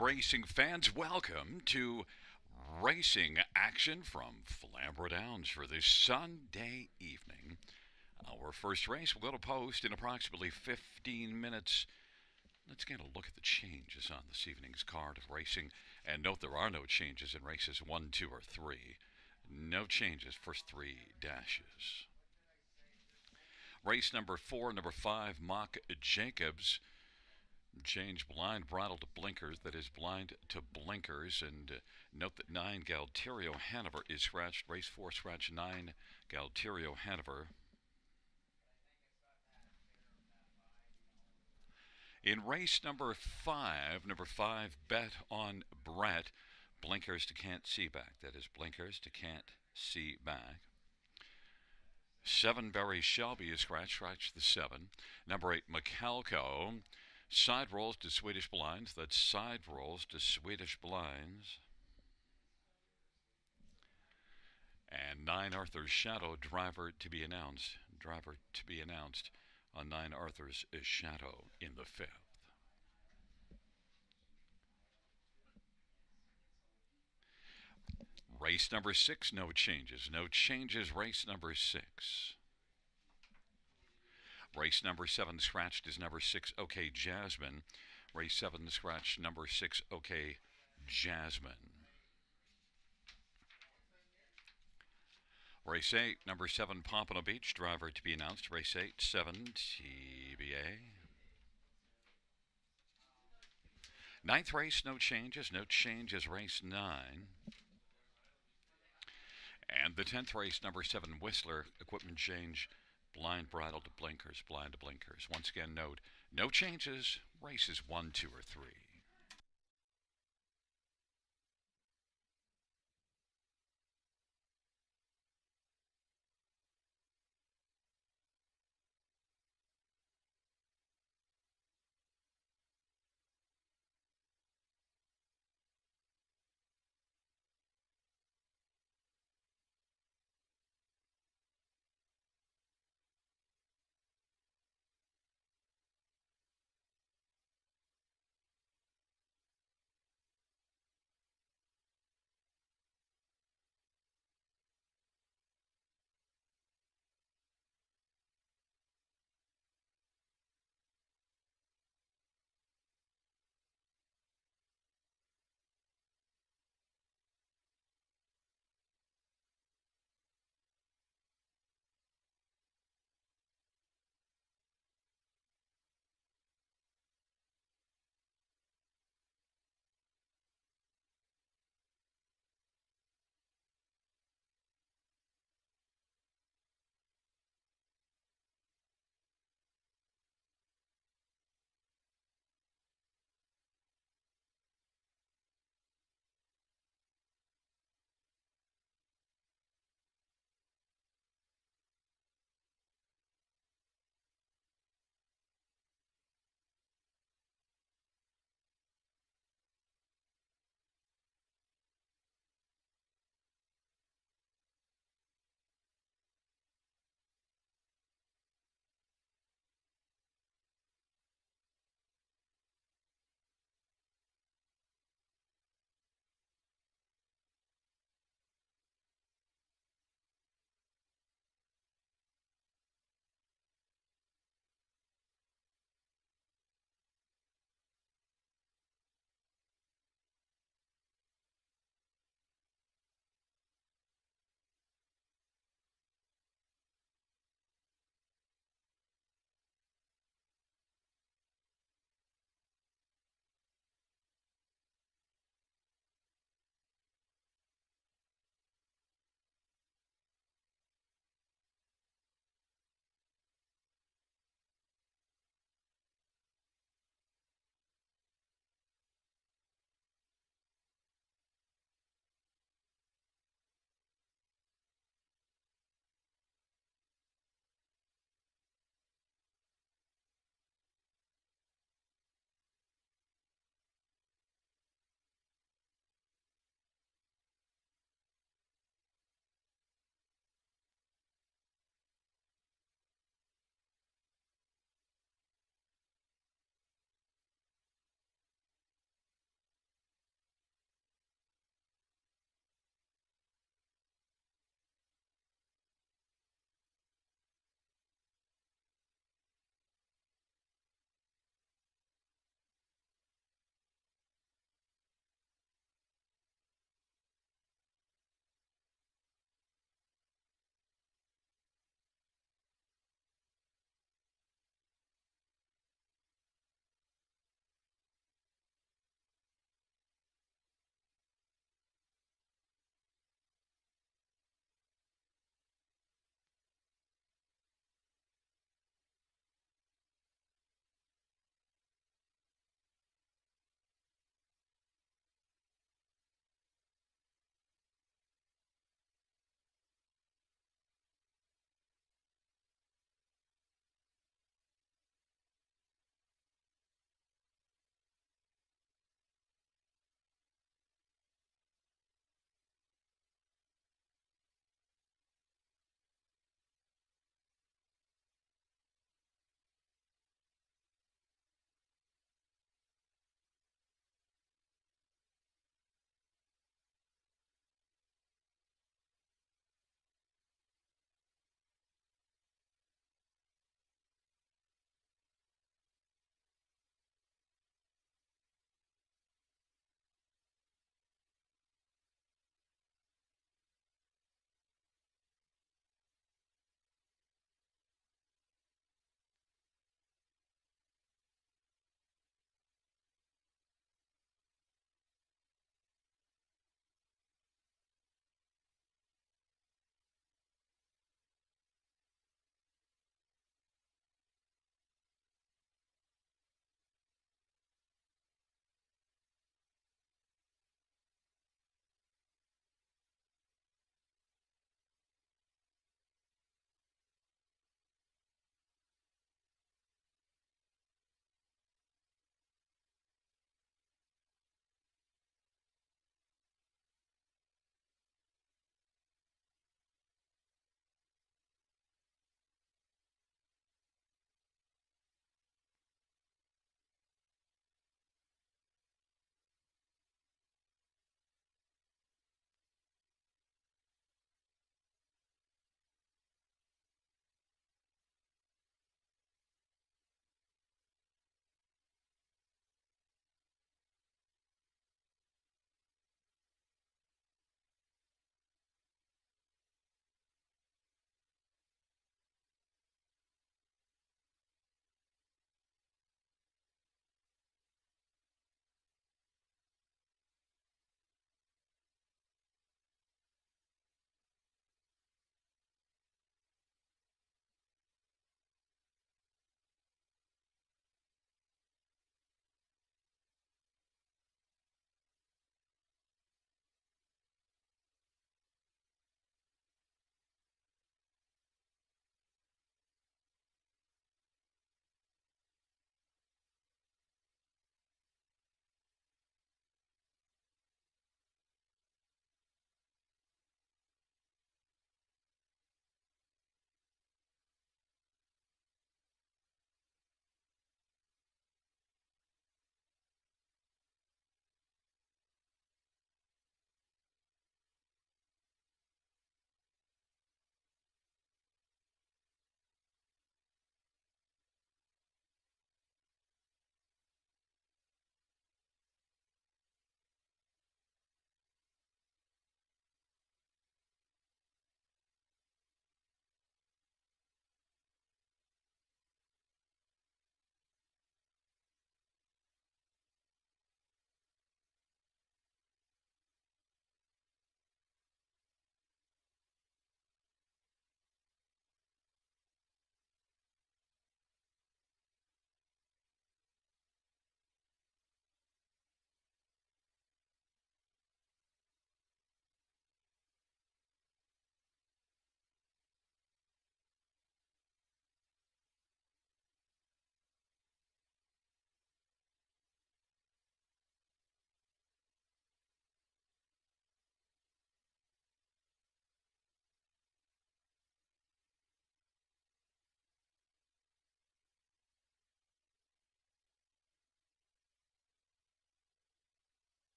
racing fans, welcome to racing action from Flamboro Downs for this Sunday evening. Our first race will go to post in approximately 15 minutes. Let's get a look at the changes on this evening's card of racing. And note there are no changes in races 1, 2, or 3. No changes, first 3 dashes. Race number 4, number 5, Mock Jacobs. Change blind bridle to blinkers, that is blind to blinkers. And note that 9, Galterio Hanover is scratched. Race 4, scratch 9, Galterio Hanover. In race number 5, Bet on Brett. Blinkers to can't see back. That is blinkers to can't see back. 7, Barry Shelby is scratched. Scratch the 7. Number 8, McCalco. Side rolls to Swedish blinds. That's side rolls to Swedish blinds. And 9, Arthur's Shadow. Driver to be announced. Driver to be announced on 9, Arthur's Shadow in the 5th. Race number 6, no changes. No changes, race number 6. Race number 7, scratched is number 6, OK Jasmine. Race 7, scratched number 6, OK Jasmine. Race 8, number 7, Pompano Beach. Driver to be announced. Race 8, 7, TBA. 9th race, no changes. No changes, race 9. And the 10th race, number 7, Whistler. Equipment change, blind bridle to blinkers, blind to blinkers. Once again, note, no changes, races 1, 2, or 3.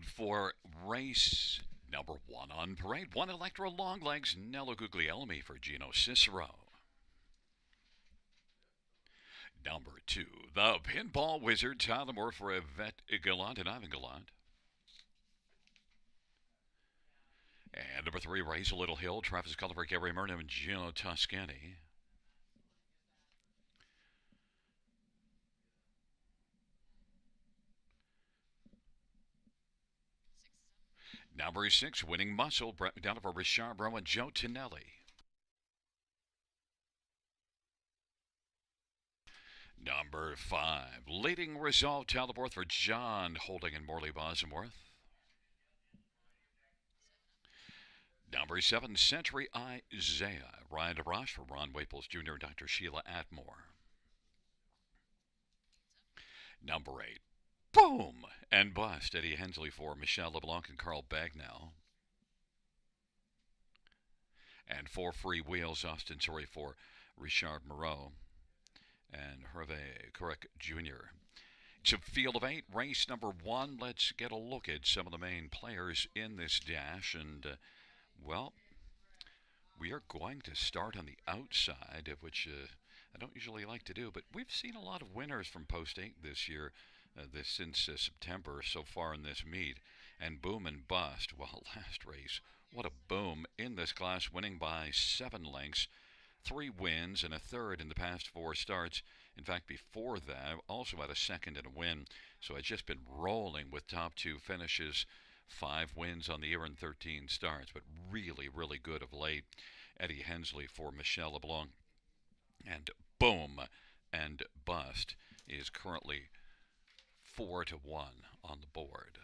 field for race number 1 on parade. 1 Electra Longlegs, Nello Guglielmi for Gino Cicero. Number 2, the Pinball Wizard, Tyler Moore for Yvette Gallant and Ivan Gallant. And number 3, Raise a Little Hill, Travis Cullen for Gary Murnau and Gino Toscani. Number 6, Winning Muscle, Brett McDonough for Richard Bro and Joe Tonelli. Number 5, Leading Resolve, Talbot for John Holding and Morley Bosworth. Number 7, Century Isaiah, Ryan DeRoche for Ron Waples Jr. and Dr. Sheila Atmore. Number 8, Boom and Bust, Eddie Hensley for Michelle LeBlanc and Carl Bagnell. And 4 Free Wheels, Austin Sorry for Richard Moreau and Hervé Correc Jr. It's a field of 8, race number 1. Let's get a look at some of the main players in this dash. And, well, we are going to start on the outside, which I don't usually like to do, but we've seen a lot of winners from Post 8 this year, since September so far in this meet. And Boom and Bust, well, last race, what a boom in this class, winning by 7 lengths. 3 wins and a third in the past 4 starts. In fact, before that, also had a second and a win. So it's just been rolling with top 2 finishes. 5 wins on the year and 13 starts, but really, really good of late. Eddie Hensley for Michelle LeBlanc. And Boom and Bust is currently 4-1 on the board.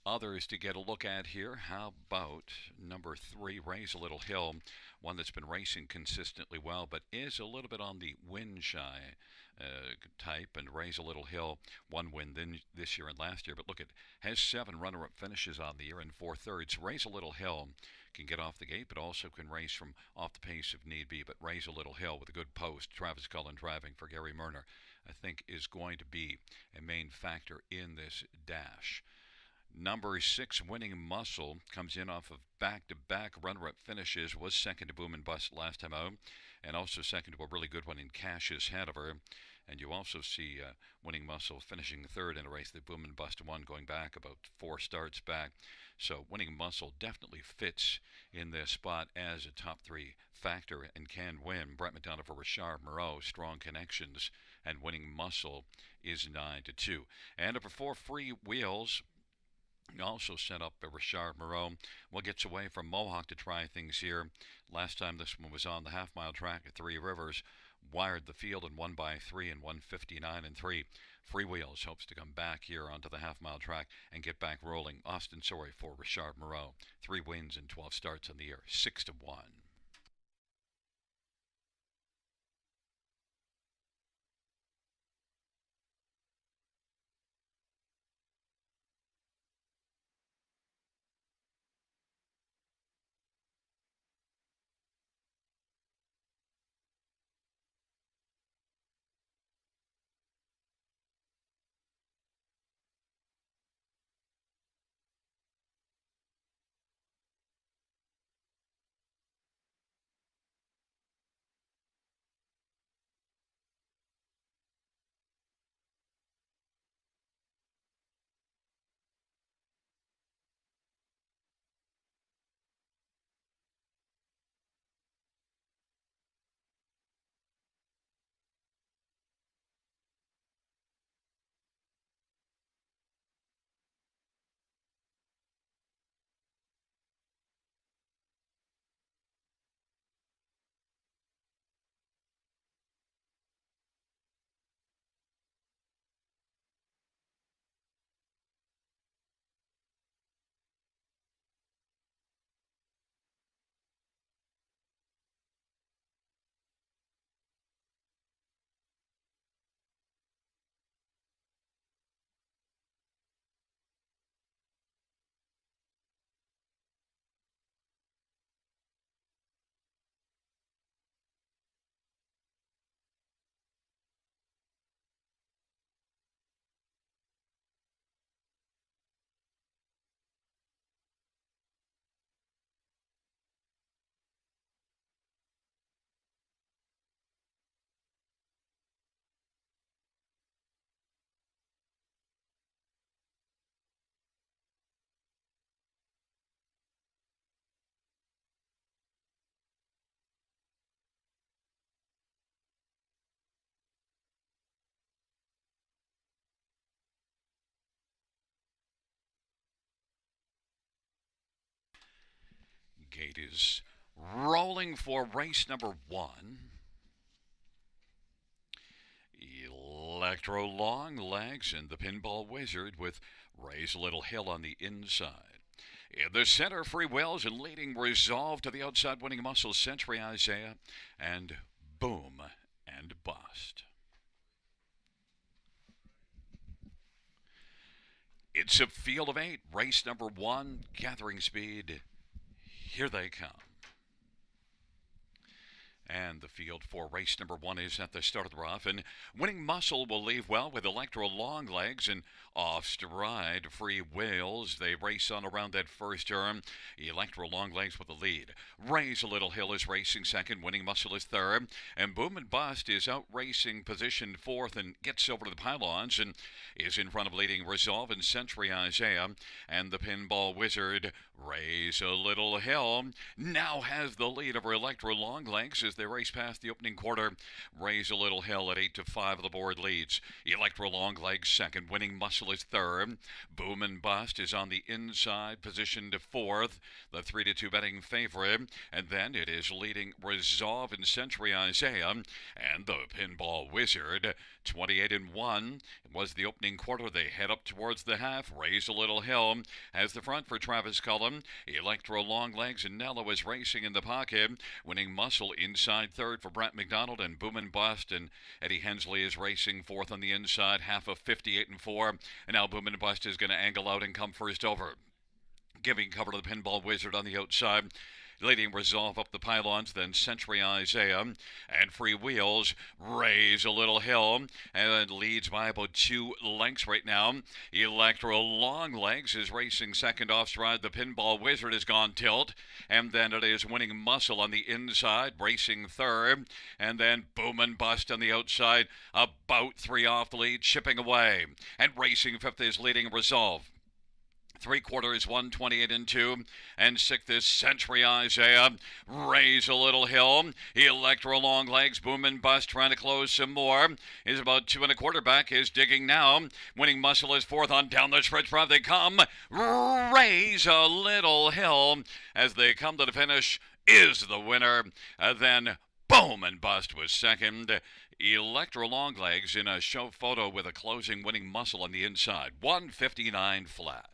Others to get a look at here. How about number 3, Raise a Little Hill, one that's been racing consistently well, but is a little bit on the win-shy type. And Raise a Little Hill, 1 win this year and last year, but look, it has 7 runner-up finishes on the year and 4 thirds. Raise a Little Hill can get off the gate, but also can race from off the pace if need be. But Raise a Little Hill with a good post, Travis Cullen driving for Gary Murner, I think is going to be a main factor in this dash. Number 6, Winning Muscle, comes in off of back-to-back runner-up finishes, was second to Boom and Bust last time out, and also second to a really good one in Cash's Hanover. And you also see Winning Muscle finishing third in a race that Boom and Bust won, going back about 4 starts back. So Winning Muscle definitely fits in this spot as a top 3 factor and can win. Brett McDonough for Richard Moreau, strong connections, and Winning Muscle is 9-2. And number 4, Free Wheels, also set up by Richard Moreau. Well, gets away from Mohawk to try things here. Last time this one was on the half-mile track at 3 Rivers, wired the field and won by 3 and 1:59.3. Free Wheels hopes to come back here onto the half-mile track and get back rolling. Austin Sorry for Richard Moreau. 3 wins and 12 starts on the year, 6-1. gate is rolling for race number 1. Electro Long Legs and the Pinball Wizard with Raise a Little Hill on the inside. In the center, Free Wills and leading Resolve to the outside, Winning Muscle, Century Isaiah, and Boom and Bust. It's a field of 8. Race number 1, gathering speed. Here they come. And the field for race number 1 is at the start of the rough. And Winning Muscle will leave well with Electro Long Legs and off stride Free Wills. They race on around that first turn. Electro Long Legs with the lead. Raise a Little Hill is racing second. Winning Muscle is third. And Boom and Bust is out racing position fourth and gets over to the pylons and is in front of leading Resolve and Century Isaiah. And the Pinball Wizard, Raise a Little Hill, now has the lead over Electro Long Legs as they race past the opening quarter. Raise a Little Hill at 8-5 of the board leads. Electro Long Legs second. Winning Muscle is third. Boom and Bust is on the inside, positioned to fourth, the 3-2 betting favorite. And then it is leading Resolve and Century Isaiah. And the Pinball Wizard, 28-1 was the opening quarter. They head up towards the half. Raise a Little Hill has the front for Travis Cullum. Electro Long Legs and Nello is racing in the pocket. Winning Muscle inside third for Brent McDonald and Boom and Bust. And Eddie Hensley is racing fourth on the inside, half of 58-4. And now Boom and Bust is going to angle out and come first over, giving cover to the Pinball Wizard on the outside. Leading Resolve up the pylons, then Century Isaiah and Free Wheels, Raise a Little Hill, and leads by about 2 lengths right now. Electro Long Legs is racing second off stride. The Pinball Wizard has gone tilt, and then it is Winning Muscle on the inside, racing third, and then Boom and Bust on the outside, about 3 off the lead, chipping away, and racing fifth is leading Resolve. 3/4, 128-2, and sixth is Century Isaiah. Raise a Little Hill. Electro Long Legs, Boom and Bust trying to close some more. Is about 2 1/4 back. Is digging now. Winning Muscle is fourth on down the stretch. Drive they come. Raise a Little Hill as they come to the finish is the winner. Then Boom and Bust was second. Electro Long Legs in a show photo with a closing Winning Muscle on the inside. 159 flat.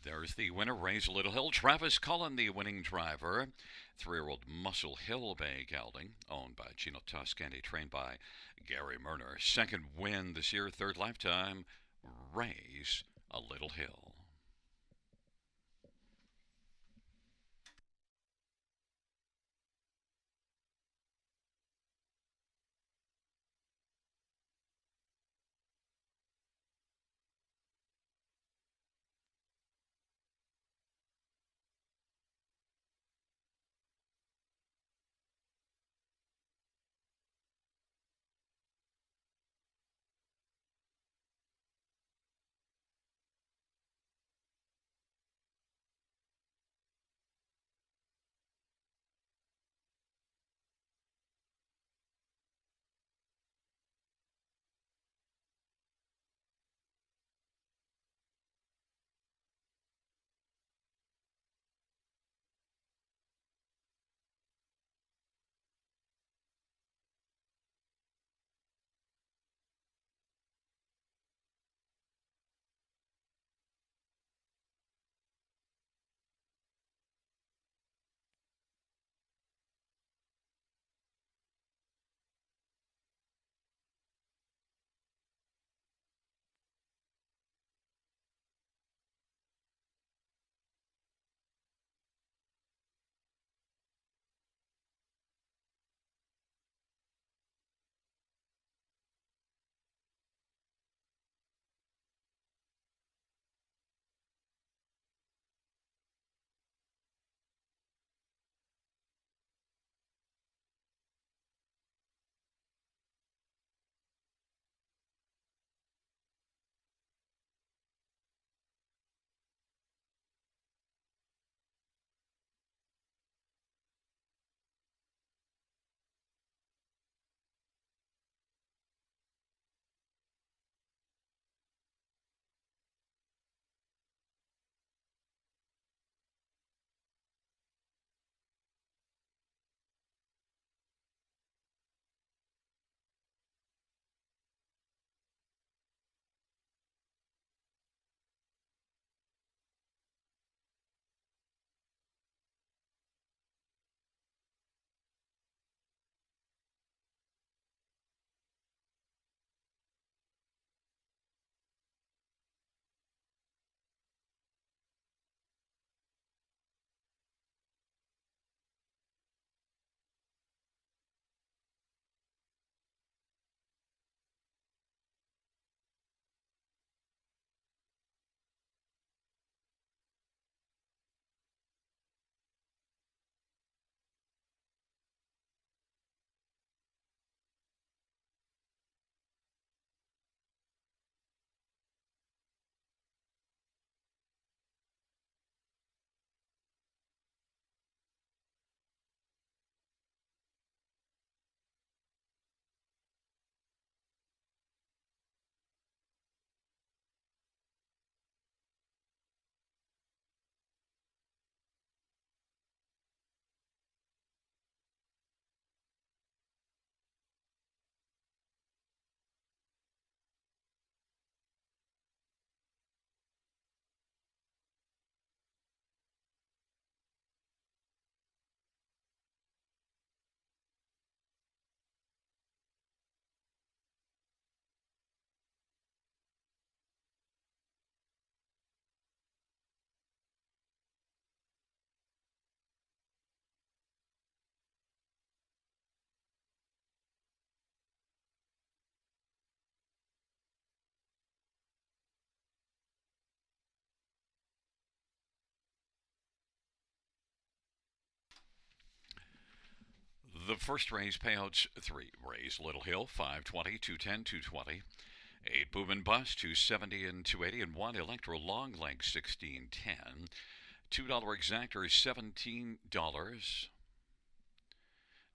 There's the winner, Raise a Little Hill. Travis Cullen, the winning driver. 3-year-old Muscle Hill Bay gelding, owned by Gino Toscani, trained by Gary Murner. Second win this year, third lifetime. Raise a Little Hill. The first raise payouts 3. Raise Little Hill 520, 210, 220. 8 Boom and Bust 270 and 280. And 1 Electro Long Leg 1610. $2 exactor $17.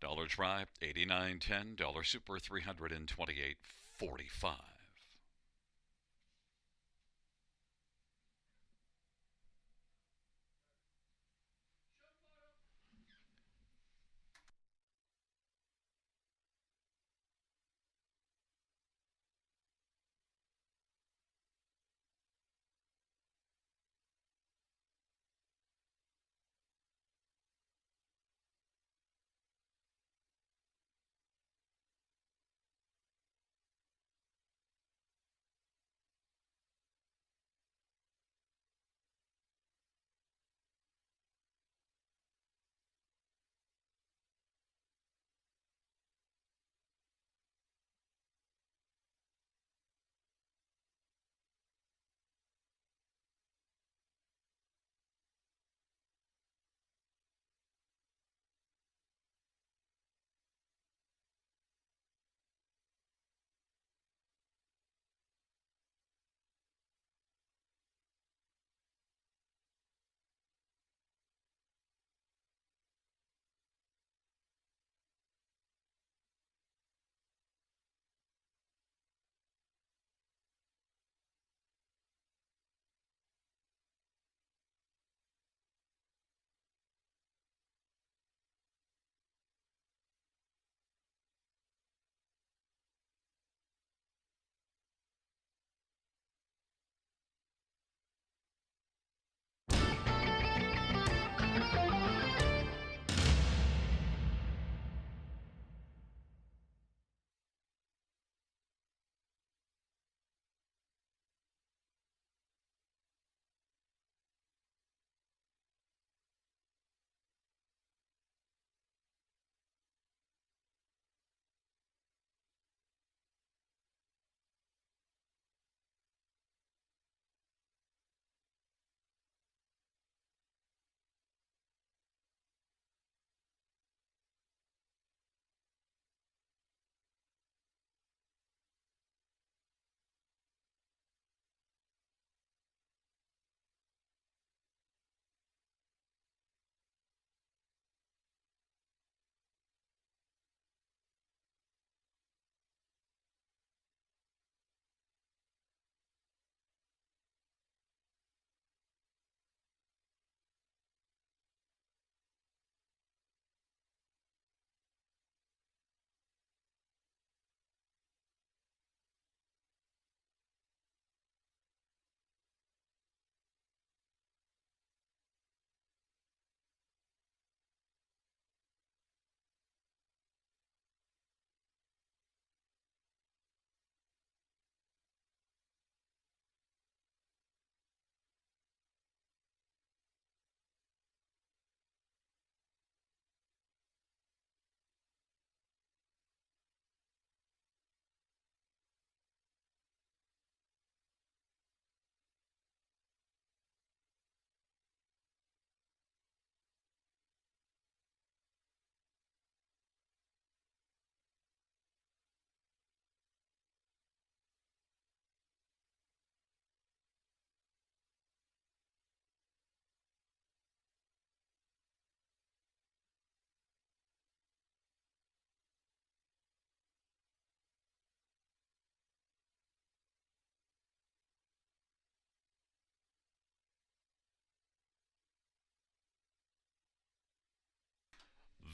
Dollar Try 89.10. Dollar Super 328.45.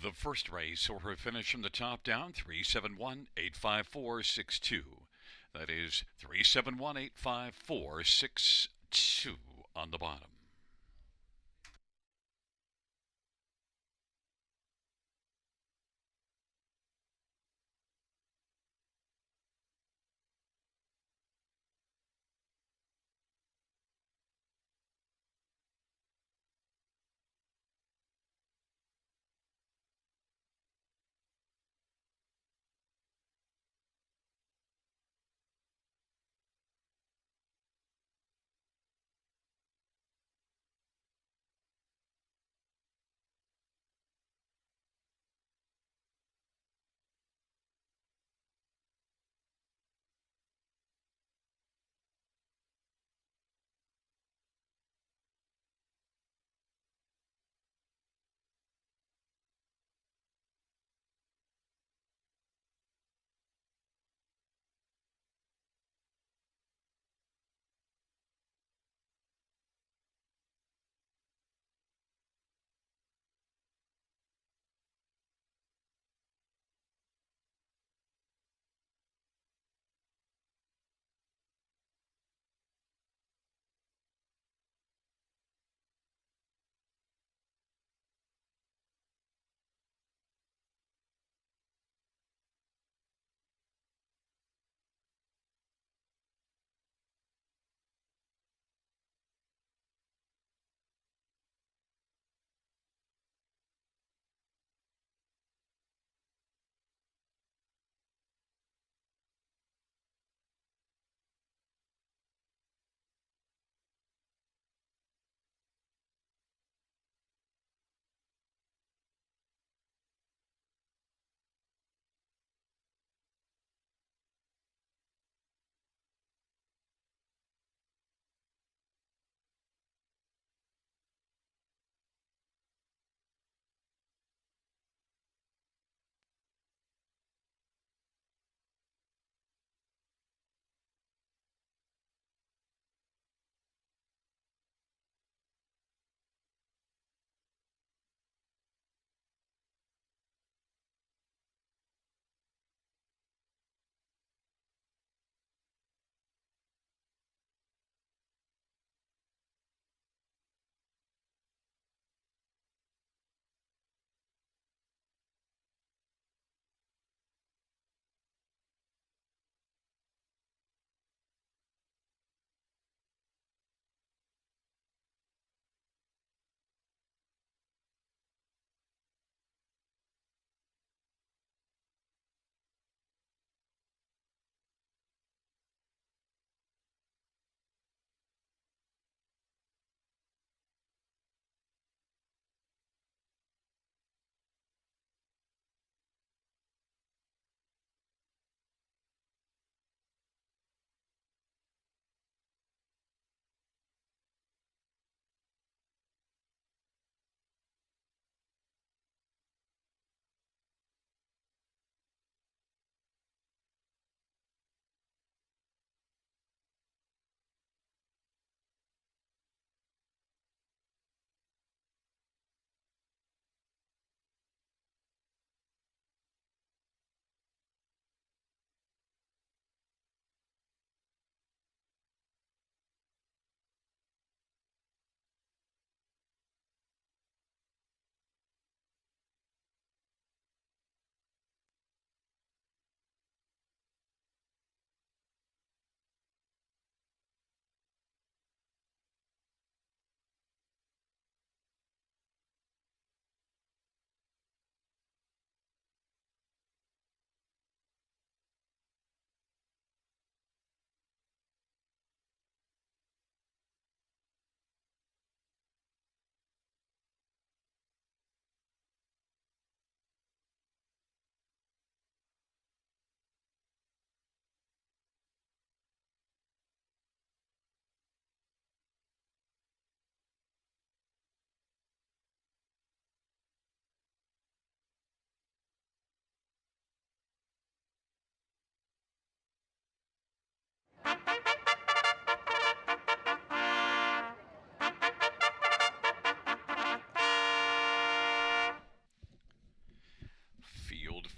The first race or her finish from the top down 371-85462. That is 371-85462 on the bottom.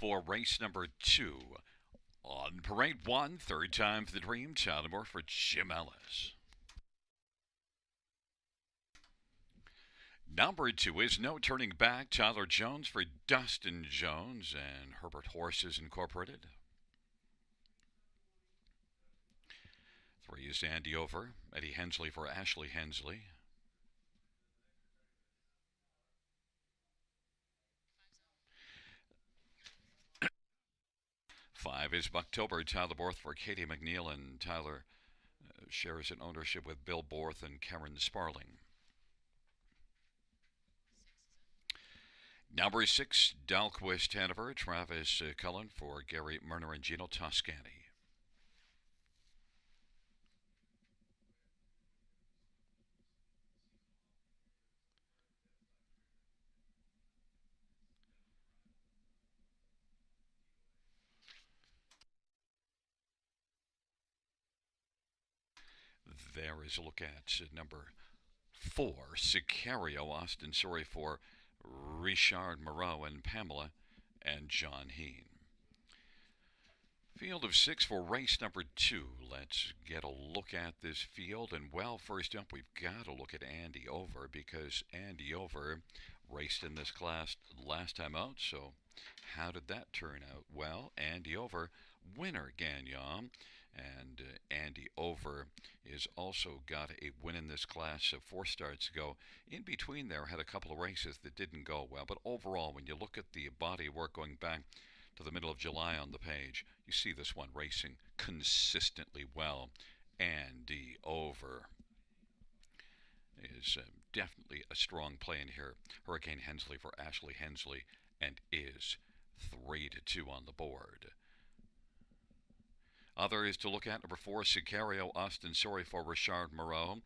for race number 2. On parade 1, third time for the Dream, Chalmers for Jim Ellis. Number 2 is No Turning Back, Tyler Jones for Dustin Jones and Herbert Horses Incorporated. 3 is Andy Over, Eddie Hensley for Ashley Hensley. 5 is Bucktober, Tyler Borth for Katie McNeil, and Tyler shares an ownership with Bill Borth and Karen Sparling. Number 6, Dalquist Hanover, Travis Cullen for Gary Murner and Gino Toscani. There is a look at number 4, Sicario, Austin Sorry for Richard Moreau and Pamela and John Heen. Field of 6 for race number 2. Let's get a look at this field. And, well, first up, we've got to look at Andy Over because Andy Over raced in this class last time out. So, how did that turn out? Well, Andy Over, winner Gagnon. And Andy Over is also got a win in this class 4 starts ago. In between there, had a couple of races that didn't go well. But overall, when you look at the body of work going back to the middle of July on the page, you see this one racing consistently well. Andy Over is definitely a strong play in here. Hurricane Hensley for Ashley Hensley and is 3-2 on the board. Other is to look at number 4, Sicario, Austin Sorry for Richard Moreau.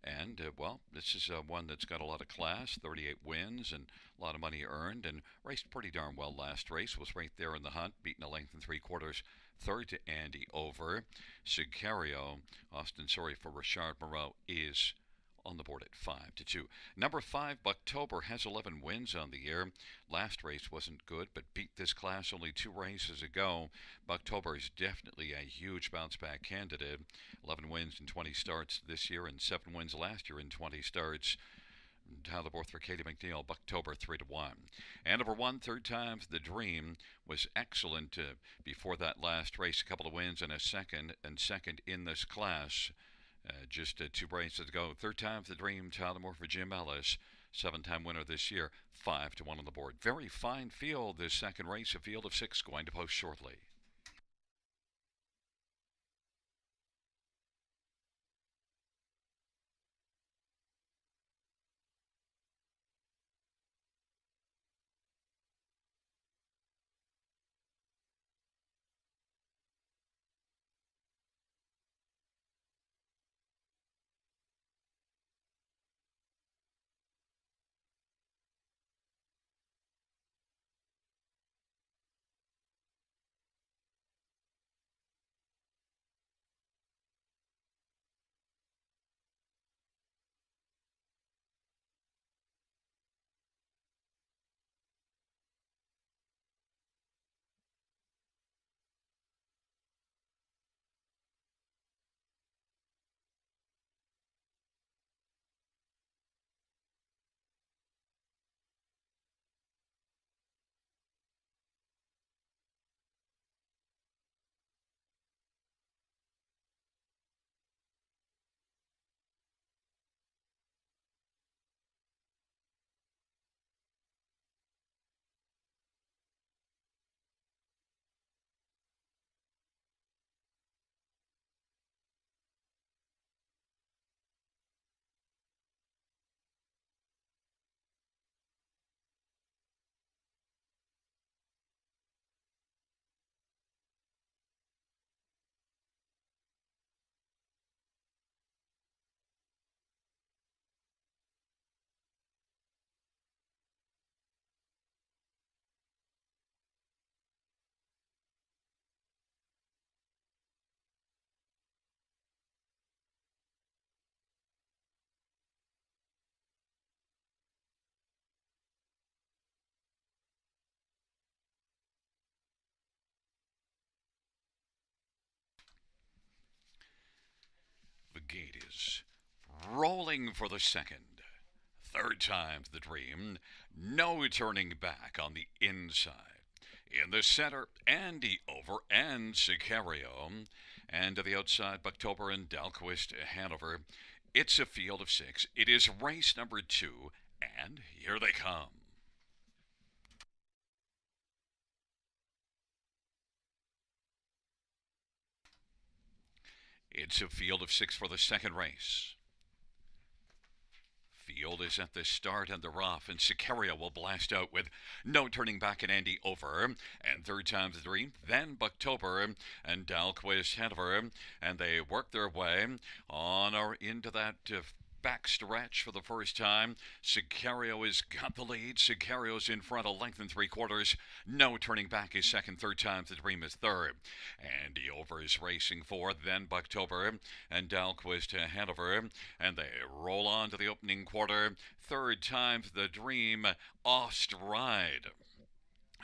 And, well, this is one that's got a lot of class, 38 wins and a lot of money earned, and raced pretty darn well last race. Was right there in the hunt, beaten a length and 3/4. Third to Andy Over. Sicario, Austin Sorry for Richard Moreau is on the board at 5-2. Number 5, Bucktober, has 11 wins on the year. Last race wasn't good, but beat this class only 2 races ago. Bucktober is definitely a huge bounce-back candidate. 11 wins in 20 starts this year and 7 wins last year in 20 starts. Tyler Borth for Katie McNeil, Bucktober 3-1. And number 1, third time's the Dream, was excellent before that last race. A couple of wins and second in this class. Just 2 races ago. Third time for the Dream, Tyler Moore for Jim Ellis. 7-time winner this year, 5-1 on the board. Very fine field this second race, a field of 6 going to post shortly. gate is rolling for the second. Third time's the dream. No turning back on the inside. In the center, Andy over and Sicario. And to the outside, Bucktober and Dalquist Hanover. It's a field of six. It is race number 2, and here they come. It's a field of six for the second race. Field is at the start and the rough, and Sicario will blast out with no turning back and Andy over. And third time's the dream, then Bucktober and Dalquist Hanover, and they work their way on or into that back stretch for the first time. Sicario has got the lead. Sicario's in front, a length and 3/4. No turning back is second. Third time's the dream is third. Andy Over is racing fourth. Then Bucktober and Dalquist Hanover. And they roll on to the opening quarter. Third time's the dream off stride.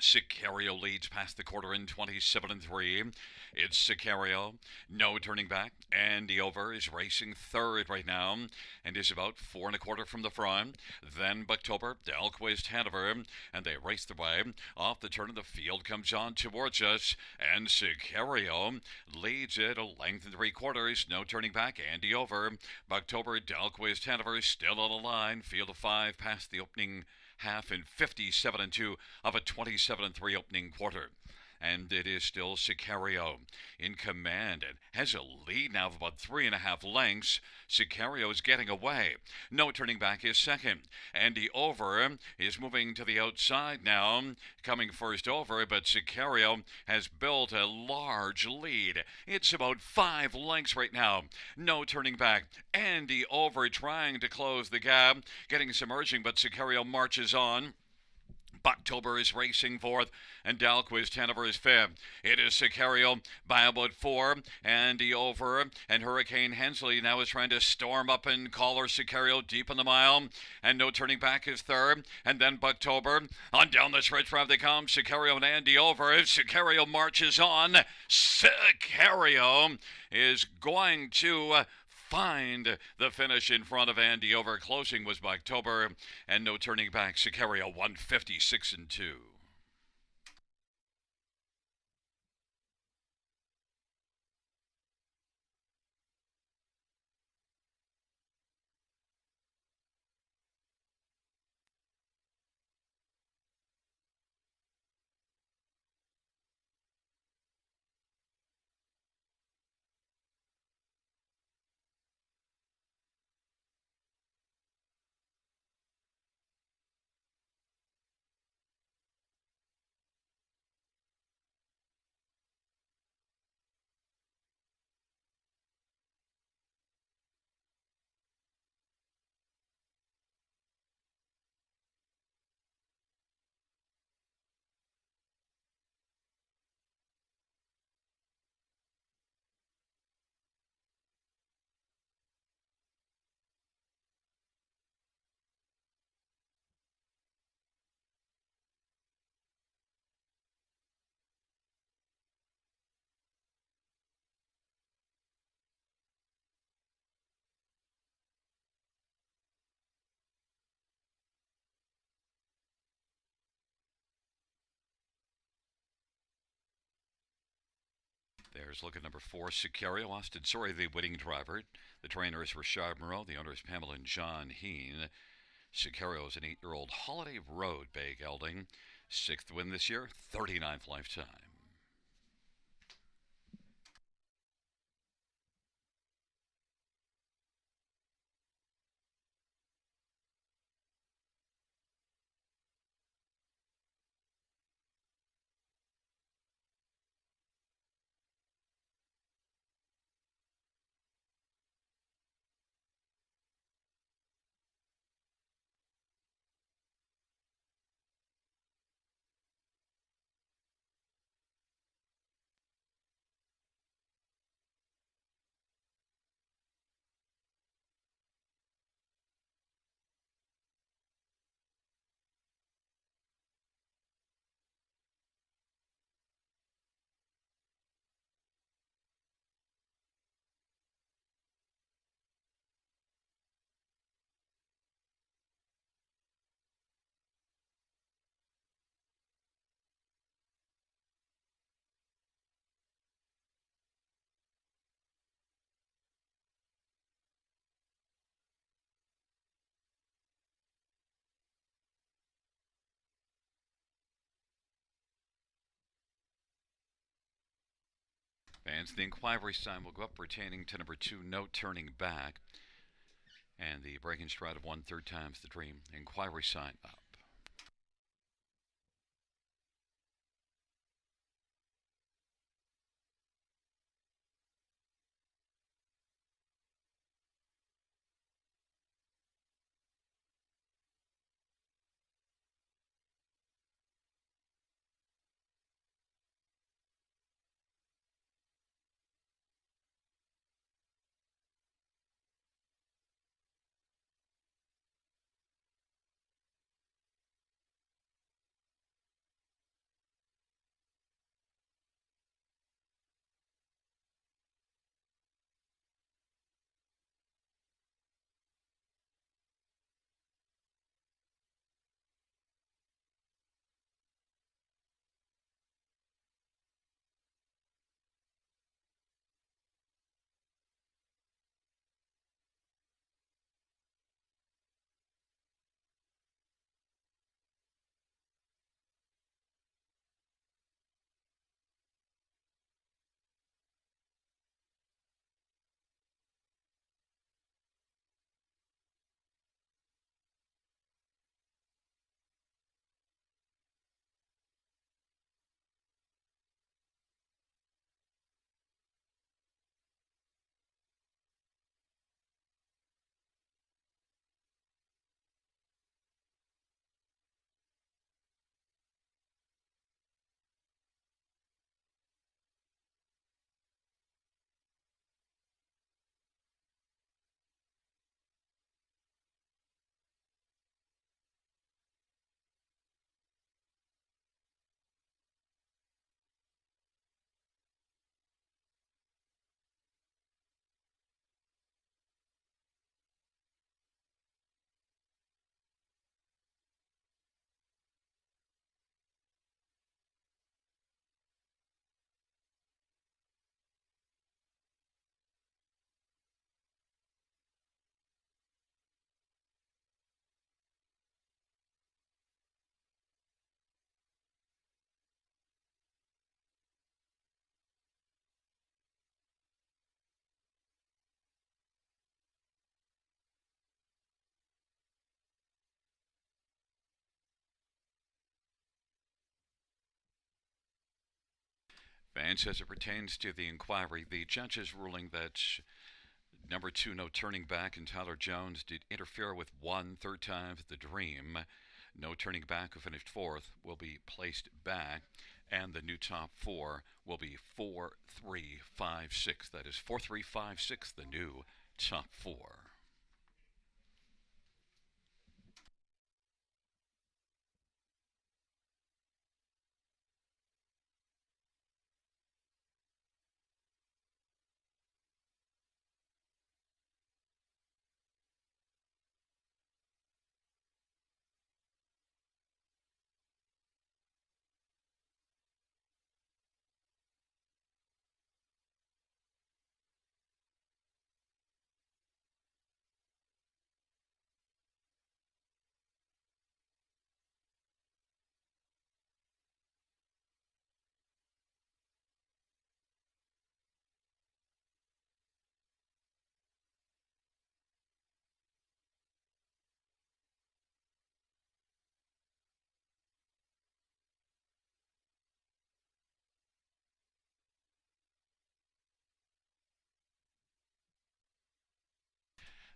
Sicario leads past the quarter in 27-3. It's Sicario, no turning back. Andy Over is racing third right now and is about 4 1/4 from the front. Then Bucktober, Dalquist Hanover, and they race the way. Off the turn of the field comes on towards us, and Sicario leads it a length and 3/4. No turning back. Andy Over, Bucktober, Dalquist Hanover still on the line. Field of 5 past the opening half in 57-2 of a 27-3 opening quarter. And it is still Sicario in command and has a lead now of about 3.5 lengths. Sicario is getting away. No turning back is second. Andy Over is moving to the outside now, coming first over, but Sicario has built a large lead. It's about 5 lengths right now. No turning back. Andy Over trying to close the gap, getting some urging, but Sicario marches on. Bucktober is racing fourth, and Dalquist Hanover is fifth. It is Sicario by about 4. Andy Over, and Hurricane Hensley now is trying to storm up and collar Sicario deep in the mile, and no turning back is third. And then Bucktober, on down the stretch drive they come. Sicario and Andy Over. Sicario marches on. Sicario is going to find the finish in front of Andy Over. Closing was Bucktober, and no turning back. Sicario 156-2. There's look at number 4, Sicario. Austin Sorry, the winning driver. The trainer is Richard Moreau. The owner is Pamela and John Heen. Sicario is an 8-year-old Holiday Road bay gelding. 6th win this year, 39th lifetime. Fans, the inquiry sign will go up pertaining to number 2, no turning back. And the breaking stride of 1/3 times the dream. Inquiry sign up. Fans, as it pertains to the inquiry, the judge's ruling that number 2, no turning back, and Tyler Jones did interfere with 1/3 times the dream. No turning back, who finished fourth, will be placed back, and the new top 4 will be 4-3-5-6. That is 4-3-5-6, the new top 4.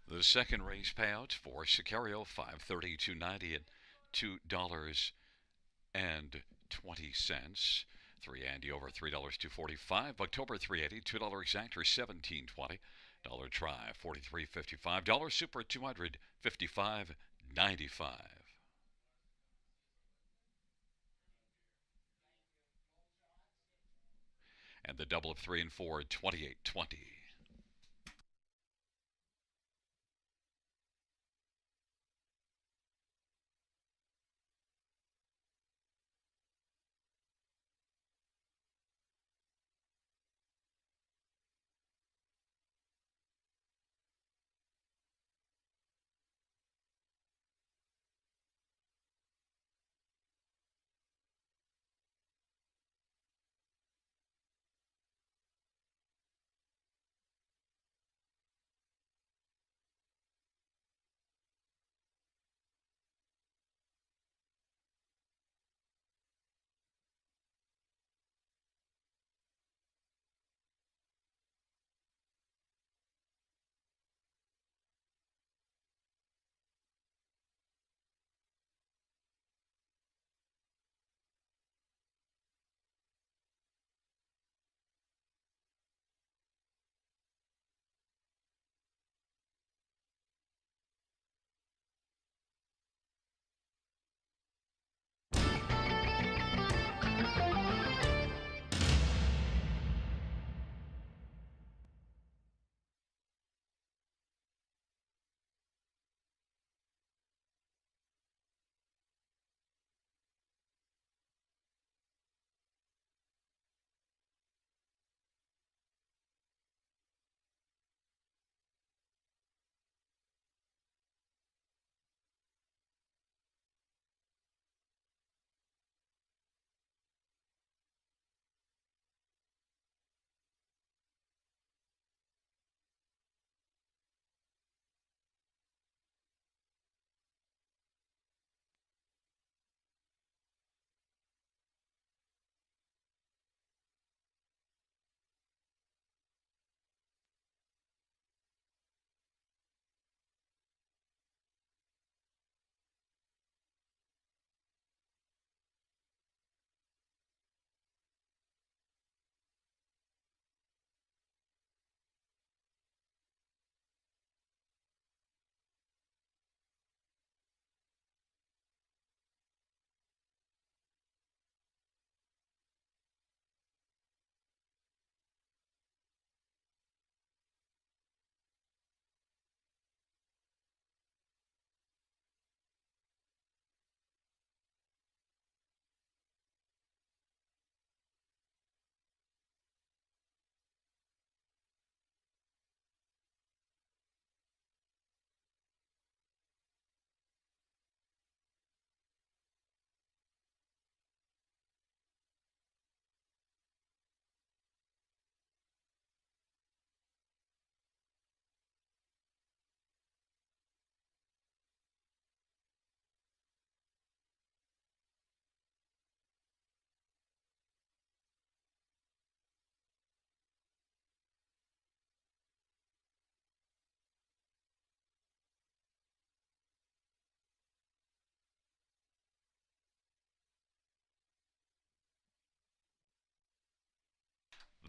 The second race payout for Sicario, 530, 290, and $2.20. 3 Andy over $3, 245. October 380, $2 exactor, 17.20. Dollar try, 43.55. Dollar super, 255.95. And the double of 3 and 4, 28.20.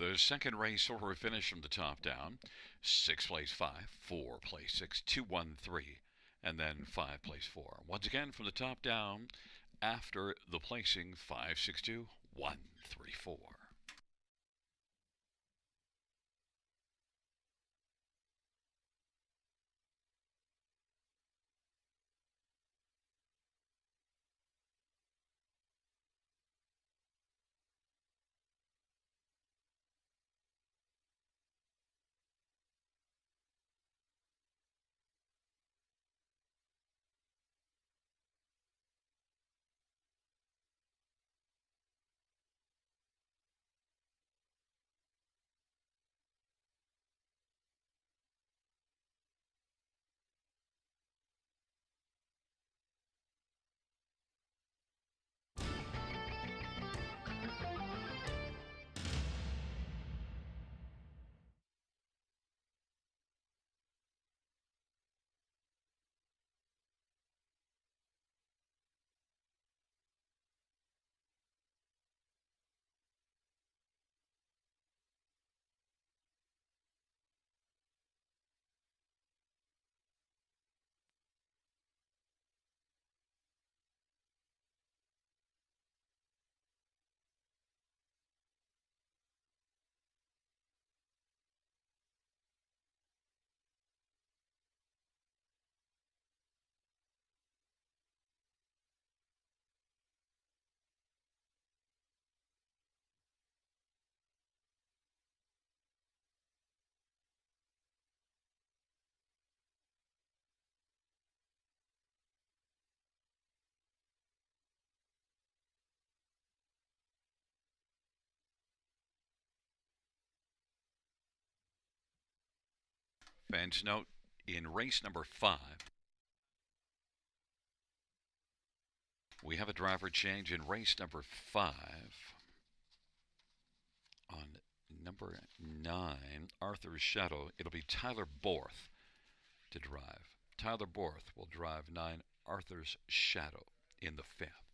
The second race order finish from the top down. 6 plays 5, 4 plays 6, 2, 1, 3, and then 5 plays 4. Once again from the top down, after the placing 5, 6, 2, 1, 3, 4. Fans note, in race number 5, we have a driver change in race number 5 on number 9, Arthur's Shadow. It'll be Tyler Borth to drive. Tyler Borth will drive 9, Arthur's Shadow in the 5th.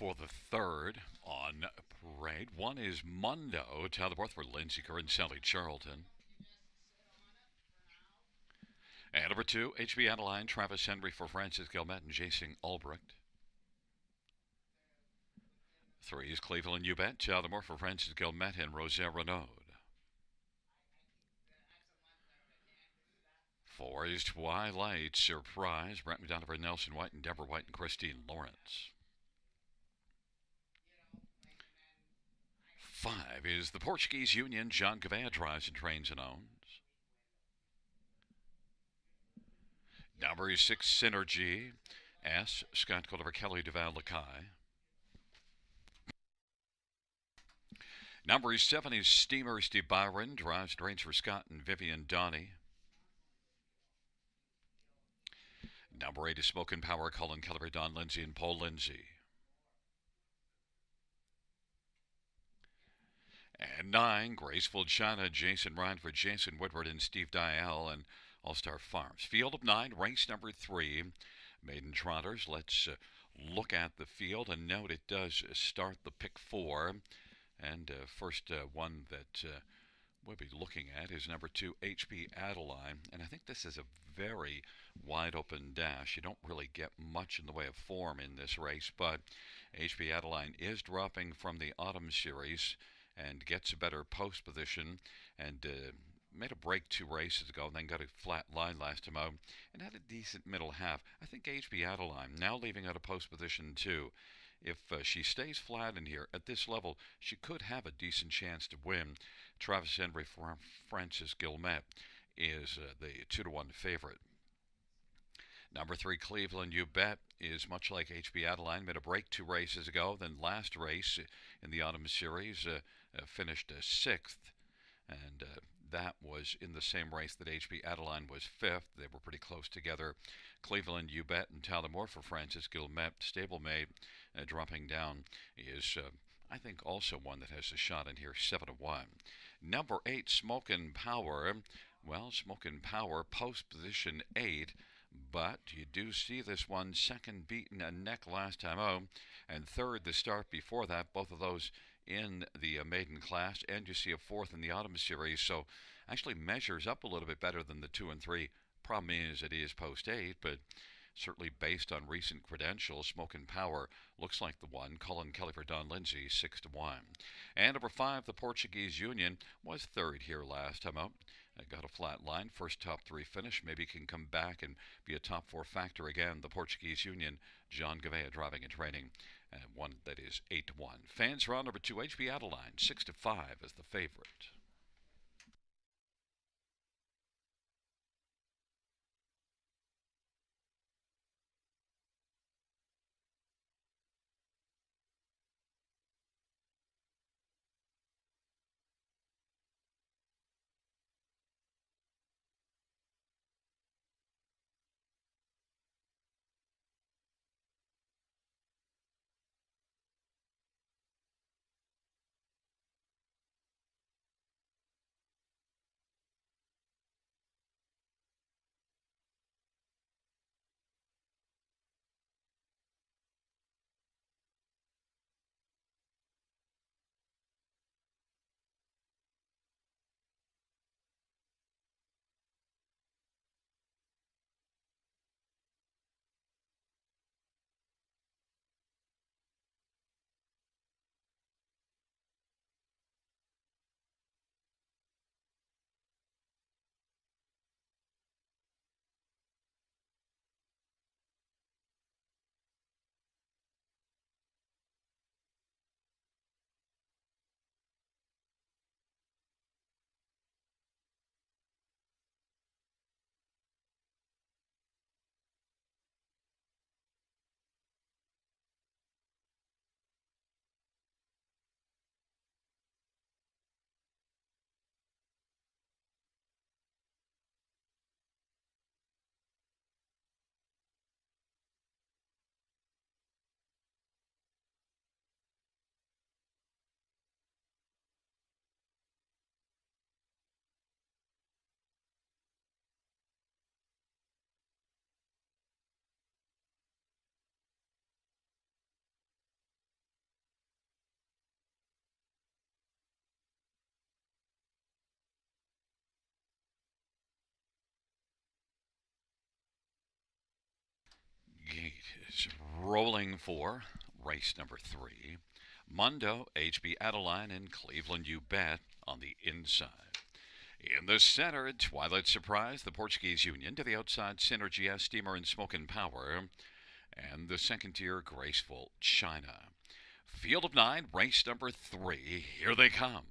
for the third on parade. One is Mundo, to the fourth for Lindsay Kerr and Sally Charlton. And number two, HB Adeline, Travis Henry for Francis Gilmet and Jason Albrecht. Three is Cleveland Ubet, Chalmore for Francis Gilmet and Rosaire Renaud. Four is Twilight Surprise, Brent McDonough for Nelson White and Deborah White and Christine Lawrence. Five is the Portuguese Union, John Gavea drives and trains and owns. Number is six, Synergy, S, Scott Culliver, Kelly Duval Lakai. Number 7 is Steamer Steve Byron, drives drains for Scott and Vivian Donnie. Number 8 is Smokin' Power, Colin Keller, Don Lindsay, and Paul Lindsay. And 9, Graceful China, Jason Ryan for Jason Woodward and Steve Dial and All-Star Farms. Field of 9, race number 3, Maiden Trotters. Let's look at the field and note it does start the pick 4. And first one that we'll be looking at is number 2, HP Adeline. And I think this is a very wide open dash. You don't really get much in the way of form in this race, but HP Adeline is dropping from the Autumn Series and gets a better post position and made a break 2 races ago and then got a flat line last time out and had a decent middle half. I think HP Adeline now leaving out a post position 2. If she stays flat in here at this level, she could have a decent chance to win. Travis Henry for Francis Gilmet is the 2-1 favorite. Number 3, Cleveland You Bet, is much like HB Adeline, made a break 2 races ago. Then last race in the Autumn Series finished 6th, and that was in the same race that HB Adeline was 5th. They were pretty close together. Cleveland You Bet and Talamore for Francis Gilmet, stablemate, dropping down, is I think also one that has a shot in here, 7-1. Number 8, Smokin' Power. Well, Smokin' Power, post position 8, but you do see this one second beaten a neck last time out, and third the start before that, both of those in the maiden class, and you see a 4th in the Autumn Series, so actually measures up a little bit better than the 2 and 3. Problem is it is post 8, but certainly based on recent credentials, Smokin' Power looks like the one. Colin Kelly for Don Lindsay, 6-1. And number 5, the Portuguese Union, was 3rd here last time out. Got a flat line, first top 3 finish. Maybe can come back and be a top 4 factor again. The Portuguese Union, John Gavea driving and training, and one that is 8-1. Fans round number 2, HB Adeline, 6-5 as the favorite. is rolling for race number 3. Mundo, HB Adeline, and Cleveland You Bet on the inside. In the center, Twilight Surprise, the Portuguese Union. To the outside, Synergy S, Steamer, and Smokin' Power. And the second tier, Graceful China. Field of 9, race number 3. Here they come.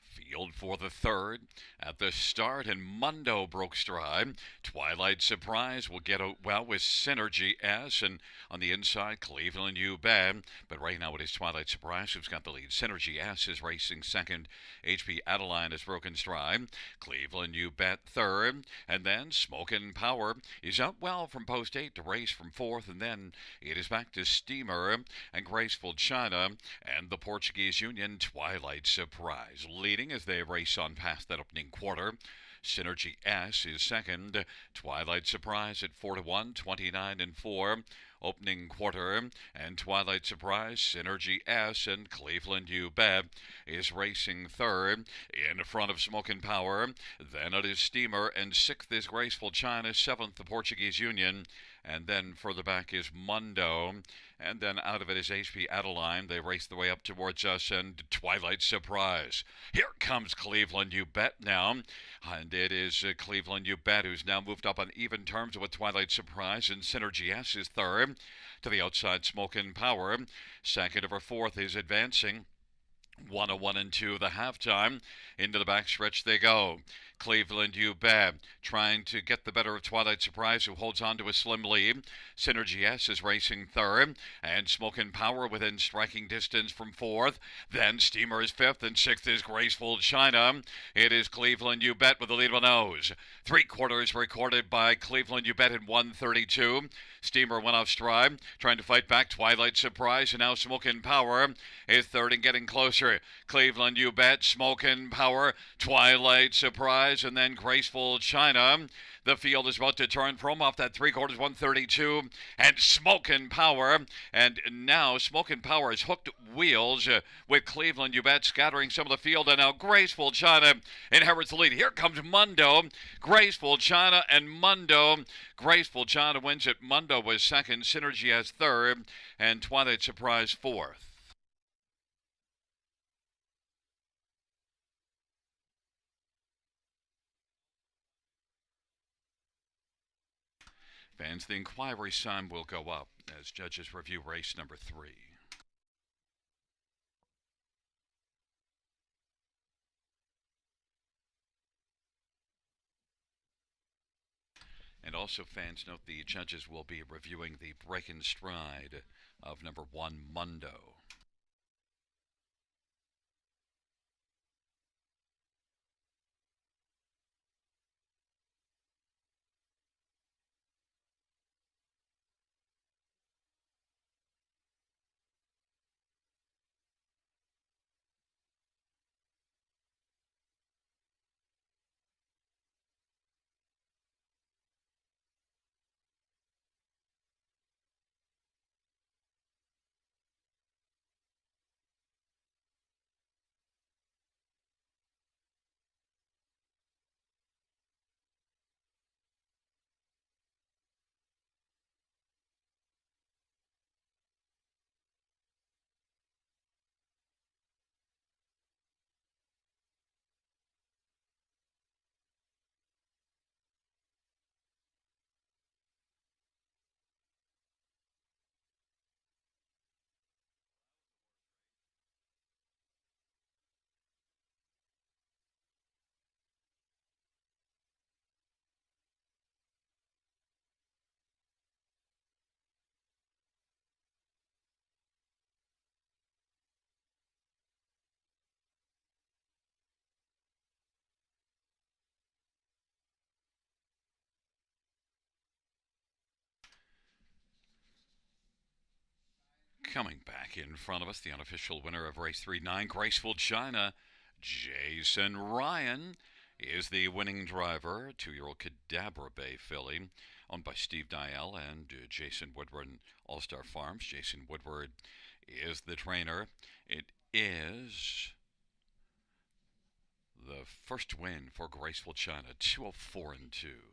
Field for the third. At the start, and Mundo broke stride. Twilight Surprise will get out well with Synergy S, and on the inside, Cleveland You Bet. But right now it is Twilight Surprise who's got the lead. Synergy S is racing second. HP Adeline has broken stride. Cleveland You Bet third. And then Smokin' Power is up well from post 8 to race from fourth. And then it is back to Steamer and Graceful China and the Portuguese Union. Twilight Surprise leading as they race on past that opening quarter. Synergy S is second. Twilight Surprise at 4-1, 29-4. Opening quarter, and Twilight Surprise, Synergy S, and Cleveland You Bet is racing third in front of Smokin' Power. Then it is Steamer, and sixth is Graceful China, seventh the Portuguese Union, and then further back is Mundo, and then out of it is HP Adeline. They race the way up towards us, and Twilight Surprise. Here comes Cleveland You Bet now, and it is Cleveland You Bet who's now moved up on even terms with Twilight Surprise, and Synergy S is third. To the outside, Smokin' Power. Second over fourth is advancing. 101 and 2 the halftime. Into the backstretch they go. Cleveland You Bet trying to get the better of Twilight Surprise, who holds on to a slim lead. Synergy S is racing third, and Smokin' Power within striking distance from fourth. Then Steamer is fifth, and sixth is Graceful China. It is Cleveland You Bet with the lead of a nose. 3/4 recorded by Cleveland You Bet in 1:32. Steamer went off stride, trying to fight back Twilight Surprise, and now Smokin' Power is third and getting closer. Cleveland You Bet, Smokin' Power, Twilight Surprise, and then Graceful China. The field is about to turn from off that 3/4 132, and Smokin' Power. And now Smokin' Power has hooked wheels with Cleveland You Bet scattering some of the field, and now Graceful China inherits the lead. Here comes Mundo, Graceful China, and Mundo. Graceful China wins it. Mundo was second, Synergy as third, and Twilight Surprise fourth. Fans, the inquiry sign will go up as judges review race number 3. And also, fans, note the judges will be reviewing the break and stride of number 1, Mundo. Coming back in front of us, the unofficial winner of race 3-9, Graceful China, Jason Ryan, is the winning driver. 2-year-old Cadabra Bay filly, owned by Steve Dial and Jason Woodward, All-Star Farms. Jason Woodward is the trainer. It is The first win for Graceful China, 204 and 2.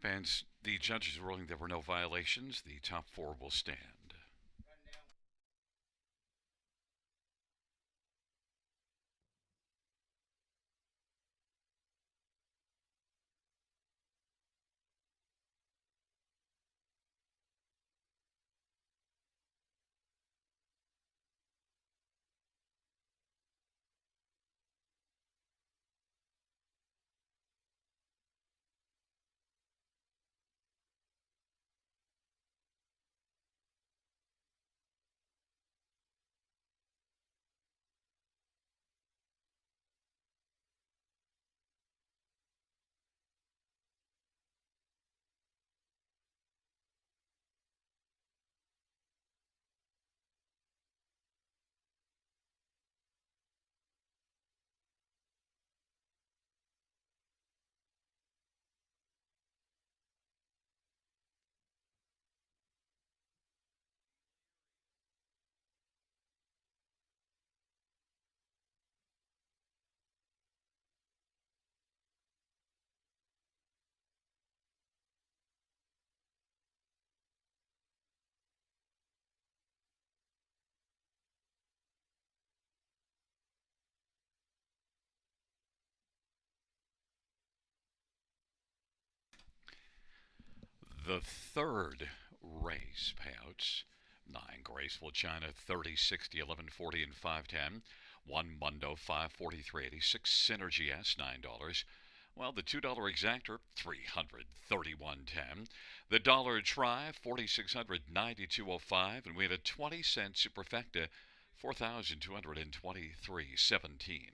Fans, the judges ruling there were no violations. The top four will stand. The third race payouts: 9 Graceful China 30, 60, 11, 40, and 510. 1 Mundo 543.86. Synergy S $9. Well, the $2 exactor 331.10. The dollar try 4692.05, and we had a 20-cent superfecta 4223.17.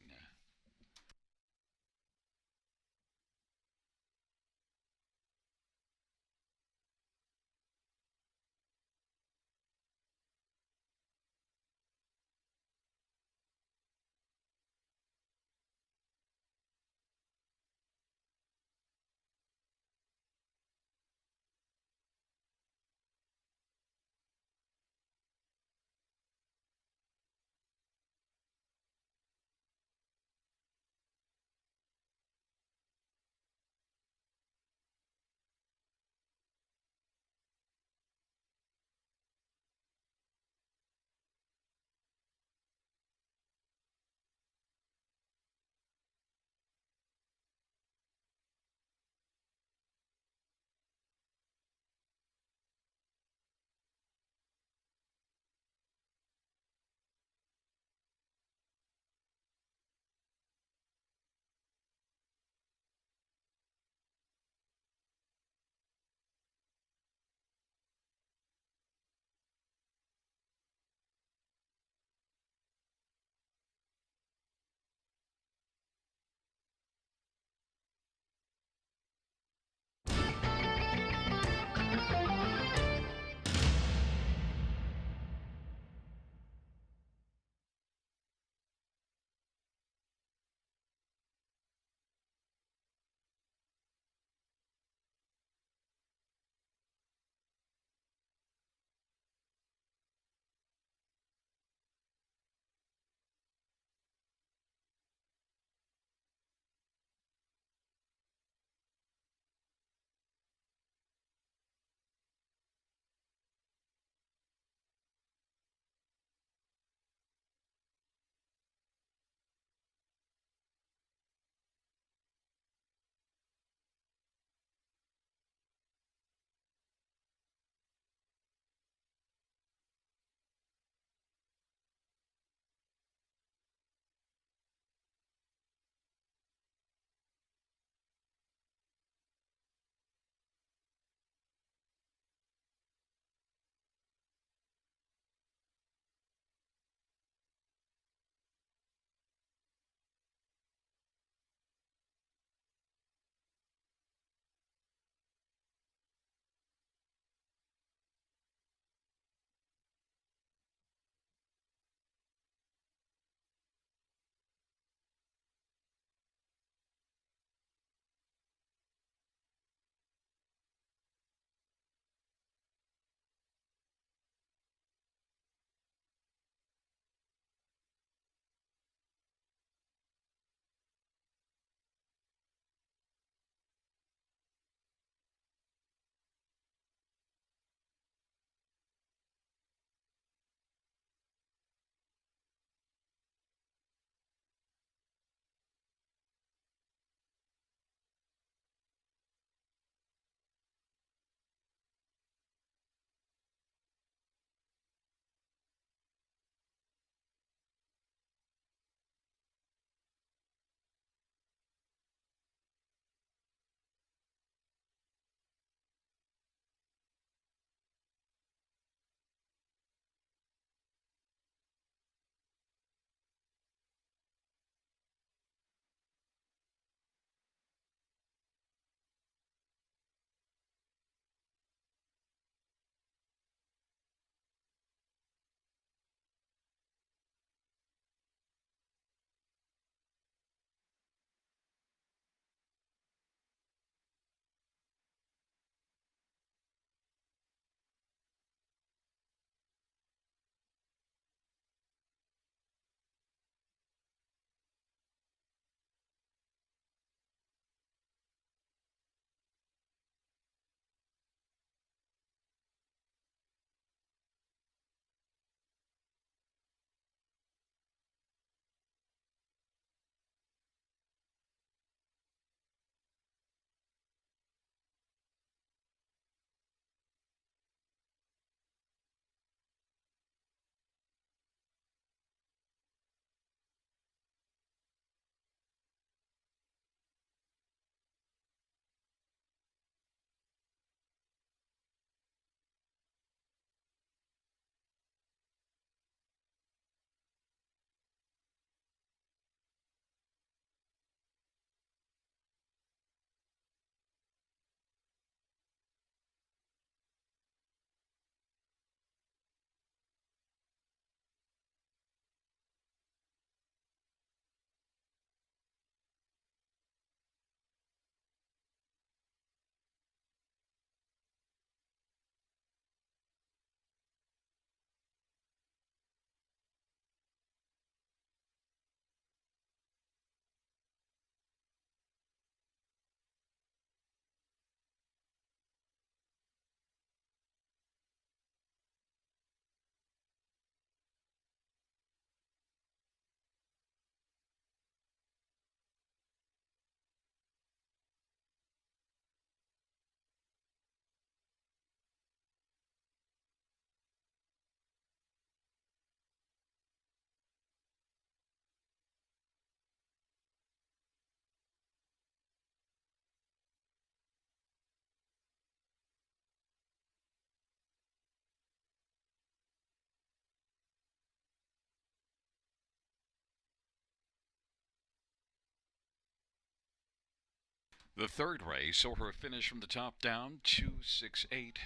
The third race, order of finish from the top down, 268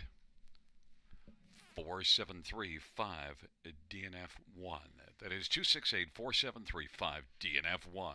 4735 DNF1. That is 268 4735 DNF1.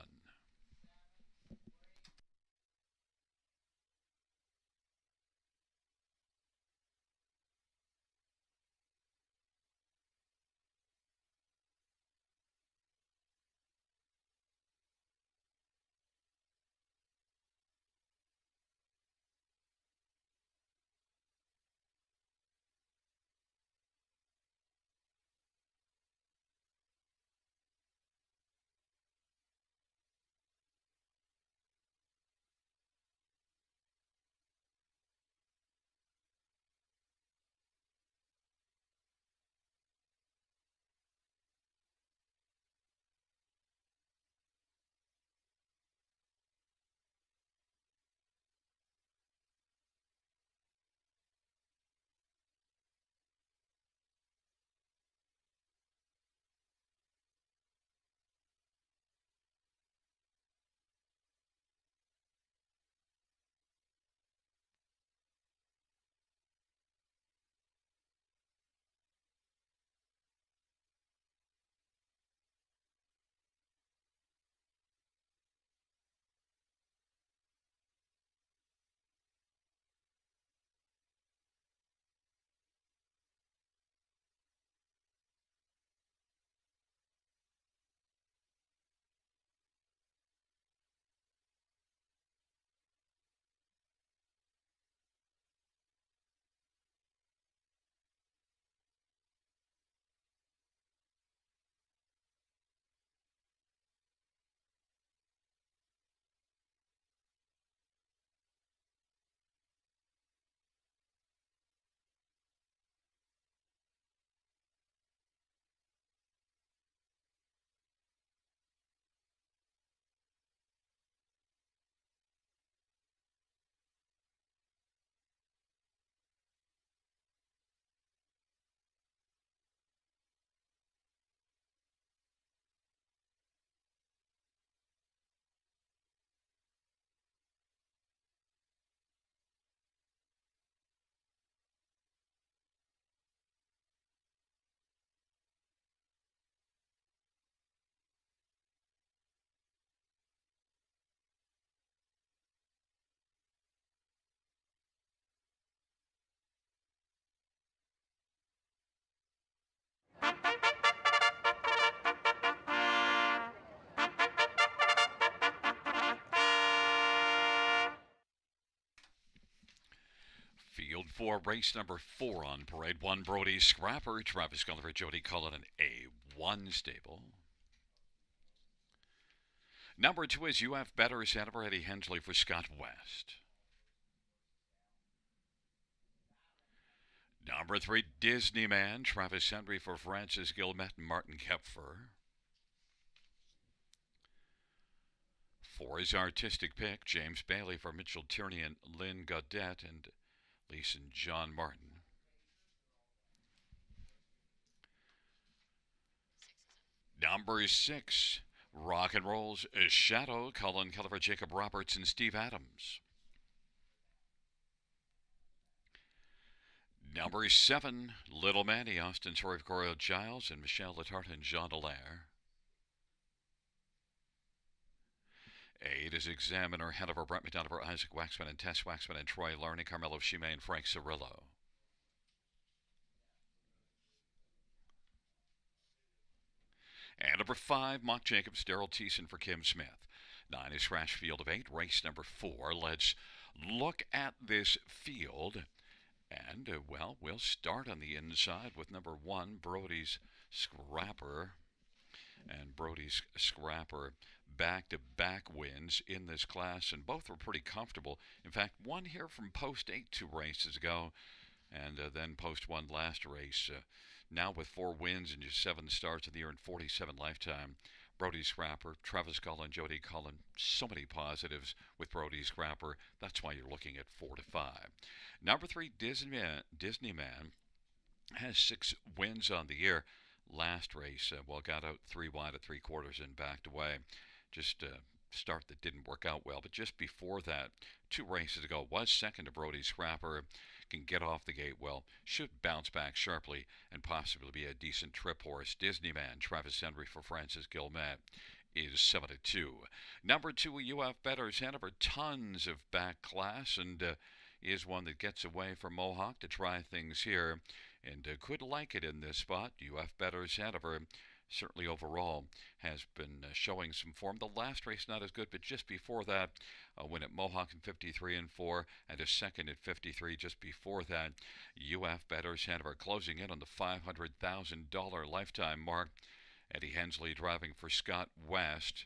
Field 4, race number 4 on parade. 1, Brody Scrapper, Travis Gulliver, Jody Cullen, and A1 stable. Number 2 is UF Better, Santa for Eddie Hensley for Scott West. Number 3, Disneyman, Travis Henry for Francis Gilmet and Martin Kepfer. 4 is Artistic Pick, James Bailey for Mitchell Tierney and Lynn Gaudette and Lisa and John Martin. Number 6, Rock and Roll's Shadow, Colin Kelleher, Jacob Roberts, and Steve Adams. Number 7, Little Manny, Austin Torrey, Corio Giles, and Michelle Latarte and Jean Dallaire. 8 is Examiner, Hanover, Brett McDonough, Isaac Waxman, and Tess Waxman, and Troy Larney, Carmelo Shime, and Frank Cirillo. And number 5, Mock Jacobs, Daryl Thiessen for Kim Smith. 9 is Scratch Field of 8, race number 4. Let's look at this field. And, well, we'll start on the inside with number 1, Brody's Scrapper. And Brody's Scrapper back-to-back wins in this class, and both were pretty comfortable. In fact, one here from post 8 2 races ago, and then post 1 last race. Now with 4 wins and just 7 starts of the year and 47 lifetime. Brody Scrapper, Travis Cullen, Jody Cullen, so many positives with Brody Scrapper. That's why you're looking at 4 to 5. Number 3, Disneyman has 6 wins on the year. Last race, got out 3 wide at 3/4 and backed away. Just a start that didn't work out well. But just before that, 2 races to go. Was second to Brody Scrapper. Can get off the gate well. Should bounce back sharply and possibly be a decent trip horse. Disneyman, Travis Henry for Francis Gilmet is 7-2. Number 2, UF Betters Hanover. Tons of back class and is one that gets away from Mohawk to try things here and could like it in this spot. UF Betters Hanover certainly overall has been showing some form. The last race not as good, but just before that, a win at Mohawk in 53-4 and a second at 53 just before that. UF Betters Hanover closing in on the $500,000 lifetime mark. Eddie Hensley driving for Scott West,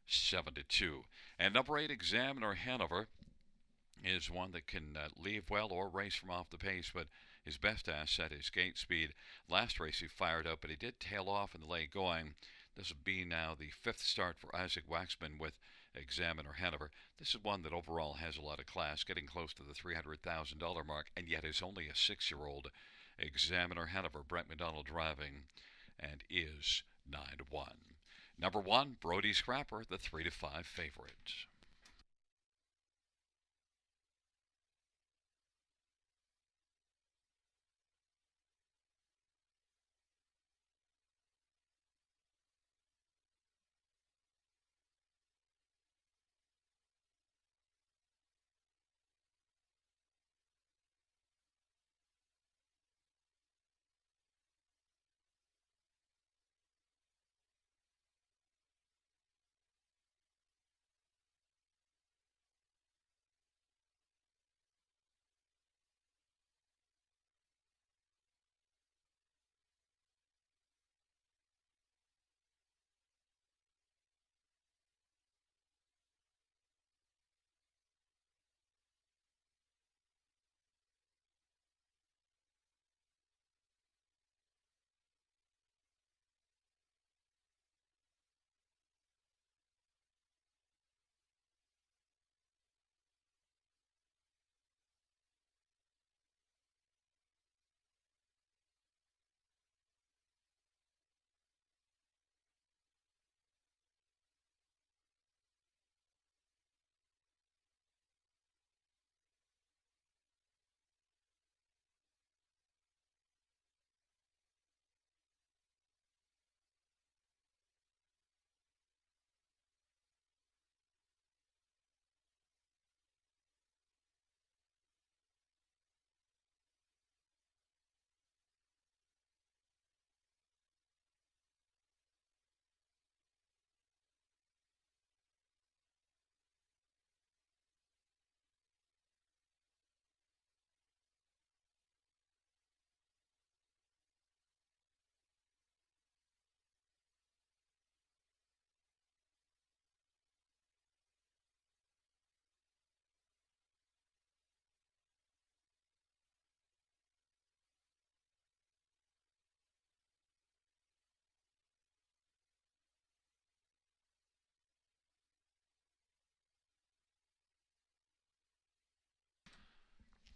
7-2. And number 8, Examiner Hanover, is one that can leave well or race from off the pace, but his best asset is gate speed. Last race he fired up, but he did tail off in the late going. This will be now the 5th start for Isaac Waxman with Examiner Hanover. This is one that overall has a lot of class, getting close to the $300,000 mark, and yet is only a 6-year-old. Examiner Hanover, Brent McDonald driving, and is 9-1. Number 1, Brody Scrapper, the 3-5 favorite.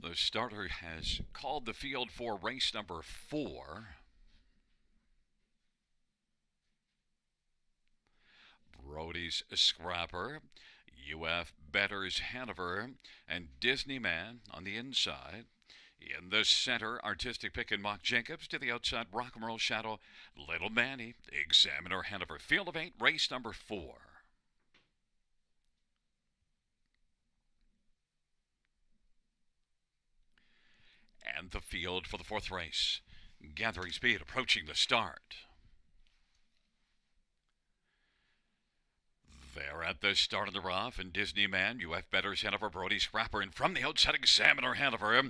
The starter has called the field for race number 4. Brody's Scrapper, UF Betters Hanover, and Disneyman on the inside. In the center, Artistic Pick and Mock Jacobs. To the outside, Rock and Roll Shadow, Little Manny, Examiner Hanover. Field of 8, race number 4. And the field for the 4th race. Gathering speed, approaching the start. They're at the start of the rough, and Disneyman, UF Betters Hanover, Brody Scrapper, and from the outside, Examiner Hanover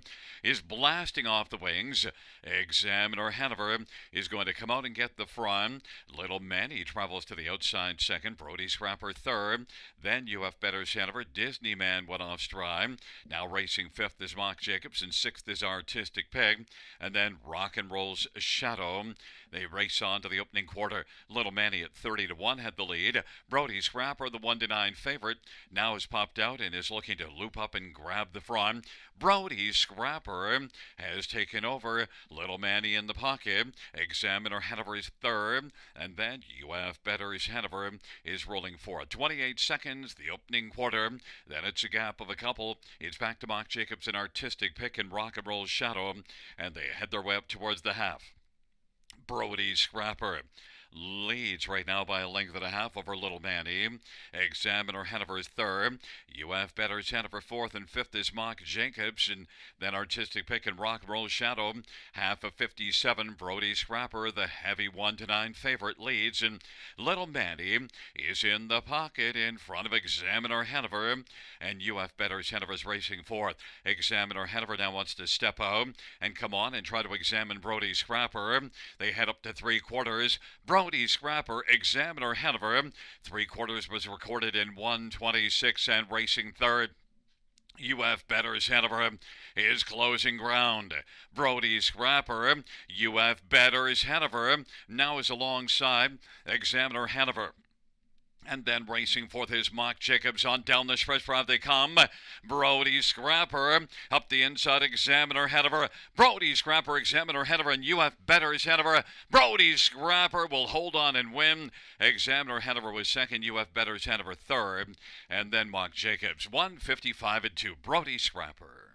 is blasting off the wings. Examiner Hanover is going to come out and get the front. Little Manny travels to the outside second, Brody Scrapper third. Then UF Betters Hanover, Disneyman went off stride. Now racing 5th is Mock Jacobs, and 6th is Artistic Peg, and then Rock and Roll's Shadow. They race on to the opening quarter. Little Manny at 30-1 had the lead. Brody Scrapper Scrapper, the 1-9 favorite, now has popped out and is looking to loop up and grab the front. Brody Scrapper has taken over. Little Manny in the pocket. Examiner Hanover is third, and then UF Betters Hanover is rolling for 28 seconds, the opening quarter. Then it's a gap of a couple. It's back to Mock Jacobs, an artistic pick, and Rock and Roll Shadow, and they head their way up towards the half. Brody Scrapper leads right now by a length and a half over Little Manny. Examiner Hanover is third. UF Betters Hanover fourth, and fifth is Mock Jacobs, and then Artistic Pick and Rock and Roll Shadow. Half of 57, Brody Scrapper, the heavy 1-9 favorite, leads, and Little Manny is in the pocket in front of Examiner Hanover, and UF Betters Hanover is racing fourth. Examiner Hanover now wants to step out and come on and try to examine Brody Scrapper. They head up to three quarters. Brody Scrapper, Examiner Hanover. Three quarters was recorded in 1:26 and racing third. UF Betters Hanover is closing ground. Brody Scrapper, UF Betters Hanover now is alongside Examiner Hanover. And then racing forth is Mock Jacobs on down the stretch drive they come. Brody Scrapper up the inside, Examiner Hanover. Brody Scrapper, Examiner Hanover, and UF Betters Hanover. Brody Scrapper will hold on and win. Examiner Hanover was second, UF Betters Hanover third, and then Mock Jacobs 1:55 and 2. Brody Scrapper.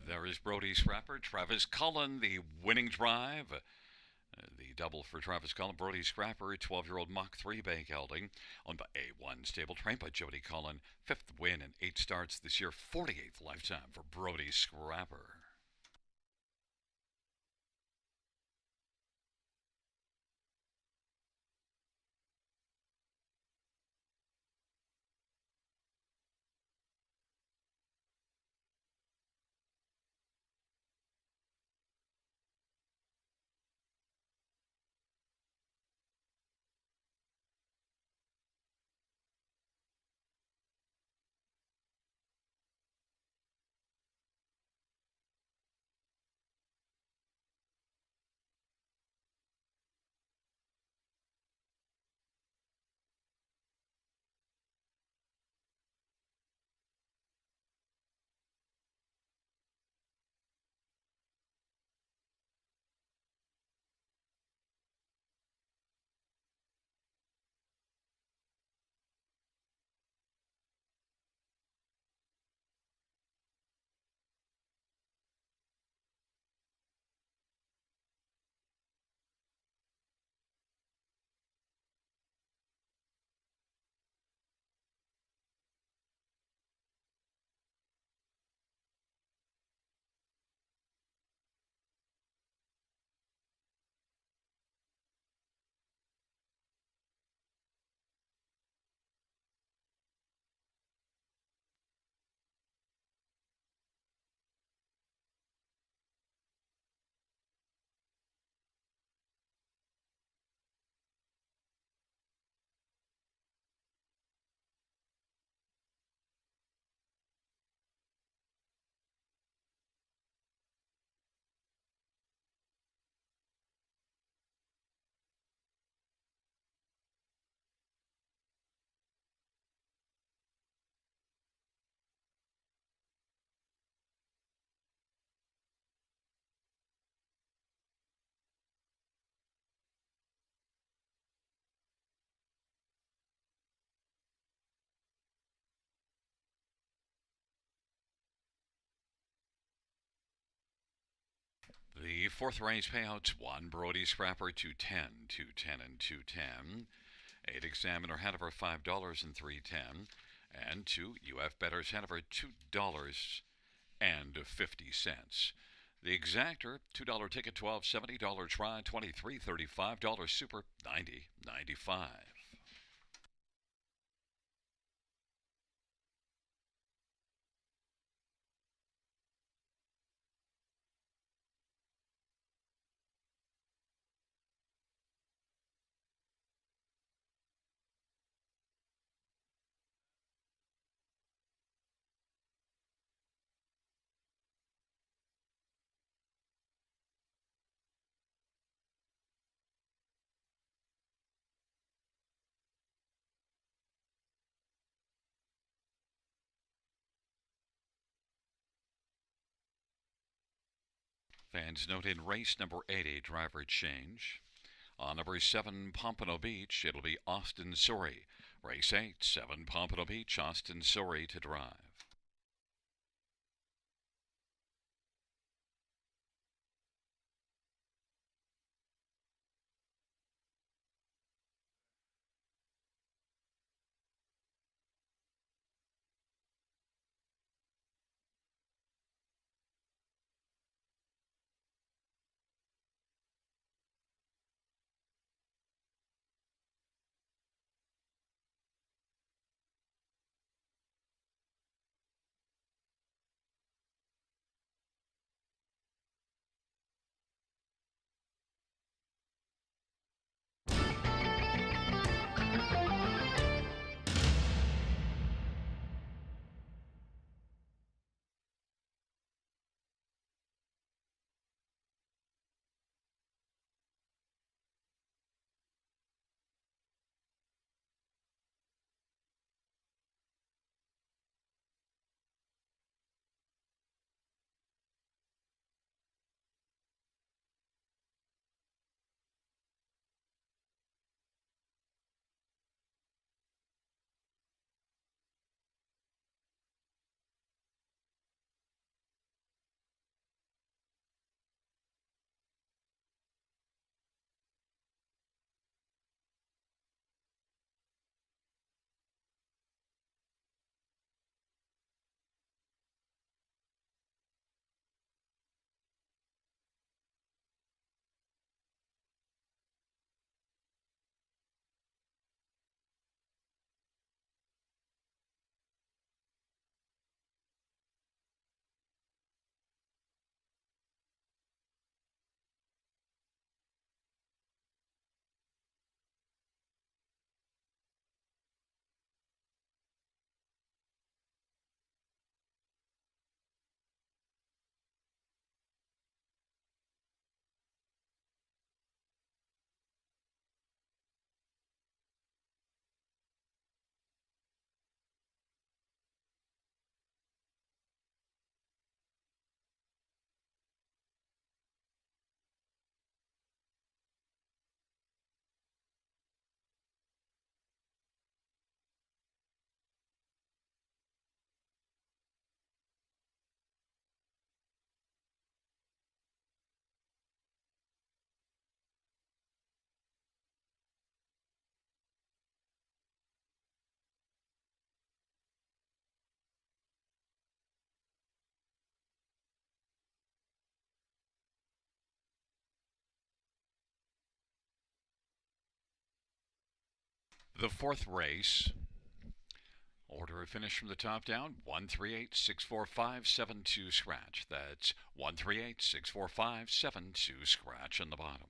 There is Brody Scrapper, Travis Cullen, the winning drive. The double for Travis Cullen, Brody Scrapper, 12-year-old Mach 3 bank gelding, owned by A1 Stable, trained by Jody Cullen. Fifth win in 8 starts this year, 48th lifetime for Brody Scrapper. The fourth race payouts: 1 Brody Scrapper, 210, 210, and 210. 8 Examiner Hanover, $5 and 310. And 2 UF Betters Hanover, $2.50. The exactor, $2 ticket, $12.70, try, $23.35, $5 super, $90.95. Fans note in race number 8, a driver change. On number 7, Pompano Beach, it'll be Austin Surrey. Race 8, 7 Pompano Beach, Austin Surrey to drive. The fourth race, order of finish from the top down: 138-645-72 scratch. That's 138-645-72 scratch on the bottom.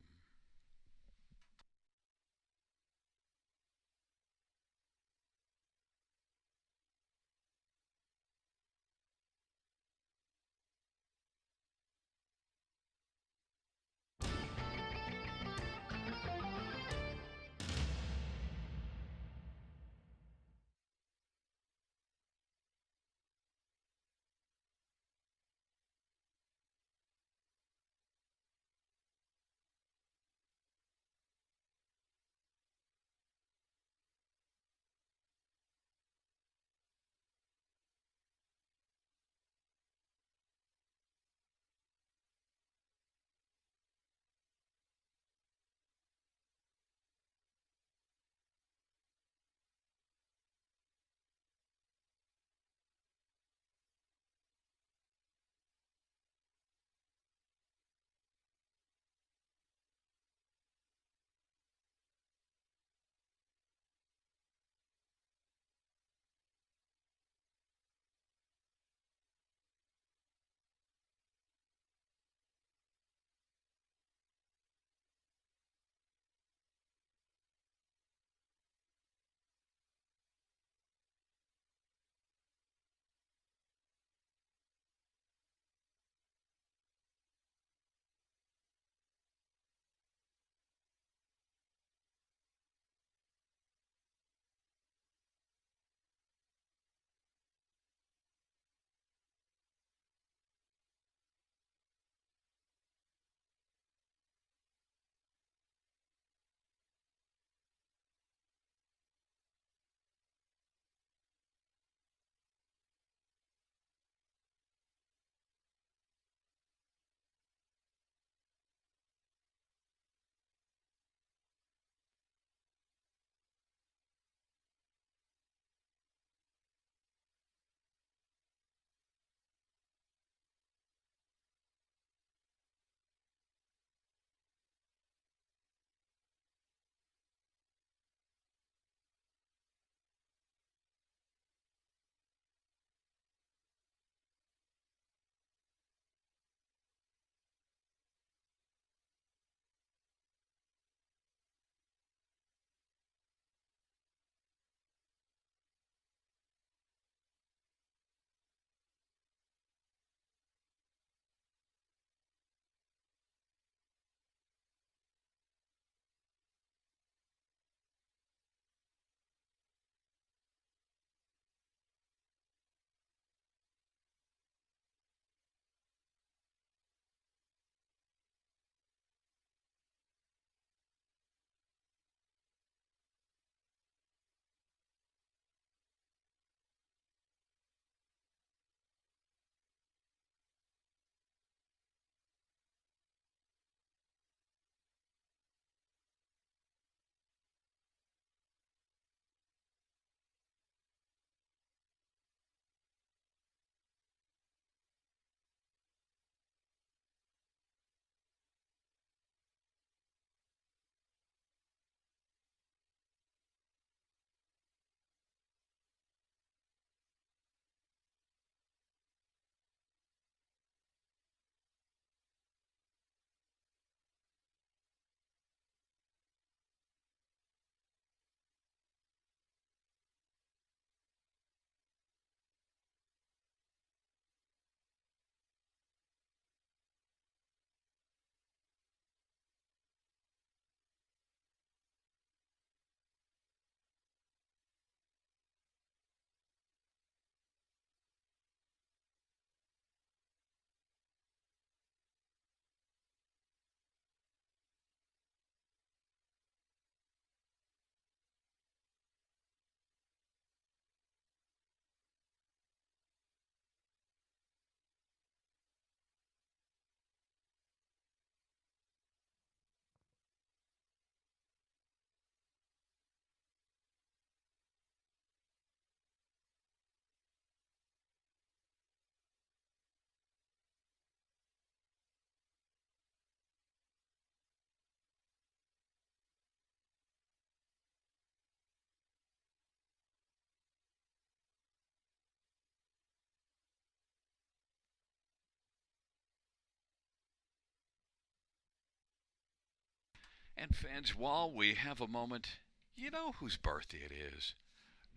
And fans, while we have a moment, you know whose birthday it is.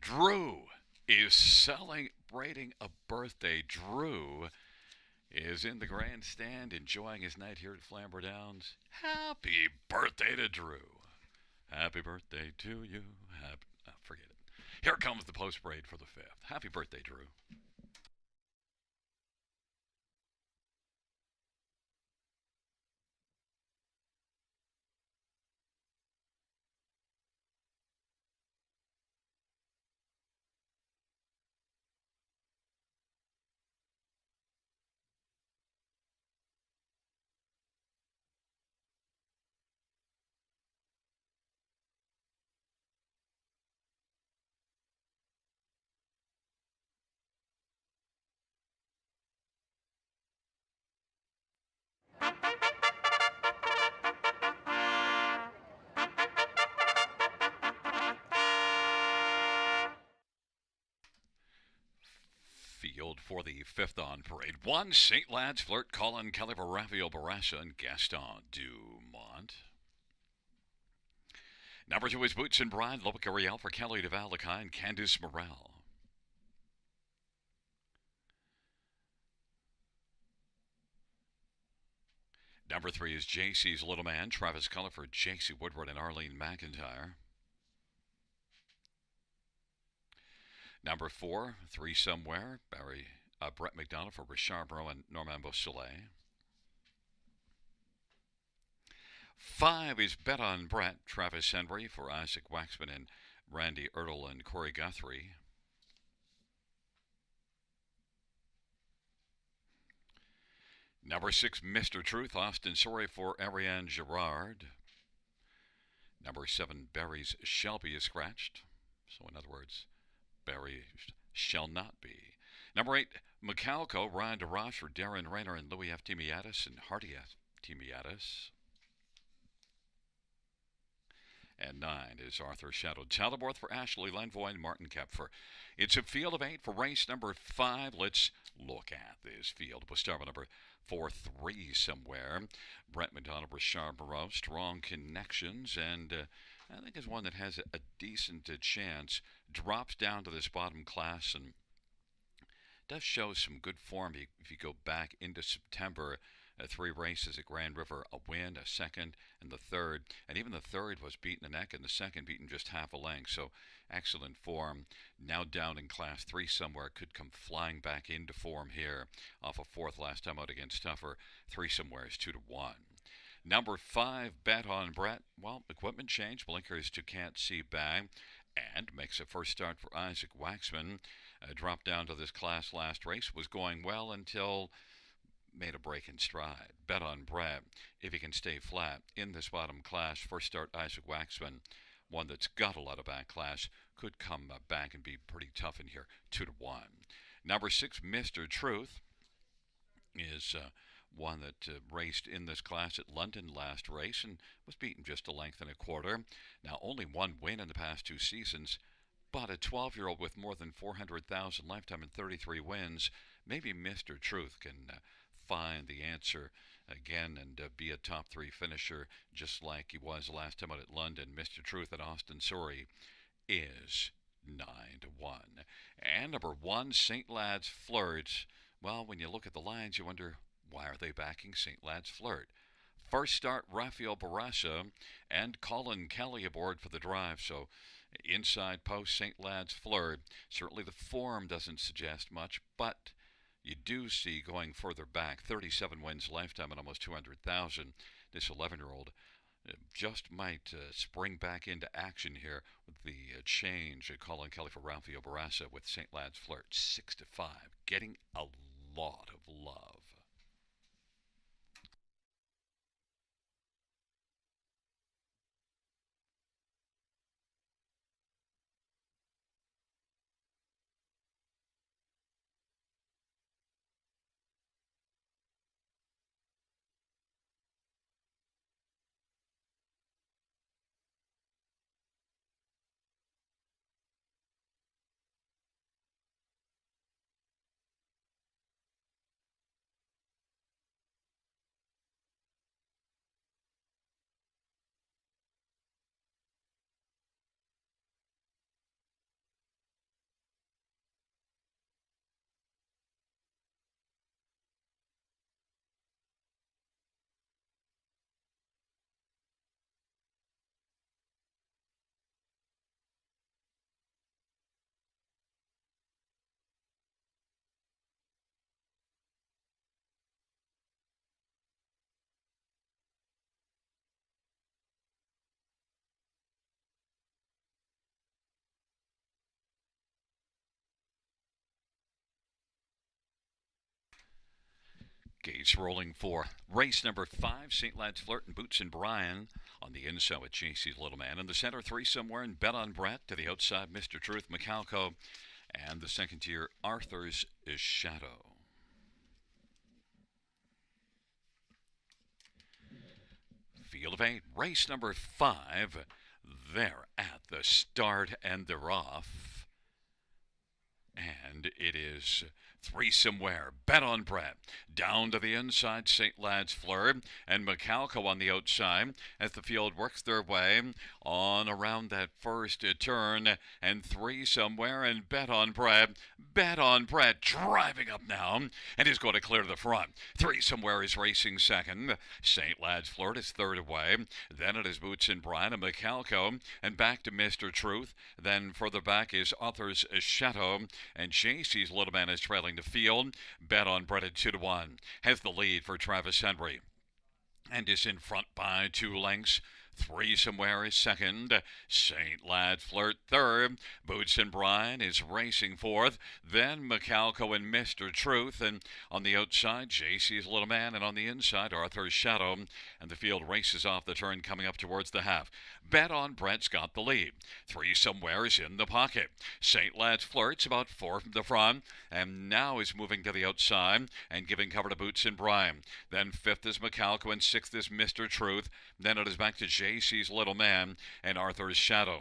Drew is celebrating a birthday. Drew is in the grandstand enjoying his night here at Flamboro Downs. Happy birthday to Drew. Happy birthday to you. Forget it. Here comes the post parade for the 5th. Happy birthday, Drew. Field for the 5th on parade. 1, St. Lad's Flirt, Colin Kelly for Rafael Barassa and Gaston Dumont. Number 2 is Boots and Bride, Loic Ariel for Kelly DeValakai and Candice Morel. Number 3 is JC's Little Man, Travis Culliford, JC Woodward, and Arlene McIntyre. Number 4, Three Somewhere, Brett McDonald for Richard Bro and Normand Beausoleil. 5 is Bet on Brett, Travis Henry for Isaac Waxman and Randy Ertl and Corey Guthrie. Number 6, Mr. Truth, Austin Sorry for Ariane Girard. Number 7, Barry's Shelby is scratched. So in other words, Barry shall not be. Number 8, Macalco, Ryan DeRoche for Darren Rayner and Louis F. Timiatis and Hardy F. Timiatis. And 9 is Arthur Shadow Talborth for Ashley Lenvoy and Martin Kepfer. It's a field of 8 for race number 5. Let's look at this field. We'll start with number 4, Three Somewhere. Brett McDonald, Richard Moreau, strong connections, and I think is one that has a decent chance. Drops down to this bottom class and does show some good form if you go back into September. 3 races at Grand River, a win, a second, and the third. And even the third was beaten a neck, and the second beaten just half a length. So excellent form. Now down in Class 3 somewhere. Could come flying back into form here. Off a 4th last time out against Tougher. 3 somewhere is 2-1. Number 5, Bet on Brett. Well, equipment change. Blinkers to Can't See Bag. And makes a first start for Isaac Waxman. Dropped down to this class last race. Was going well until made a break in stride. Bet on Brad if he can stay flat in this bottom class. First start Isaac Waxman, one that's got a lot of back class, could come back and be pretty tough in here. 2-1. Number 6, Mr. Truth, is one that raced in this class at London last race and was beaten just a length and a quarter. Now only 1 win in the past 2 seasons, but a 12-year-old with more than 400,000 lifetime and 33 wins. Maybe Mr. Truth can find the answer again and be a top 3 finisher just like he was last time out at London. Mr. Truth at Austin Surrey is 9-1. And number 1, St. Lad's Flirt. Well, when you look at the lines, you wonder, why are they backing St. Lad's Flirt? First start, Rafael Barassa and Colin Kelly aboard for the drive. So inside post, St. Lad's Flirt. Certainly the form doesn't suggest much, but you do see going further back, 37 wins lifetime and almost 200,000. This 11-year-old just might spring back into action here with the change. Colin Kelly for Rafael Barassa with St. Lad's Flirt, 6-5, getting a lot of love. Gates rolling for race number 5, St. Lad's Flirt and Boots and Brian on the inside with JC's Little Man. In the center, 3 somewhere and Bet on Brett. To the outside, Mr. Truth, Macalco. And the second tier, Arthur's Shadow. Field of 8, race number 5. They're at the start and they're off. And it is 3 somewhere. Bet on Brett. Down to the inside, St. Lad's Flirt and Macalco on the outside as the field works their way on around that first turn. And 3 somewhere and Bet on Brett. Bet on Brett driving up now and is going to clear the front. 3 somewhere is racing second. St. Lad's Flirt is third away. Then it is Boots and Brian and Macalco and back to Mr. Truth. Then further back is Arthur's Shadow. And JC's Little Man is trailing the field. Bet on Brett at 2-1. Has the lead for Travis Henry. And is in front by 2 lengths. 3 somewhere is second. St. Lad's Flirt third. Boots and Brian is racing fourth. Then Macalco and Mr. Truth. And on the outside, JC's Little Man. And on the inside, Arthur's Shadow. And the field races off the turn coming up towards the half. Bet on Brett's got the lead. 3 somewhere is in the pocket. St. Lad's Flirt's about 4 from the front. And now is moving to the outside and giving cover to Boots and Brian. Then 5th is Macalco and 6th is Mr. Truth. Then it is back to JC's Little Man and Arthur's Shadow.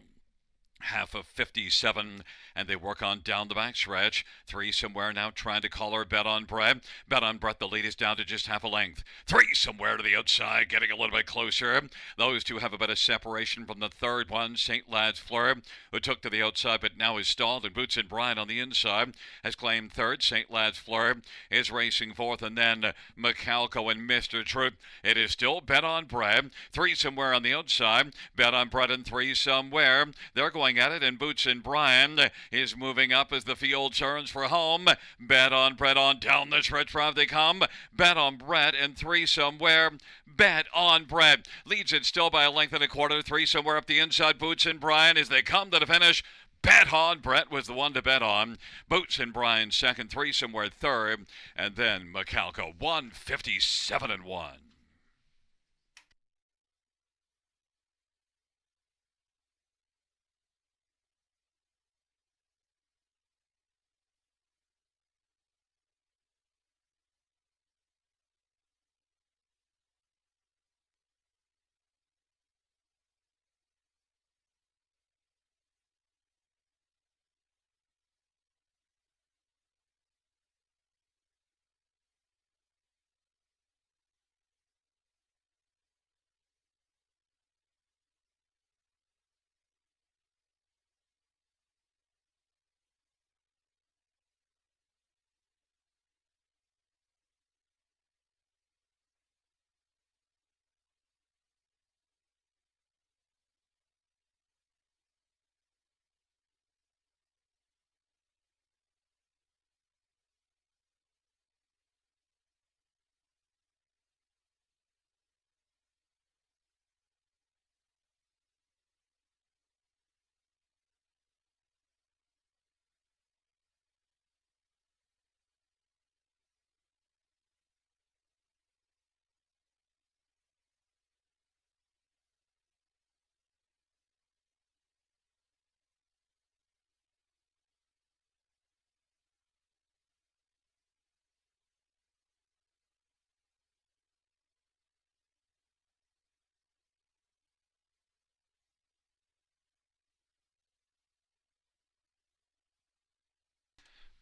Half of 57, and they work on down the backstretch. 3 somewhere now trying to collar Bet on Brett. Bet on Brett, the lead is down to just half a length. 3 somewhere to the outside, getting a little bit closer. Those two have a bit of separation from the third one, St. Lad's Flirt, who took to the outside but now is stalled, and Boots and Brian on the inside has claimed third. St. Lad's Flirt is racing fourth, and then Macalco and Mr. Truth. It is still Bet on Brett. 3 somewhere on the outside. Bet on Brett and 3 somewhere. They're going at it, and Boots and Brian is moving up as the field turns for home. Bet on Brett on down the stretch drive they come. Bet on Brett and 3 somewhere. Bet on Brett leads it still by a length and a quarter. 3 somewhere up the inside. Boots and Brian as they come to the finish. Bet on Brett was the one to bet on. Boots and Brian second. 3 somewhere third, and then Macalco 157-1.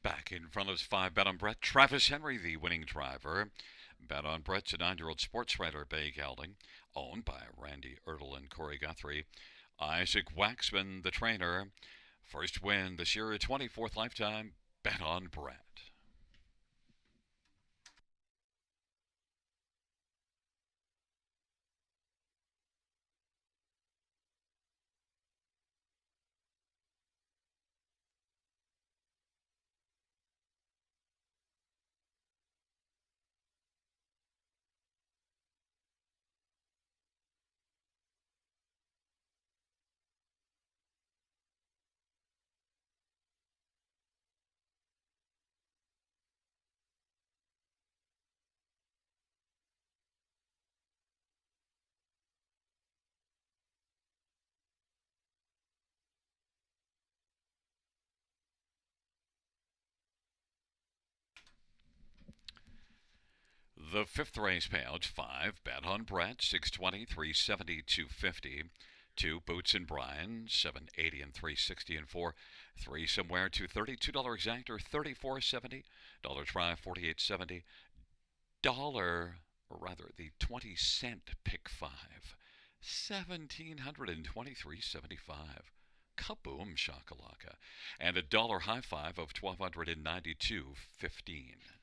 Back in front of his 5, Bet on Brett. Travis Henry, the winning driver. Bet on Brett's a 9-year-old sports writer, Bay Gelding, owned by Randy Ertl and Corey Guthrie. Isaac Waxman, the trainer. First win this year, 24th lifetime. Bet on Brett. The fifth race payout, 5. Bet on Brett, 620, 370, 250. 2. Boots and Brian, 780 and 360. And 4. 3 somewhere, 230. $2 exact or 34.70. Dollar try, 48.70. Dollar, or rather the 20-cent pick 5, 1723.75. Kaboom shakalaka. And a dollar high five of 1292.15.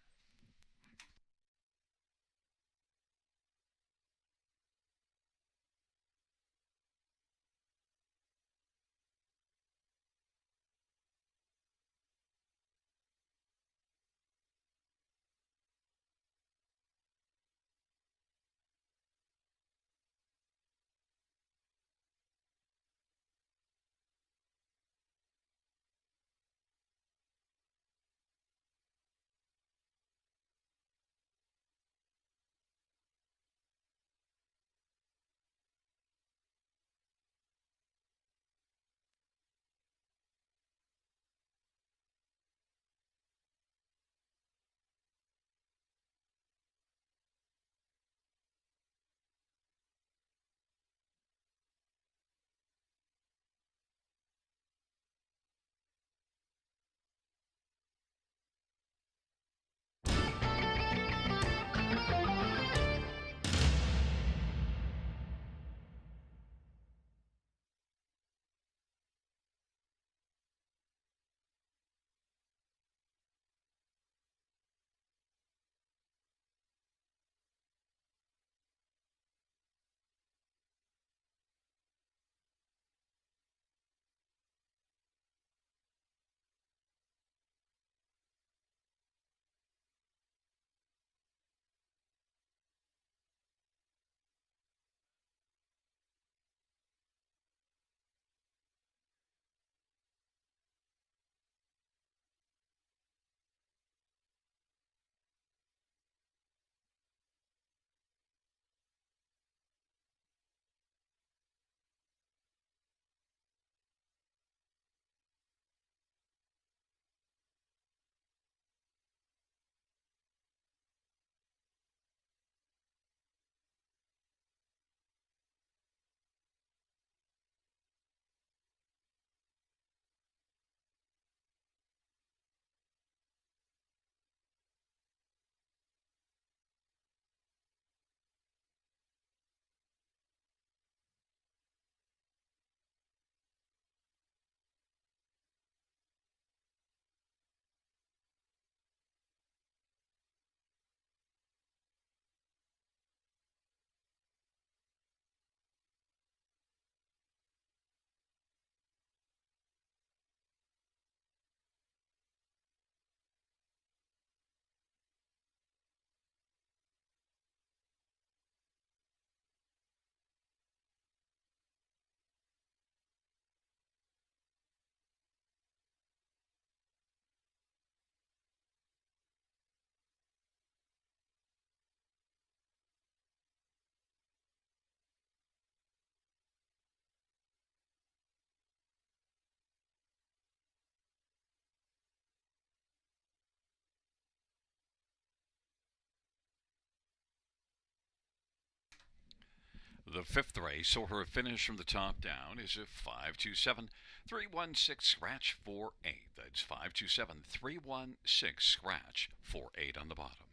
The fifth race, or her finish from the top down, is a 527-316 scratch 48. That's 527-316 scratch 48 on the bottom.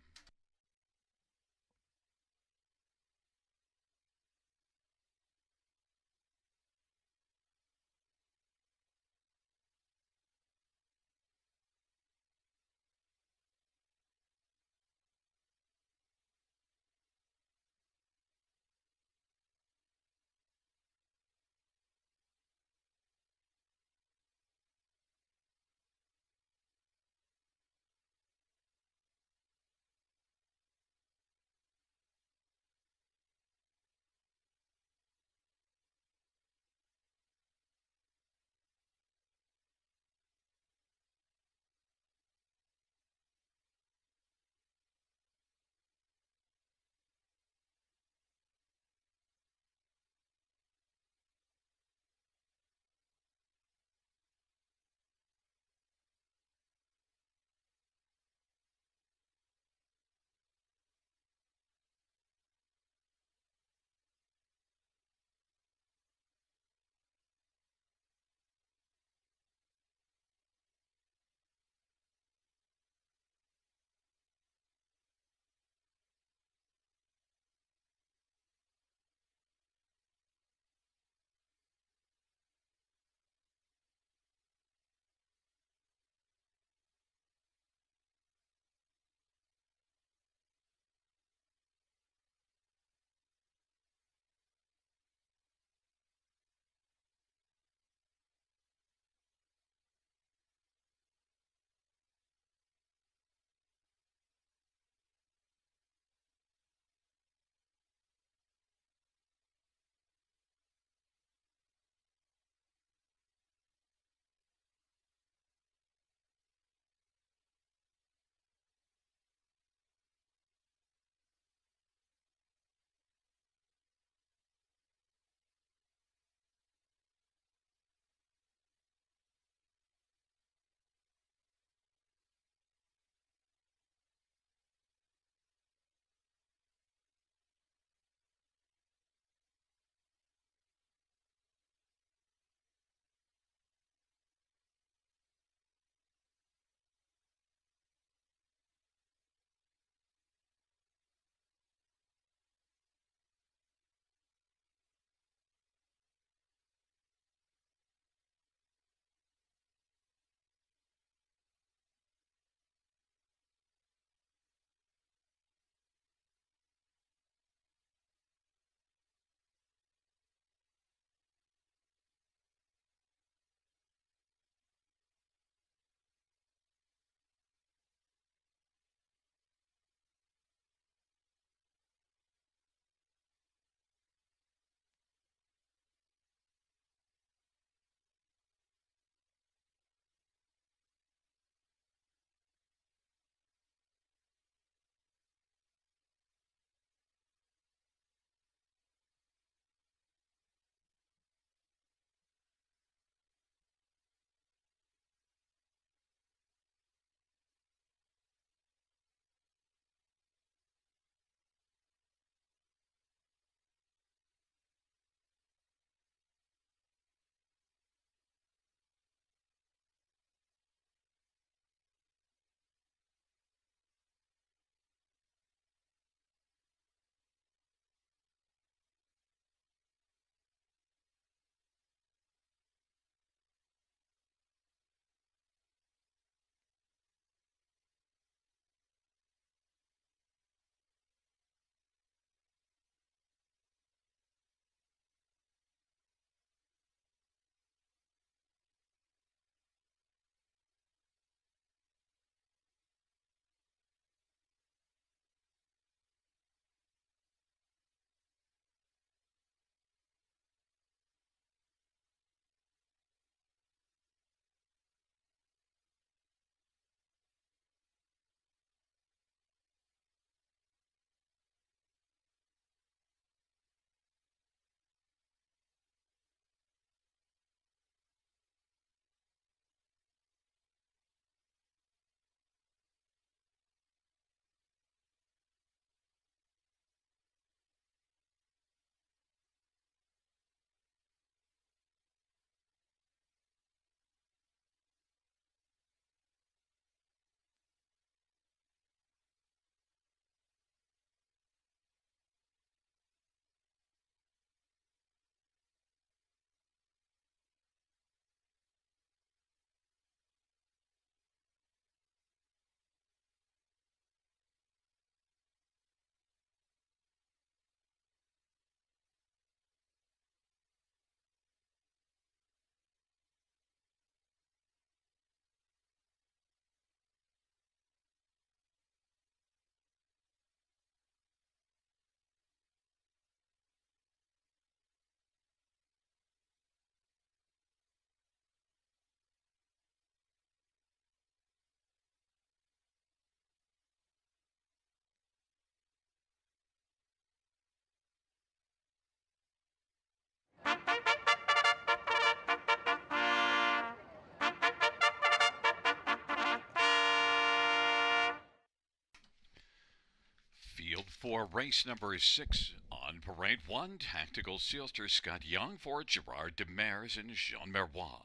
For race number 6 on parade 1, Tactical Sealster Scott Young for Gerard Demers and Jean Merois.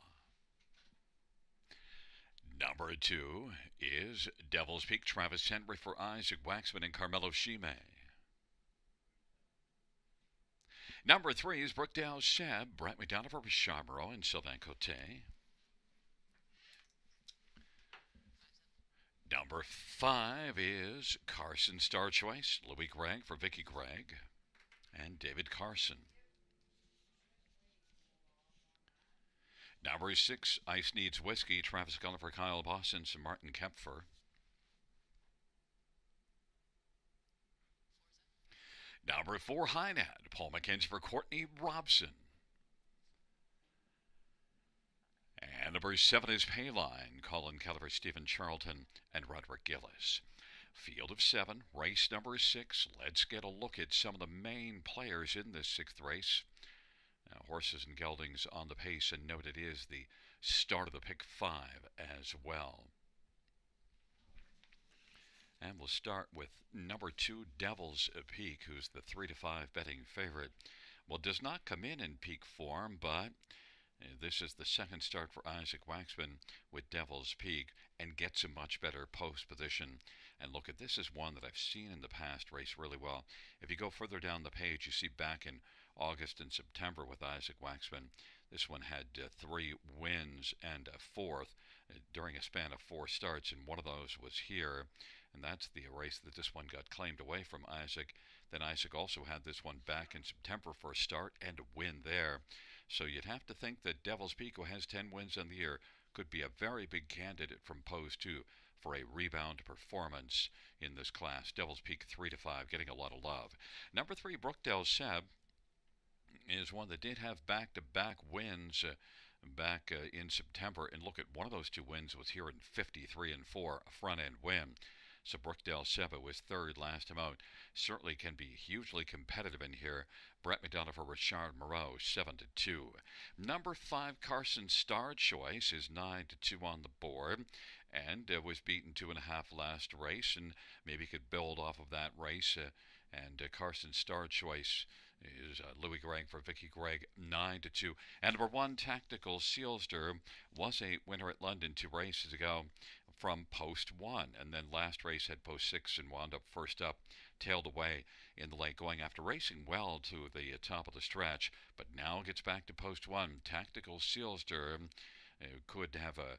Number 2 is Devil's Peak Travis Henry for Isaac Waxman and Carmelo Shime. Number 3 is Brookdale Seb, Brett McDonough for Charbonneau and Sylvain Cote. Number 5 is Carson Star Choice, Louis Gregg for Vicky Gregg and David Carson. Number 6, Ice Needs Whiskey, Travis Cullen for Kyle Boston and Martin Kepfer. Number 4, Hynad, Paul McKenzie for Courtney Robson. And number 7 is Payline, Colin Keller for Stephen Charlton and Roderick Gillis. Field of 7, race number 6. Let's get a look at some of the main players in this 6th race. Horses and geldings on the pace, and note it is the start of the pick 5 as well. And we'll start with number 2, Devil's Peak, who's the 3-5 betting favorite. Well, does not come in peak form, but this is the second start for Isaac Waxman with Devil's Peak and gets a much better post position. And look at this is one that I've seen in the past race really well. If you go further down the page, you see back in August and September with Isaac Waxman, this one had 3 wins and a 4th during a span of 4 starts, and one of those was here, and that's the race that this one got claimed away from Isaac. Then Isaac also had this one back in September for a start and a win there. So you'd have to think that Devil's Peak, who has 10 wins on the year, could be a very big candidate from Pose 2 for a rebound performance in this class. Devil's Peak 3-5, getting a lot of love. Number 3, Brookdale Seb, is one that did have back-to-back wins back in September. And look at one of those 2 wins was here in 53-4, a front-end win. So Brookdale Seba was 3rd last time out. Certainly can be hugely competitive in here. Brett McDonough for Richard Moreau, 7-2. Number 5, Carson Star Choice is 9-2 on the board, and was beaten 2.5 last race, and maybe could build off of that race. And Carson Star Choice is Louis Gregg for Vicky Gregg, 9-2. And number 1, Tactical Sealster, was a winner at London 2 races ago from post 1, and then last race had post 6 and wound up first up, tailed away in the late going after racing well to the top of the stretch, but now gets back to post 1. Tactical Sealster could have a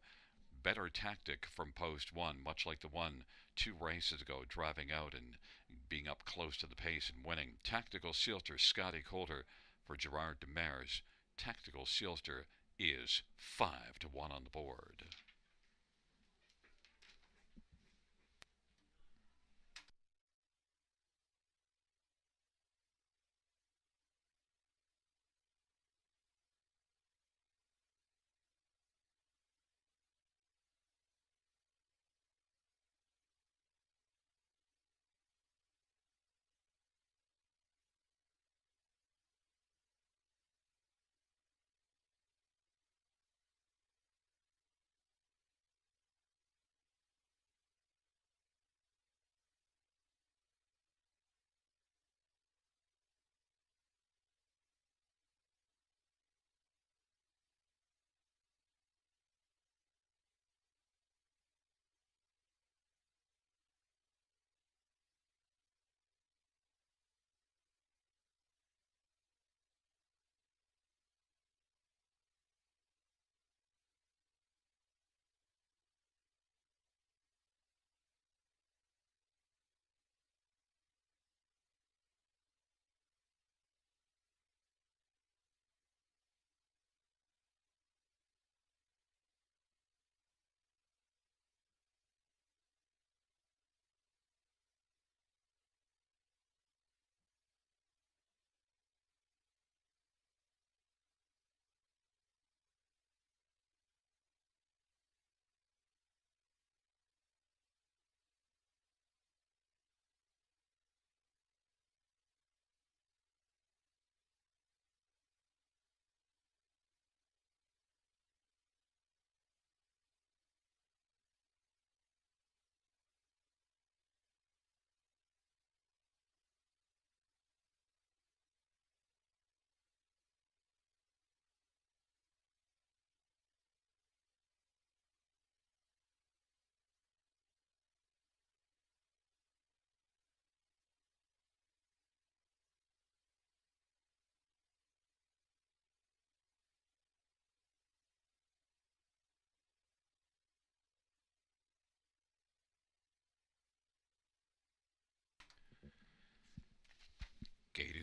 better tactic from post 1, much like the one 2 races ago, driving out and being up close to the pace and winning. Tactical Sealster, Scotty Coulter for Gerard Demers. Tactical Sealster is 5-1 on the board.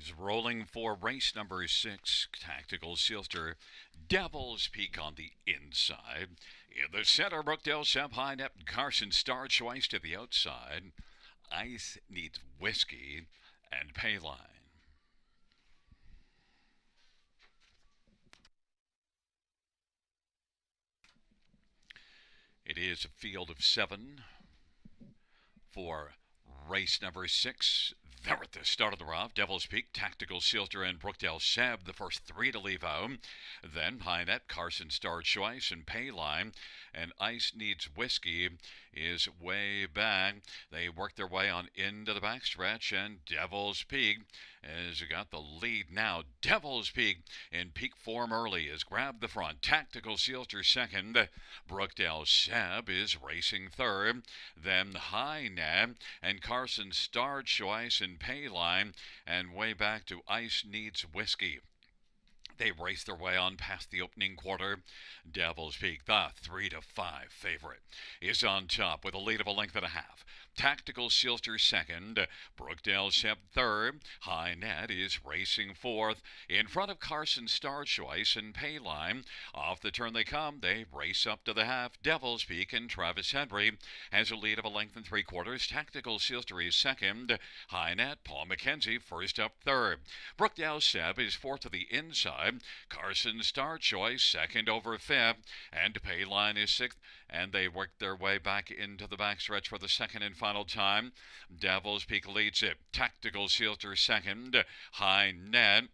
is rolling for race number 6. Tactical Silster, Devil's Peak on the inside. In the center, Brookdale, Shep, High Net, and Carson Star Choice to the outside. Ice Needs Whiskey and Payline. It is a field of 7 for race number 6. There at the start of the round, Devil's Peak, Tactical Silter, and Brookdale Seb, the first 3 to leave out. Then Pinette, Carson Star Choice, and Payline. And Ice Needs Whiskey is way back. They work their way on into the backstretch, and Devil's Peak has got the lead now. Devil's Peak in peak form early has grabbed the front. Tactical Silter second. Brookdale Seb is racing third. Then High Net and Carson Star Choice and Payline, and way back to Ice Needs Whiskey. They race their way on past the opening quarter. Devil's Peak, the 3-5 favorite, is on top with a lead of a length and a half. Tactical Silster second. Brookdale Shep third. High Net is racing fourth. In front of Carson Star Choice and Payline. Off the turn they come. They race up to the half. Devil's Peak and Travis Henry has a lead of a length and 3/4. Tactical Silster is second. High Net, Paul McKenzie first up third. Brookdale Shep is fourth to the inside. Carson Star Choice second over fifth. And Payline is sixth. And they work their way back into the backstretch for the second and final time. Devil's Peak leads it. Tactical Silter second. High Net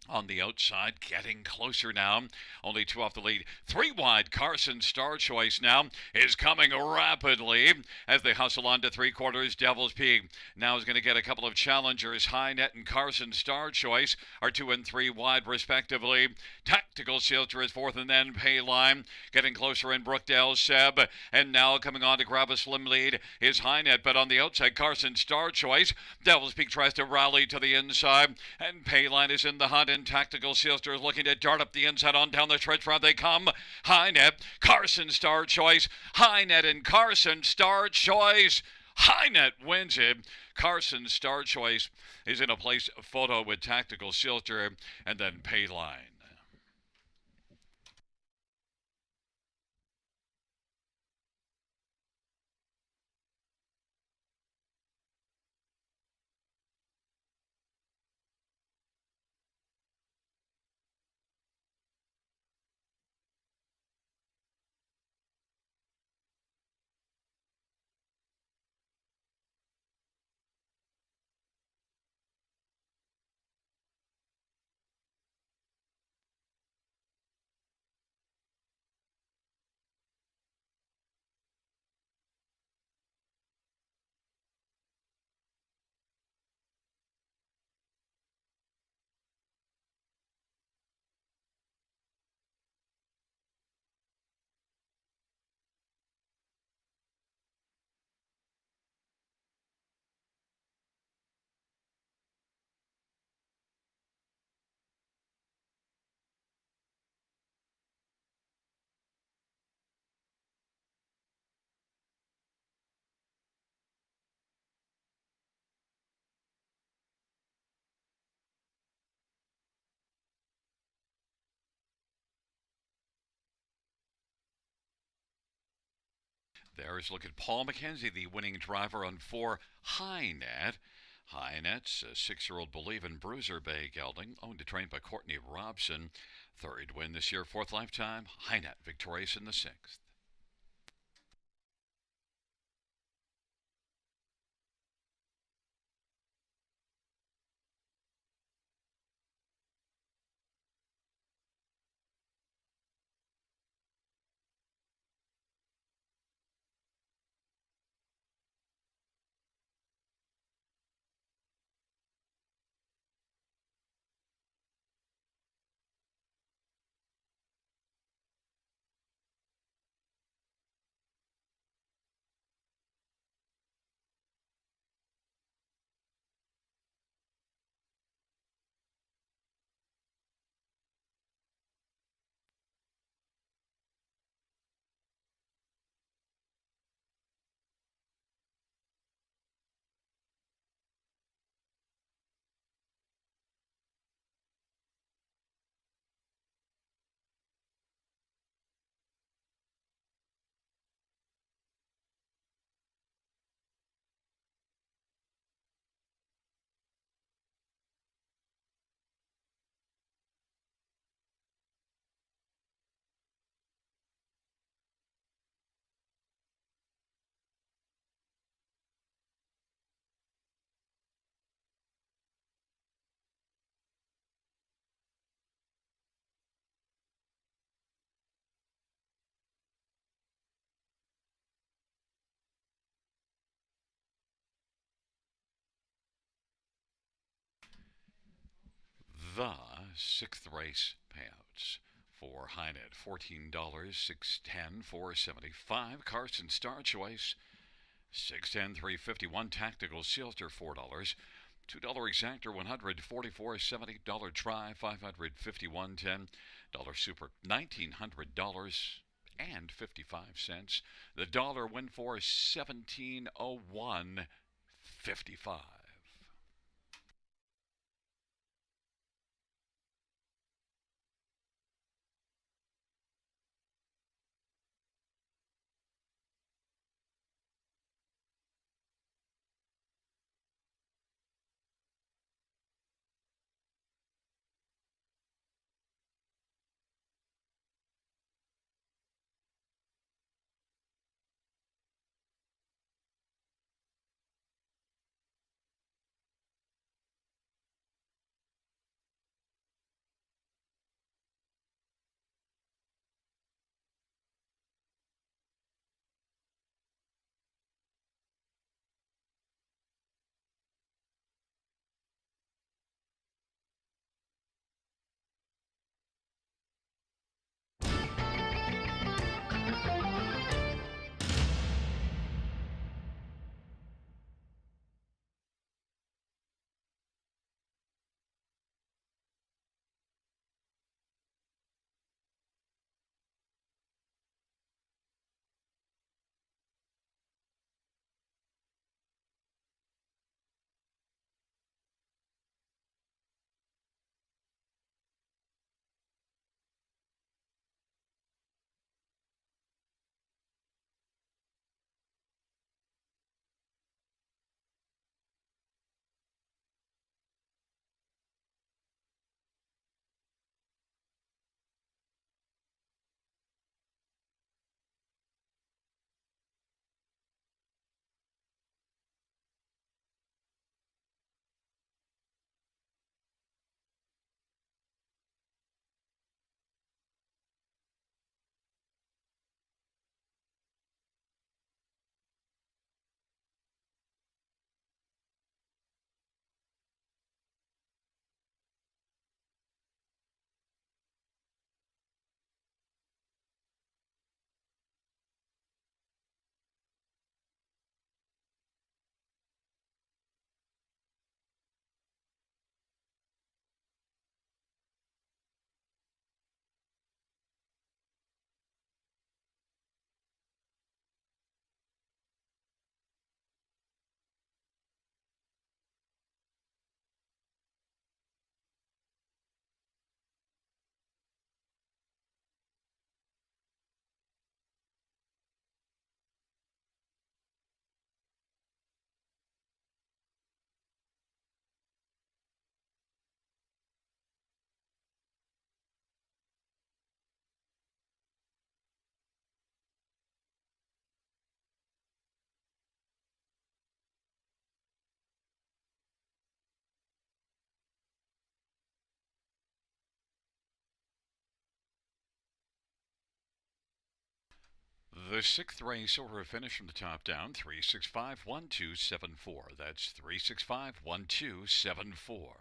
on the outside, getting closer now. Only 2 off the lead. 3 wide. Carson Star Choice now is coming rapidly as they hustle on to 3/4. Devil's Peak now is going to get a couple of challengers. High Net and Carson Star Choice are 2 and 3 wide respectively. Tactical Silter is fourth, and then Payline getting closer in Brookdale Seb. And now coming on to grab a slim lead is High Net, but on the outside, Carson Star Choice. Devil's Peak tries to rally to the inside, and Payline is in the hunt. And Tactical Silster is looking to dart up the inside. On down the stretch front they come. High Net, Carson Star Choice. High Net and Carson Star Choice. High Net wins it. Carson Star Choice is in a place photo with Tactical Silter, and then Payline. There's look at Paul McKenzie, the winning driver on 4 High Net. High Net's a 6-year-old Believe in Bruiser Bay gelding, owned and trained by Courtney Robson. Third win this year, 4th lifetime. High Net victorious in the 6th. The sixth race payouts for Hinet $14, 610, 475. Carson Star Choice 610, 351. Tactical Silter $4. $2 exactor 144.70. Dollar try 551.10. Dollar super $1,900 and 55 cents. The dollar win for 1701.55. The sixth race order of finish from the top down 3651274. That's 3651274.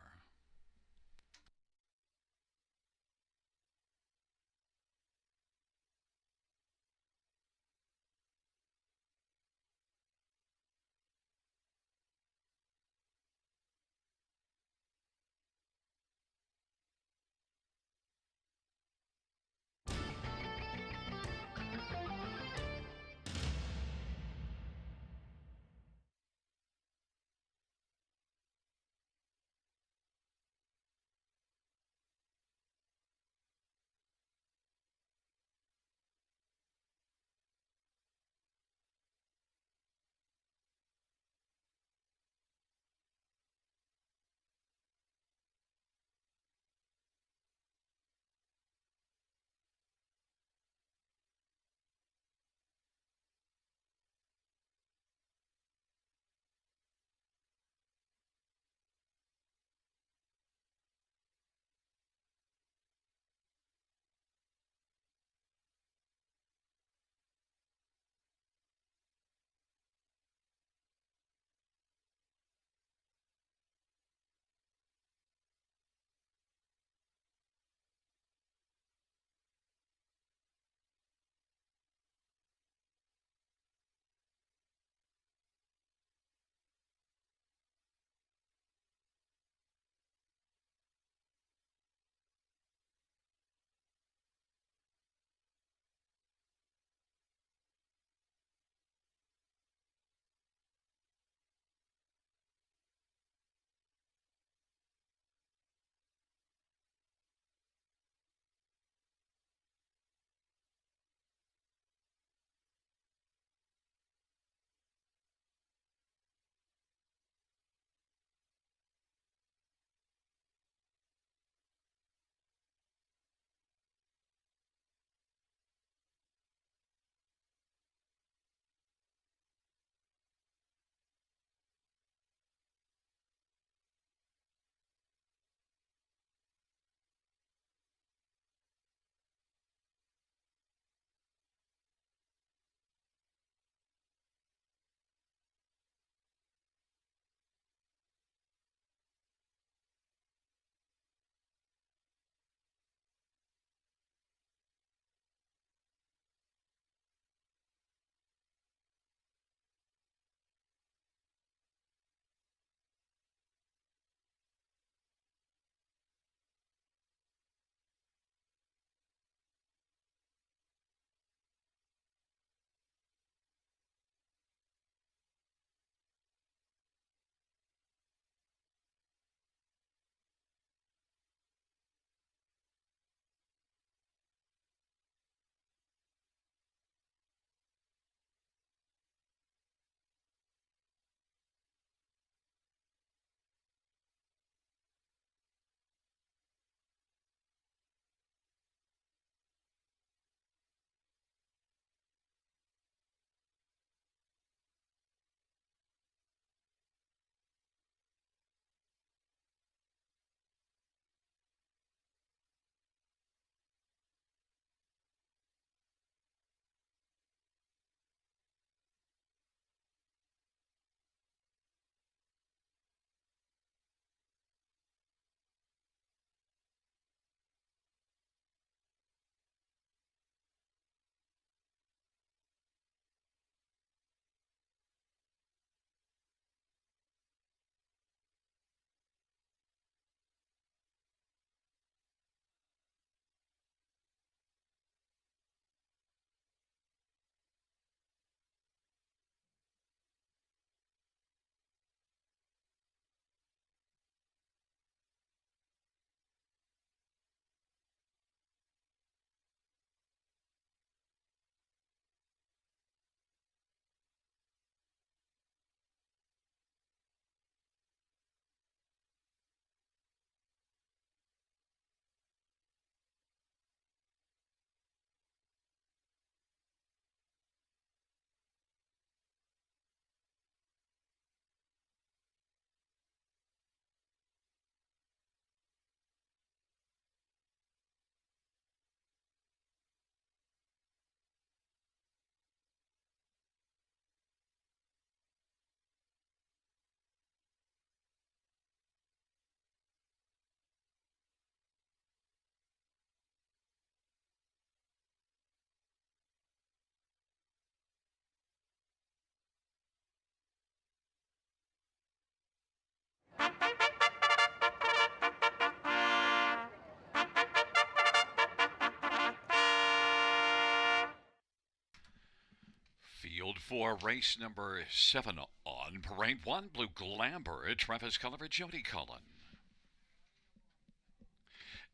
For race number 7 on parade 1, Blue Glamber, Travis Culliver, Jody Cullen.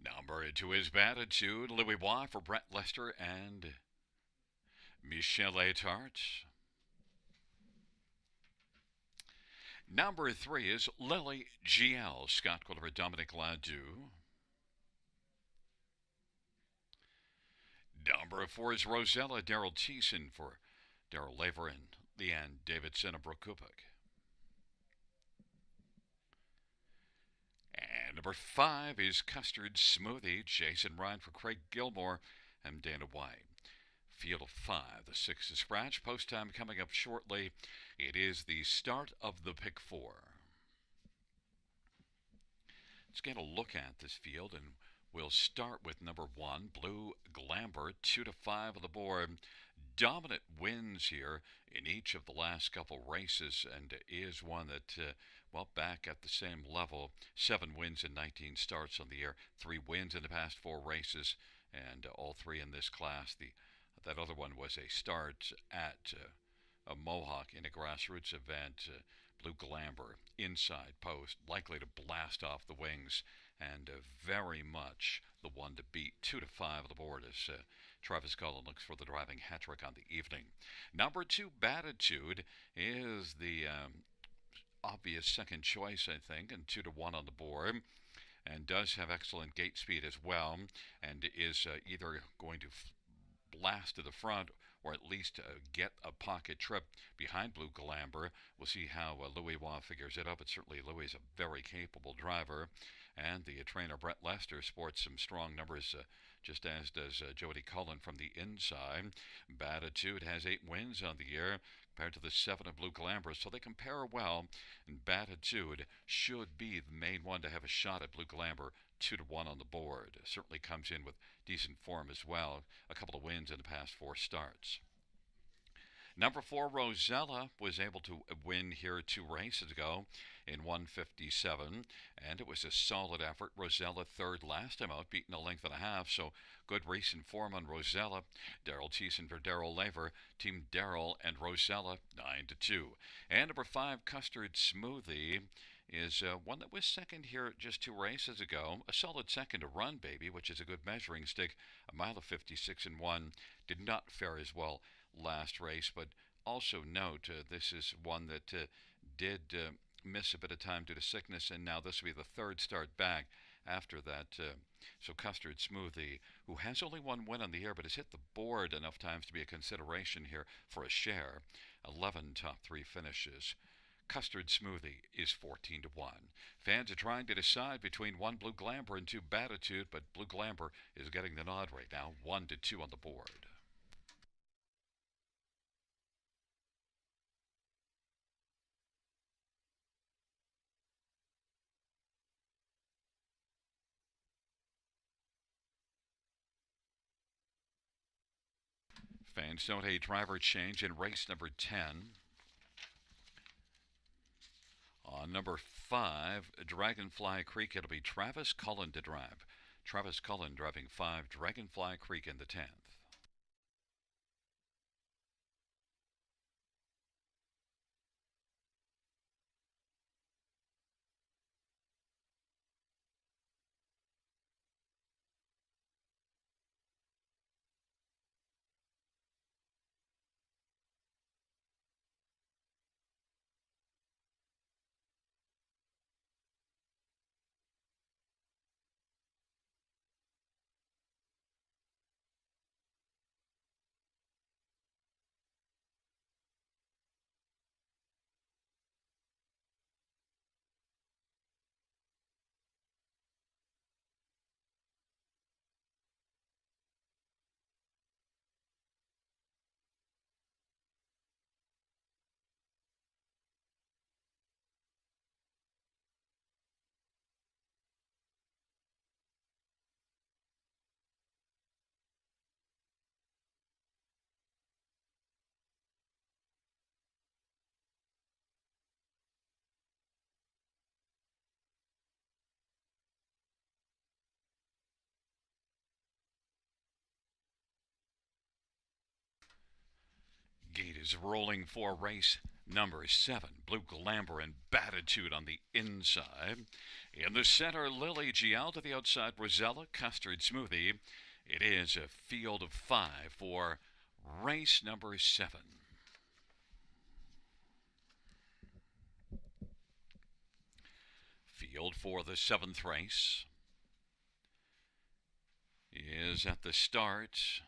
Number 2 is Batitude, Louis Bois for Brett Lester and Michelle Tart. Number 3 is Lily GL, Scott Culliver, Dominic Ladew. Number 4 is Rosella, Daryl Thiessen for Daryl Laver and Leanne Davidson of Brooke Kupik. And number 5 is Custard Smoothie, Jason Ryan for Craig Gilmore and Dana White. Field of 5, the 6 is scratch. Post time coming up shortly. It is the start of the pick 4. Let's get a look at this field, and we'll start with number 1, Blue Glamber, 2 to 5 on the board. Dominant wins here in each of the last couple races, and is one that, back at the same level. 7 wins in 19 starts on the year, 3 wins in the past 4 races, and all 3 in this class. That other one was a start at a Mohawk in a grassroots event. Blue Glamber, inside post, likely to blast off the wings, and very much the one to beat. 2 to 5 on the board as Travis Cullen looks for the driving hat trick on the evening. Number 2, Batitude, is the obvious second choice, I think, and 2 to 1 on the board, and does have excellent gate speed as well, and is either going to blast to the front or at least get a pocket trip behind Blue Glamber. We'll see how Louis Waugh figures it up, but certainly Louis is a very capable driver. And the trainer Brett Lester sports some strong numbers, just as does Jody Cullen from the inside. Batitude has 8 wins on the year compared to the 7 of Blue Glamber, so they compare well. And Batitude should be the main one to have a shot at Blue Glamber. 2 to 1 on the board. Certainly comes in with decent form as well. A couple of wins in the past 4 starts. Number 4, Rosella, was able to win here 2 races ago in 157, and it was a solid effort. Rosella third last time out, beaten a length and a half, so good recent form on Rosella. Daryl Thiessen for Daryl Laver, Team Daryl and Rosella, 9 to 2. And number 5, Custard Smoothie, is one that was second here just 2 races ago. A solid second to Run Baby, which is a good measuring stick. A mile of 56 and 1. Did not fare as well last race, but also note this is one that did miss a bit of time due to sickness, and now this will be the 3rd start back after that. So Custard Smoothie, who has only 1 win on the year, but has hit the board enough times to be a consideration here for a share. 11 top 3 finishes. Custard Smoothie is 14 to 1. Fans are trying to decide between 1 Blue Glamber and 2 Batitude, but Blue Glamber is getting the nod right now, 1 to 2 on the board. Fans note a driver change in race number 10. On number 5, Dragonfly Creek, it'll be Travis Cullen to drive. Travis Cullen driving 5, Dragonfly Creek in the 10th. is rolling for race number 7. Blue Glamber and Batitude on the inside. In the center, Lily GL. To the outside, Rosella, Custard Smoothie. It is a field of 5 for race number 7. Field for the 7th race is at the start.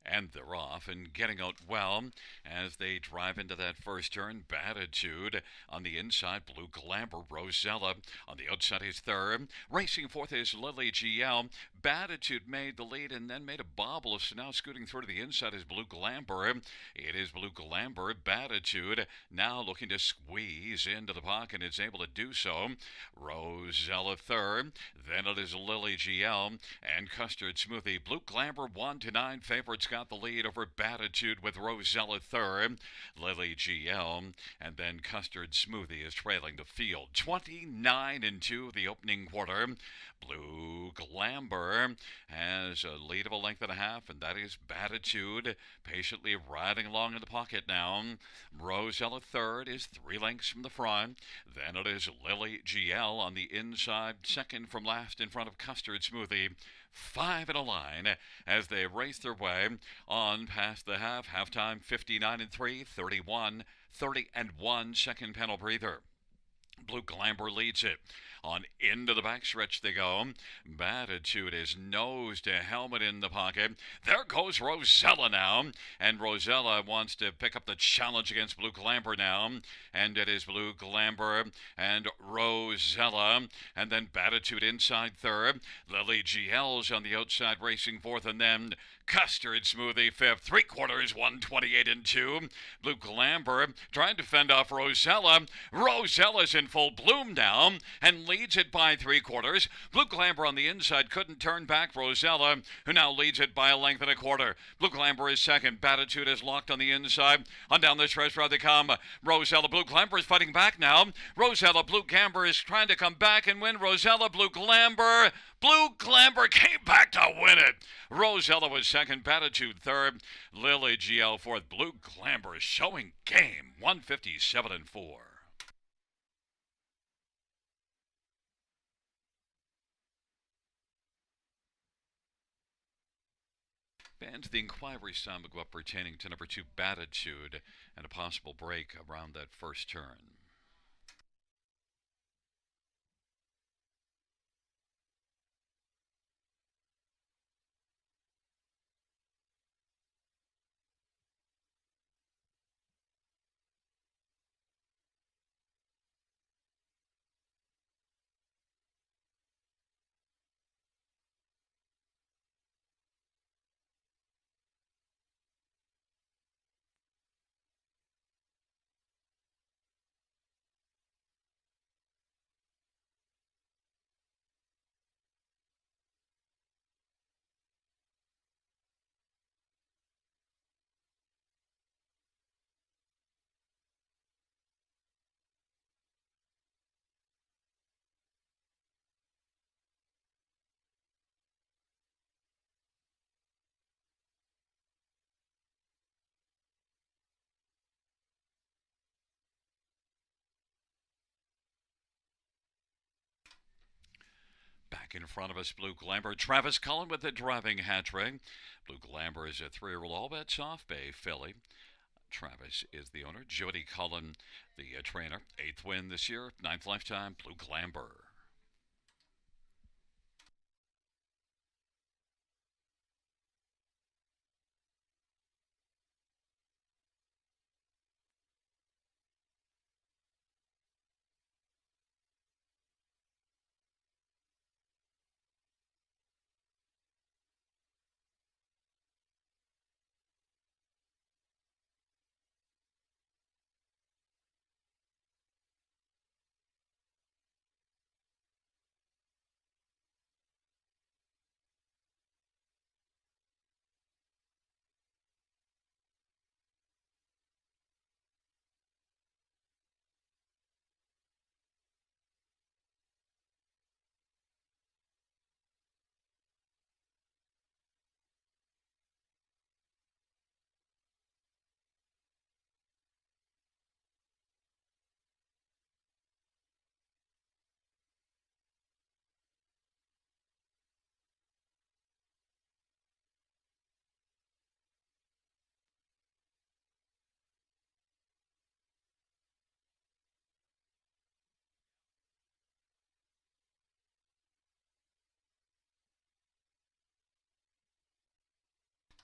And they're off and getting out well as they drive into that first turn. Batitude on the inside. Blue Glamber. Rosella on the outside is third. Racing fourth is Lily GL. Batitude made the lead and then made a bobble. So now scooting through to the inside is Blue Glamber. It is Blue Glamber. Batitude now looking to squeeze into the pocket and is able to do so. Rosella third. Then it is Lily GL and Custard Smoothie. Blue Glamber 1-9 favorites got the lead over Batitude with Rosella third. Lily GL and then Custard Smoothie is trailing the field. 29-2 the opening quarter. Blue Glamber has a lead of a length and a half, and that is Batitude patiently riding along in the pocket now. Rosella third is 3 lengths from the front. Then it is Lily GL on the inside, second from last in front of Custard Smoothie. 5 in a line as they race their way on past the half. Halftime 59-3, 30-1, second panel breather. Blue Glamber leads it. On into the backstretch they go. Batitude is nose to helmet in the pocket. There goes Rosella now. And Rosella wants to pick up the challenge against Blue Glamber now. And it is Blue Glamber and Rosella. And then Batitude inside third. Lily GL's on the outside racing fourth. And then Custard Smoothie fifth. 3/4, 128-2. Blue Glamber trying to fend off Rosella. Rosella's in full bloom now and leads it by 3/4. Blue Glamber on the inside couldn't turn back Rosella, who now leads it by a length and a quarter. Blue Glamber is second. Batitude is locked on the inside. On down the stretch road they come. Rosella, Blue Glamber is fighting back now. Rosella, Blue Glamber is trying to come back and win. Rosella, Blue Glamber. Blue Glamber came back to win it. Rosella was second. Batitude third. Lily GL fourth. Blue Glamber showing game. 157-4. And the inquiry sound will go up pertaining to number 2 Batitude and a possible break around that first turn. Back in front of us, Blue Glamber. Travis Cullen with the driving hat trick. Blue Glamber is a 3-year-old all-bet Soft Bay filly. Travis is the owner. Jody Cullen, the trainer. 8th win this year, 9th lifetime. Blue Glamber.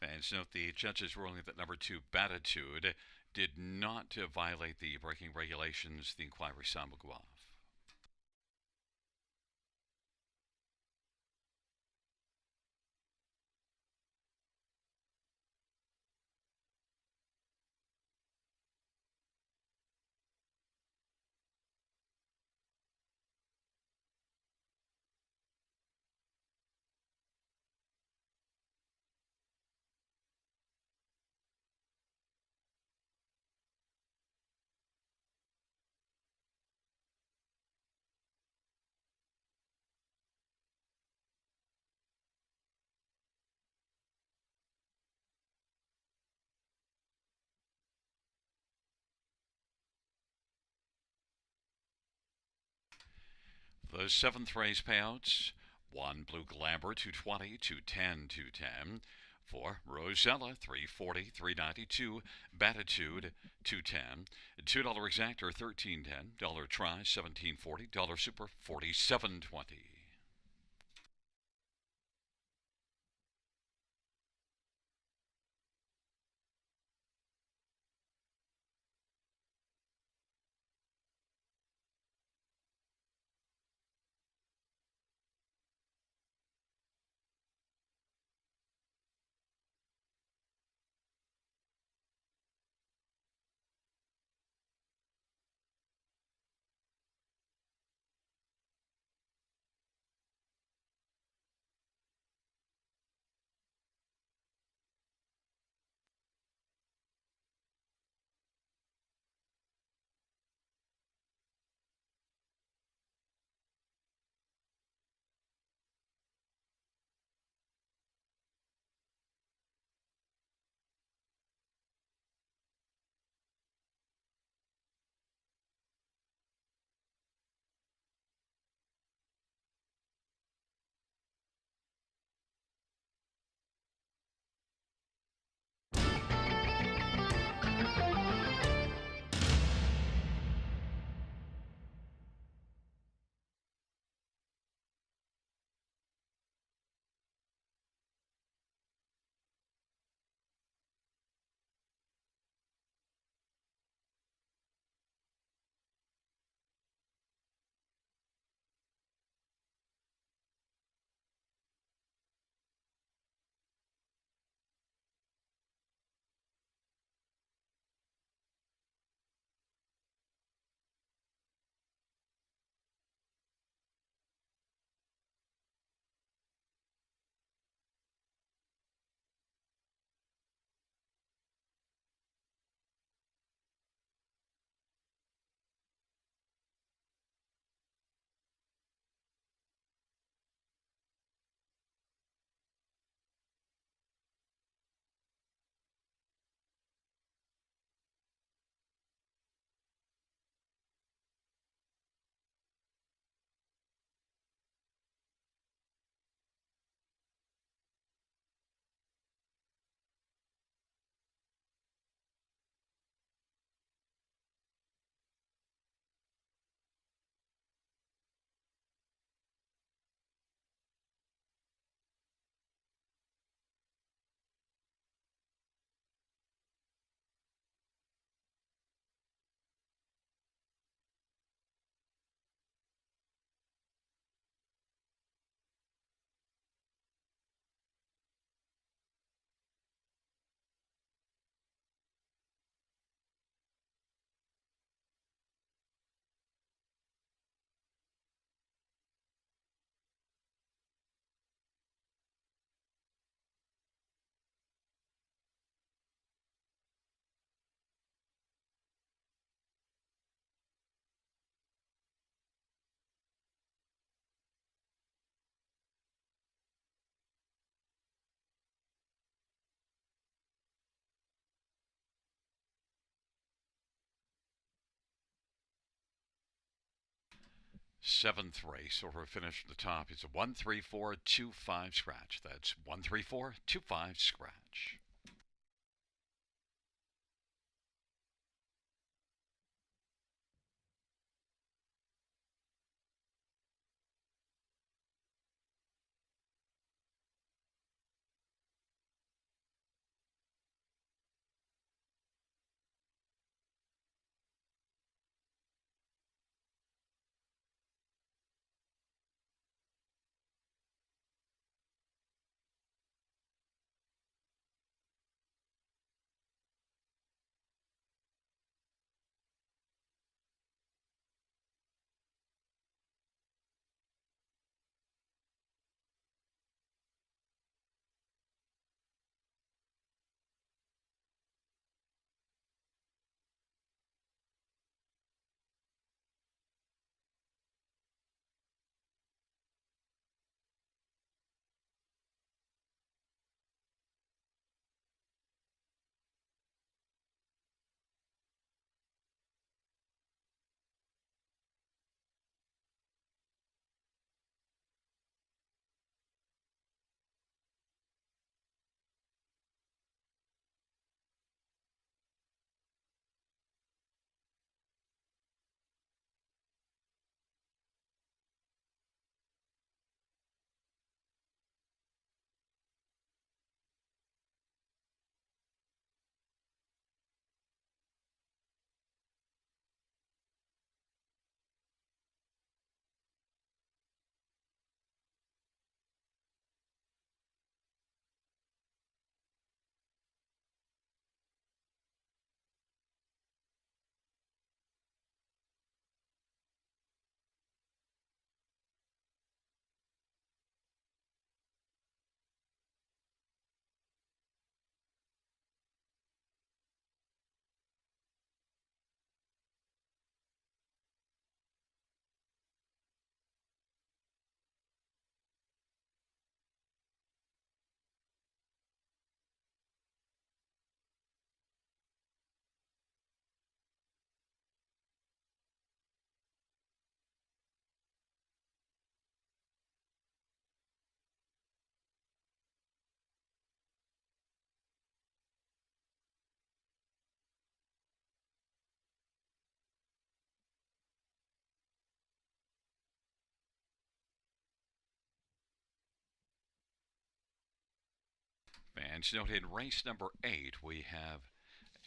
And note the judge's ruling that number two, Batitude, did not violate the braking regulations. The inquiry sound will go off. The seventh race payouts: 1 Blue Glamber 220, 210, 210. 4 Rosella 340, 392. Batitude 210. $2 exactor 1310. Dollar try 1740. Dollar super 4720. Seventh race, order finish from the top, is a 13425 scratch. That's 13425 scratch. points. Note in race number 8, we have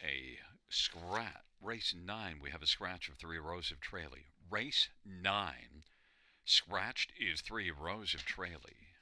a scratch. Race 9, we have a scratch of 3 rows of trailie. Race 9, scratched is 3 rows of trailie.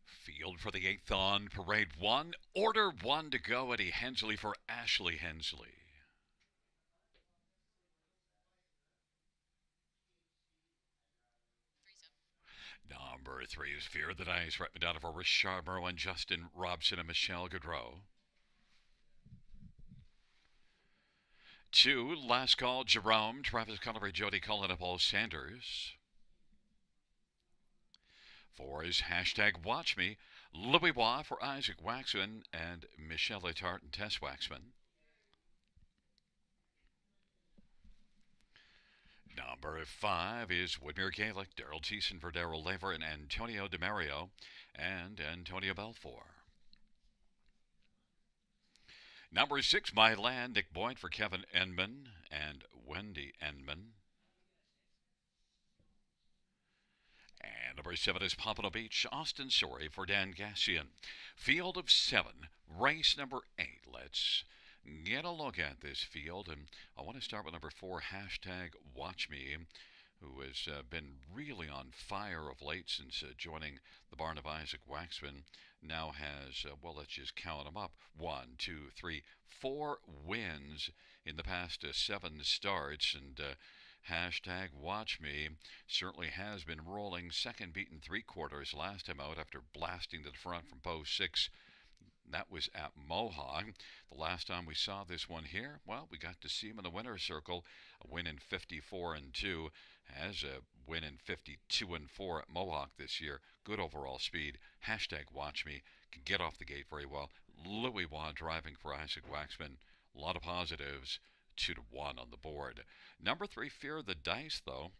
Field for the 8th on Parade 1. Order 1 to go, Eddie Hensley for Ashley Hensley. Number 3 is Fear the Dice, right down for Richard Murrow and Justin Robson and Michelle Gaudreau. 2, Last Call, Jerome, Travis Connery, Jody Cullen, and Paul Sanders. 4 is hashtag Watch Me, Louis Bois for Isaac Waxman and Michelle Letarte and Tess Waxman. Number 5 is Whitmere Gaelic, Daryl Thiessen for Daryl Lever and Antonio DeMario and Antonio Belfour. Number 6, My Land, Nick Boyd for Kevin Enman and Wendy Enman. And number 7 is Pompano Beach, Austin Sorry for Dan Gassian. Field of 7, race number 8. Let's get a look at this field. And I want to start with number 4, hashtag Watch Me. who has been really on fire of late since joining the barn of Isaac Waxman, now has, well, let's just count them up: one, two, three, four wins in the past 7 starts. And hashtag watch me certainly has been rolling. Second beaten 3/4 last time out after blasting to the front from post 6. That was at Mohawk. The last time we saw this one here, well, we got to see him in the winner's circle. A win in 54-2, has a win in 52-4 at Mohawk this year. Good overall speed. Hashtag watch me. Can get off the gate very well. Louis Waugh driving for Isaac Waxman. A lot of positives. 2-1 on the board. Number 3, Fear the Dice, though,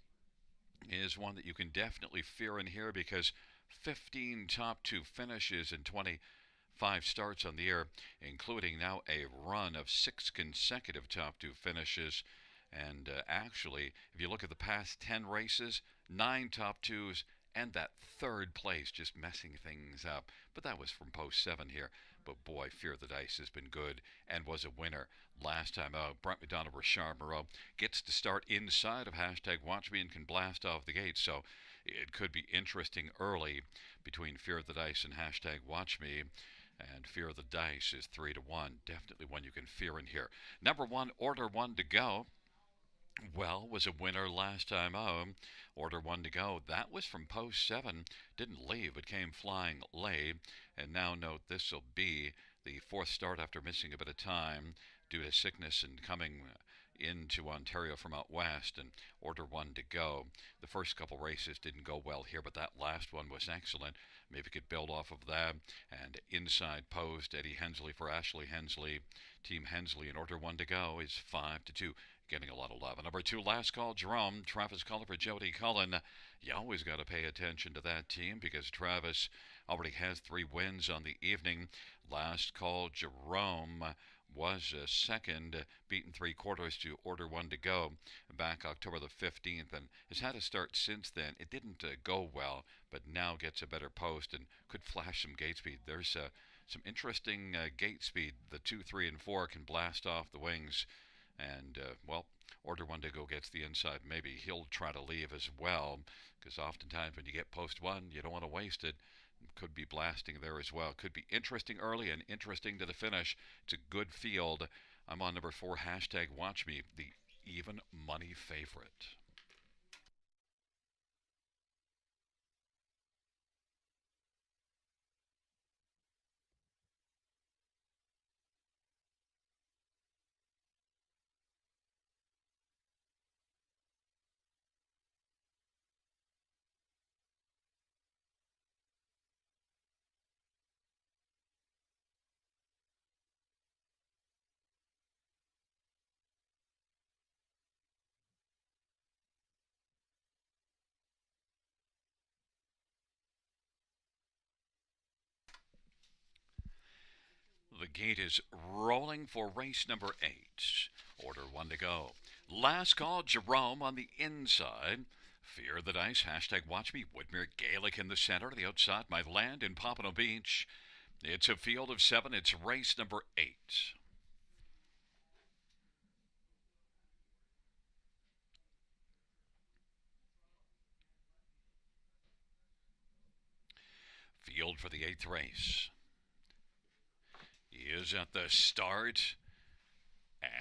is one that you can definitely fear in here because 15 top 2 finishes in 25 starts on the year, including now a run of 6 consecutive top 2 finishes. And actually, if you look at the past 10 races, 9 top 2s, and that third place just messing things up. But that was from post 7 here. But boy, Fear the Dice has been good and was a winner last time out. Brent McDonough, Richard Moreau gets to start inside of hashtag watch me and can blast off the gate. So it could be interesting early between Fear the Dice and hashtag watch me. And Fear the Dice is 3-1. Definitely one you can fear in here. Number 1, Order 1 to Go. Well, was a winner last time out. Order 1 to Go. That was from post 7. Didn't leave, but came flying late. And now note this will be the 4th start after missing a bit of time due to sickness and coming into Ontario from out west. And Order 1 to Go. The first couple races didn't go well here, but that last one was excellent. Maybe could build off of that. And inside post, Eddie Hensley for Ashley Hensley. Team Hensley in Order 1 to Go is 5-2. Getting a lot of love. Number 2, Last Call Jerome. Travis Cullen for Jody Cullen. You always got to pay attention to that team because Travis already has 3 wins on the evening. Last Call Jerome was second, beaten 3/4 to Order 1 to Go back October the 15th, and has had a start since then. It didn't go well, but now gets a better post and could flash some gate speed. There's some interesting gate speed. The 2, 3, and 4 can blast off the wings. And, well, Order 1 to Go gets the inside. Maybe he'll try to leave as well, because oftentimes when you get post 1, you don't want to waste it. Could be blasting there as well. Could be interesting early and interesting to the finish. It's a good field. I'm on number 4, hashtag watch me, the even money favorite. The gate is rolling for race number 8. Order 1 to Go. Last Call Jerome on the inside. Fear the Dice, hashtag watch me. Woodmere Gaelic in the center. The outside, My Land in Pompano Beach. It's a field of 7. It's race number 8. Field for the 8th race. He is at the start.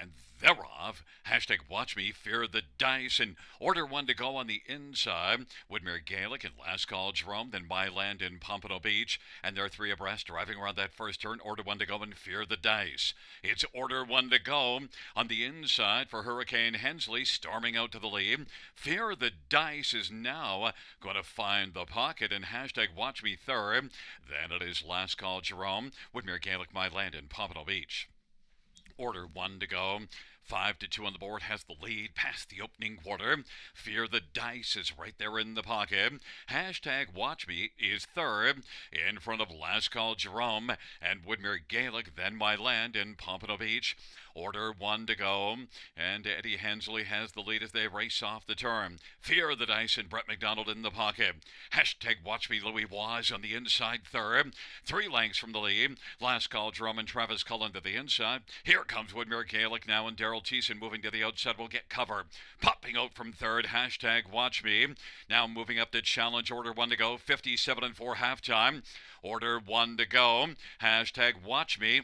And thereof, hashtag watch me, Fear the Dice, and Order 1 to Go on the inside. Woodmere Gaelic and Last Call Jerome, then My Land in Pompano Beach, and they're 3 abreast, driving around that first turn. Order 1 to Go and Fear the Dice. It's Order 1 to Go on the inside for Hurricane Hensley, storming out to the lead. Fear the Dice is now going to find the pocket, and hashtag watch me third. Then it is Last Call Jerome, Woodmere Gaelic, My Land in Pompano Beach. Order 1 to Go. 5-2 on the board, has the lead past the opening quarter. Fear the Dice is right there in the pocket. Hashtag watch me is third in front of Last Call Jerome and Woodmere Gaelic, then My Land in Pompano Beach. Order one to go, and Eddie Hensley has the lead as they race off the turn. Fear the Dice and Brett McDonald in the pocket. Hashtag Watch Me Louis Waz on the inside third. 3 lengths from the lead. Last Call Drum and Travis Cullen to the inside. Here comes Woodmere Gaelic now, and Daryl Thiessen moving to the outside will get cover. Popping out from third. Hashtag Watch Me. Now moving up to challenge. Order one to go. 57 and 4 halftime. Order one to go. Hashtag Watch Me.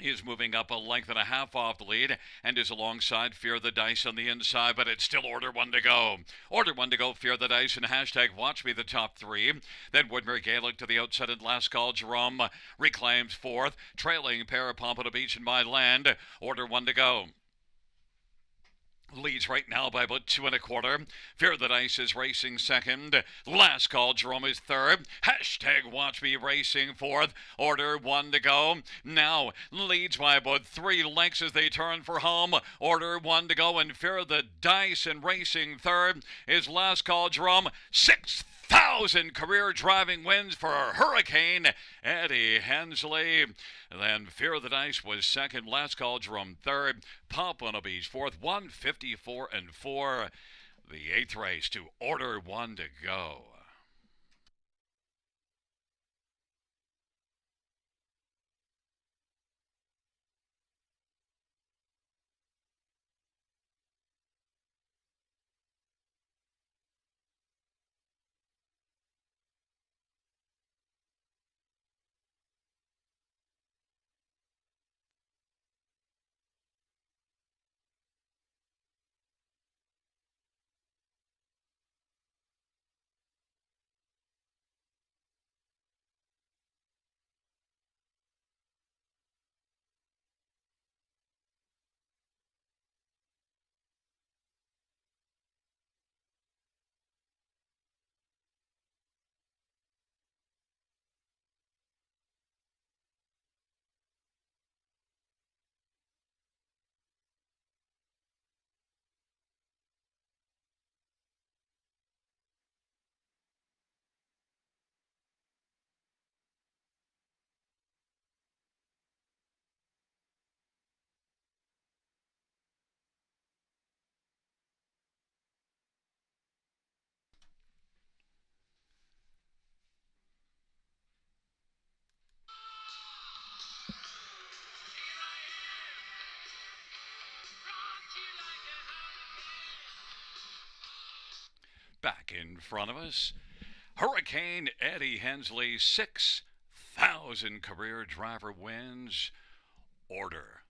He is moving up a length and a half off the lead and is alongside Fear the Dice on the inside, but it's still Order one to go. Order one to go, Fear the Dice, and hashtag Watch Me the top 3. Then Woodmere Gaelic to the outside, and Last Call Jerome reclaims fourth, trailing Pompano Beach in My Land. Order one to go. Leads right now by about 2 1/4. Fear the Dice is racing second. Last Call Jerome is third. Hashtag Watch Me racing fourth. Order one to go. Now leads by about 3 lengths as they turn for home. Order one to go, and Fear the Dice and racing third is Last Call Jerome. 6,000 career driving wins for Hurricane Eddie Hensley. Then Fear the Dice was second. Last Call Jerome third. Pompano Beach fourth. 154 and 4. The 8th race to Order one to go. Back in front of us, Hurricane Eddie Hensley, 6,000 career driver wins. Order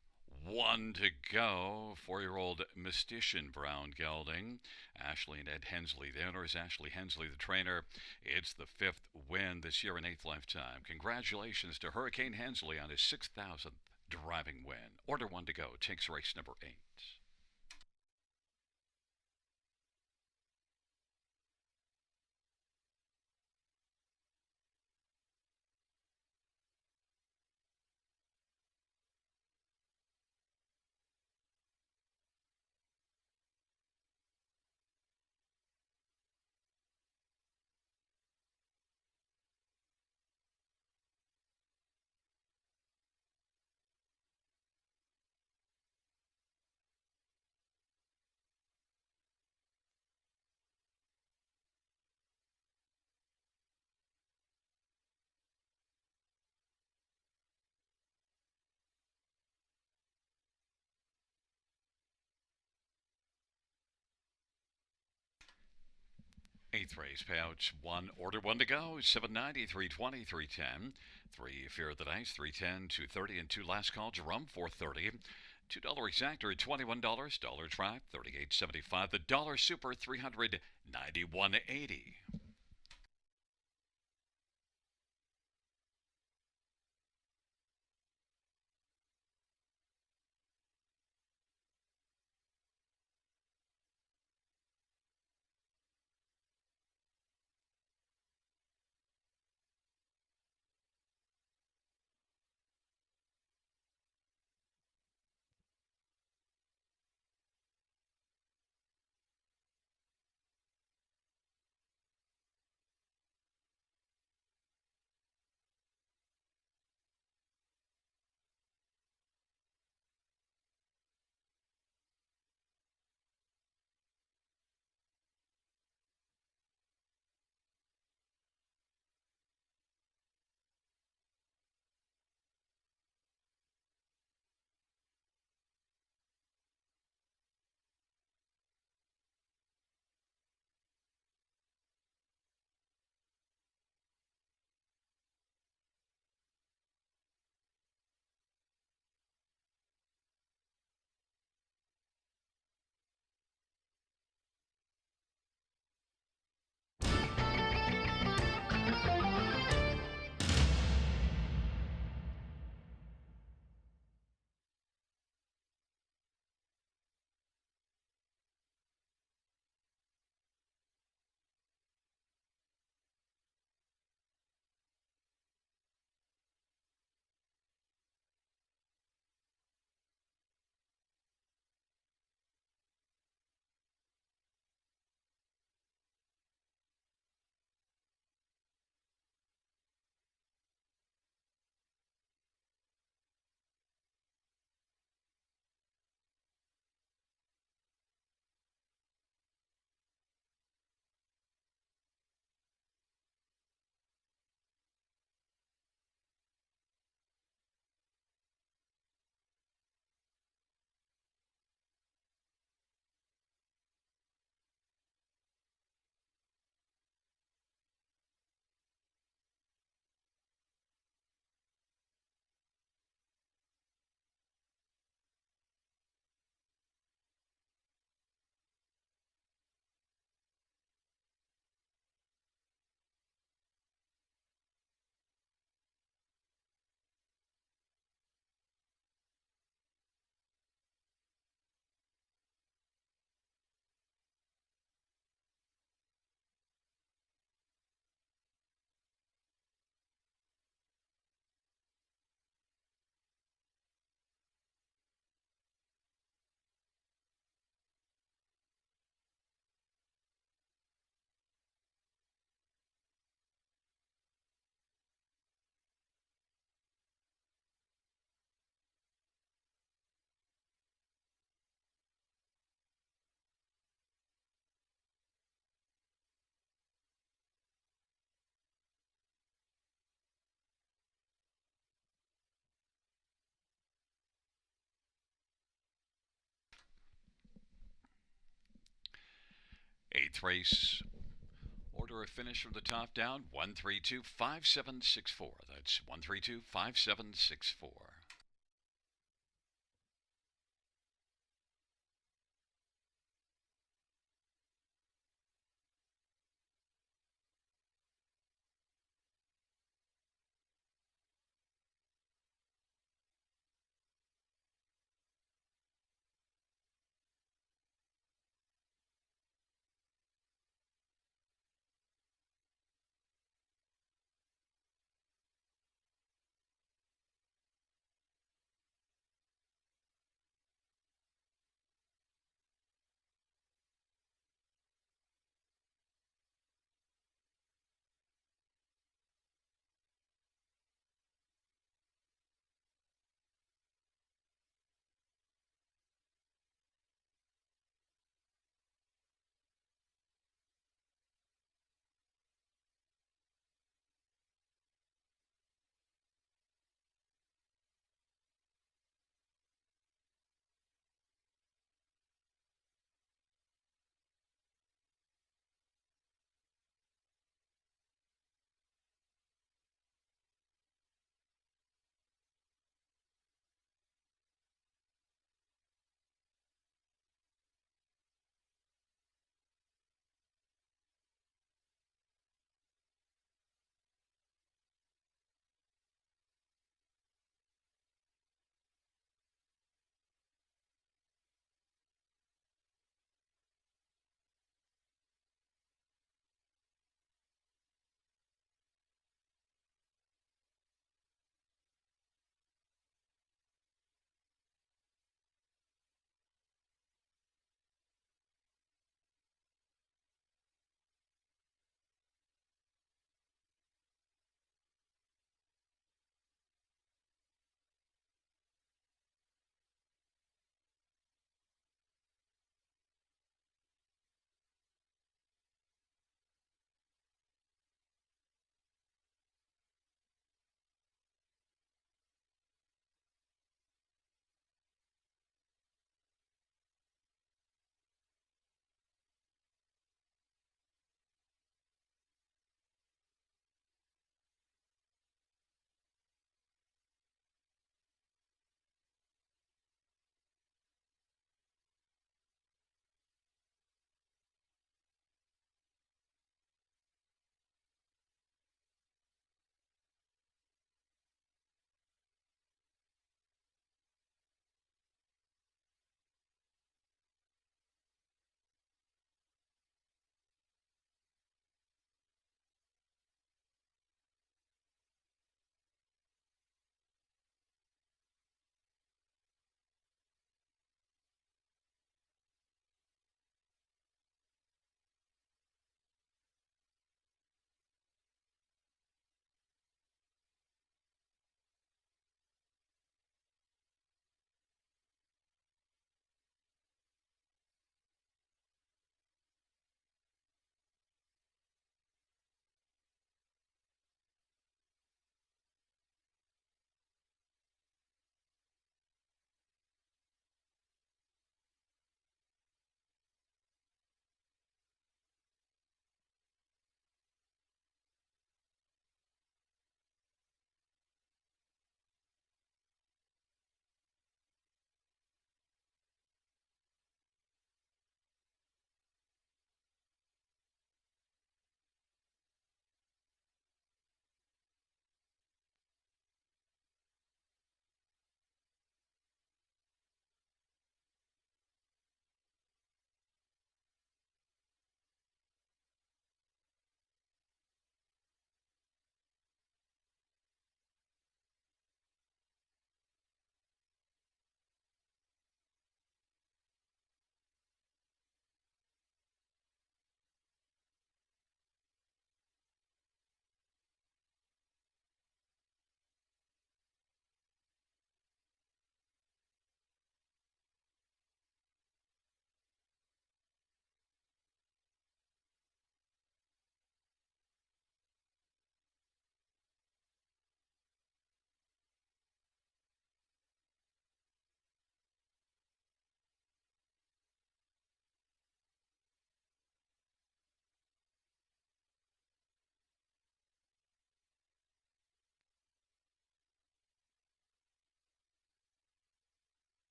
one to go. 4-year-old Mystician Brown gelding. Ashley and Ed Hensley, the owners. Ashley Hensley, the trainer. It's the 5th win this year in 8th lifetime. Congratulations to Hurricane Hensley on his 6,000th driving win. Order one to go. Takes race number 8. 8th race payouts 1. Order one to go. 790, 320, 310. 3 Fear the Dice, 310, 230, and 2 Last Call Jerome, 430. $2 exactor at $21. Dollar Tribe, 38.75. The Dollar Super, 391.80. Eighth race. Order of finish from the top down 1325764. That's 1325764.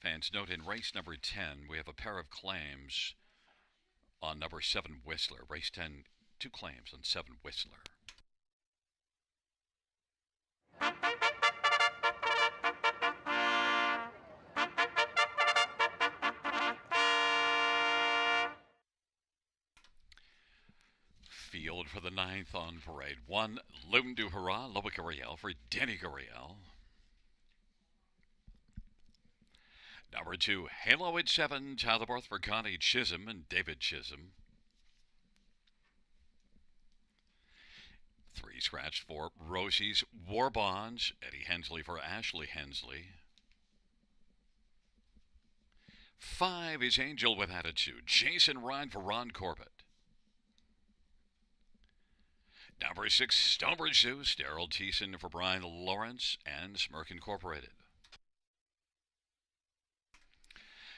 Fans, note in race number 10, we have a pair of claims on number 7 Whistler. Race 10, 2 claims on 7 Whistler. Field for the 9th on parade. 1, Loon du Hurrah, Loa Guriel for Denny Guriel. Number 2, Halo at 7, Tylerborth for Connie Chisholm and David Chisholm. 3 scratched for Rosie's War Bonds, Eddie Hensley for Ashley Hensley. 5 is Angel with Attitude, Jason Ryan for Ron Corbett. Number 6, Stonebridge Zeus, Daryl Thiessen for Brian Lawrence and Smirk Incorporated.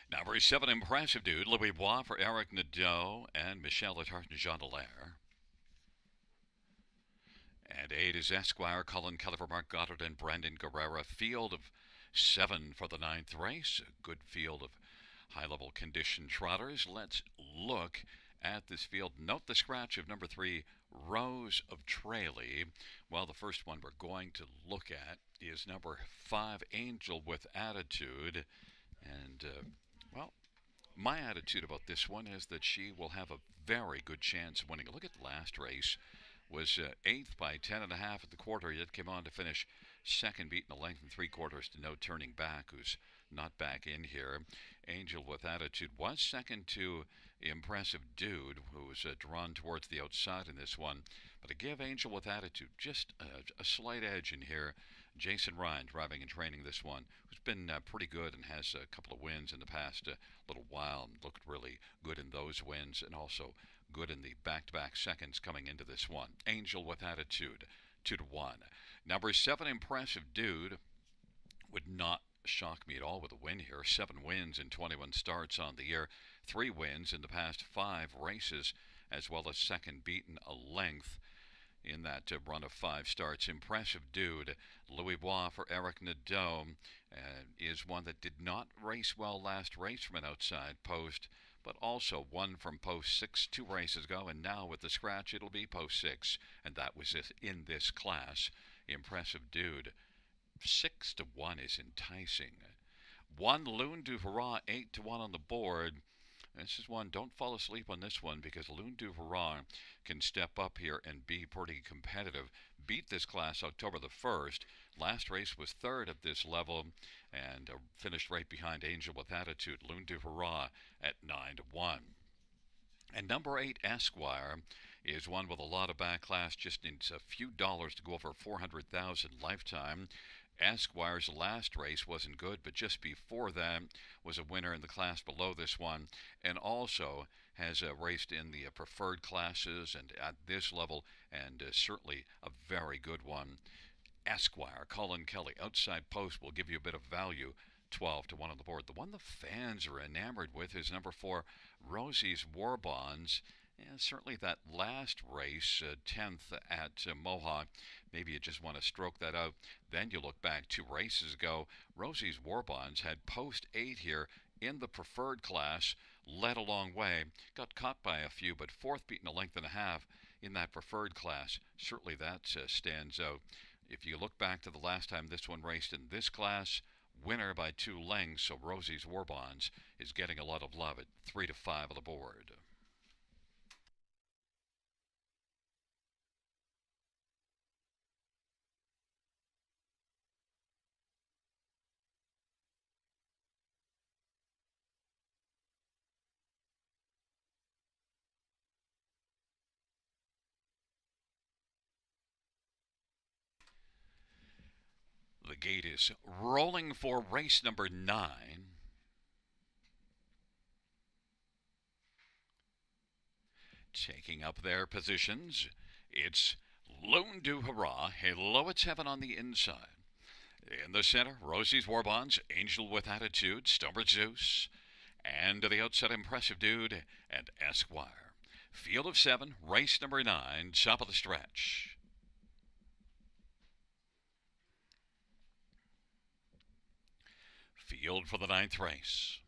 Number 7, Impressive Dude, Louis Bois for Eric Nadeau and Michelle Latartan Jean Dallaire. And 8 is Esquire, Colin Keller for Mark Goddard and Brandon Guerrera. Field of 7 for the 9th race. A good field of high-level condition trotters. Let's look at this field. Note the scratch of number 3, Rose of Tralee. Well, the first one we're going to look at is number 5, Angel with Attitude. And, well, my attitude about this one is that she will have a very good chance of winning. Look at last race. Was 8th by 10.5 at the quarter, yet came on to finish second, beaten a length and 3/4 to No Turning Back, who's not back in here. Angel with Attitude was second to Impressive Dude, who was drawn towards the outside in this one. But to give Angel with Attitude just a slight edge in here, Jason Ryan driving and training this one, who's been pretty good and has a couple of wins in the past little while, and looked really good in those wins, and also good in the back-to-back seconds coming into this one. Angel with Attitude, 2-1. Number 7, Impressive Dude, would not shock me at all with a win here. 7 wins in 21 starts on the year. 3 wins in the past 5 races, as well as second beaten a length in that run of 5 starts. Impressive Dude, Louis Bois for Eric Nadeau, is one that did not race well last race from an outside post, but also won from post 6 2 races ago, and now with the scratch it'll be post 6, and that was in this class. Impressive Dude, 6-1 is enticing. 1, Loon du Hurrah, 8-1 on the board. This is one, don't fall asleep on this one, because Loon du Hurrah can step up here and be pretty competitive. Beat this class October the 1st. Last race was 3rd at this level and finished right behind Angel with Attitude. Loon du Hurrah at 9-1. And number 8, Esquire, is one with a lot of backlash, just needs a few dollars to go over 400,000 lifetime. Esquire's last race wasn't good, but just before that was a winner in the class below this one, and also has raced in the preferred classes and at this level, and certainly a very good one. Esquire, Colin Kelly, outside post will give you a bit of value. 12-1 on the board. The one the fans are enamored with is number 4, Rosie's War Bonds. And certainly that last race, 10th at Mohawk, maybe you just want to stroke that out. Then you look back 2 races ago. Rosie's War Bonds had post 8 here in the preferred class, led a long way, got caught by a few, but 4th beaten a length and a half in that preferred class. Certainly that stands out. If you look back to the last time this one raced in this class, winner by 2 lengths, so Rosie's War Bonds is getting a lot of love at 3-5 on the board. The gate is rolling for race number 9. Taking up their positions, it's Loon du Hurrah, Hello It's Heaven on the inside. In the center, Rosie's War Bonds, Angel with Attitude, Stonebridge Zeus, and to the outside, Impressive Dude and Esquire. Field of 7, race number 9, top of the stretch. Field for the ninth race.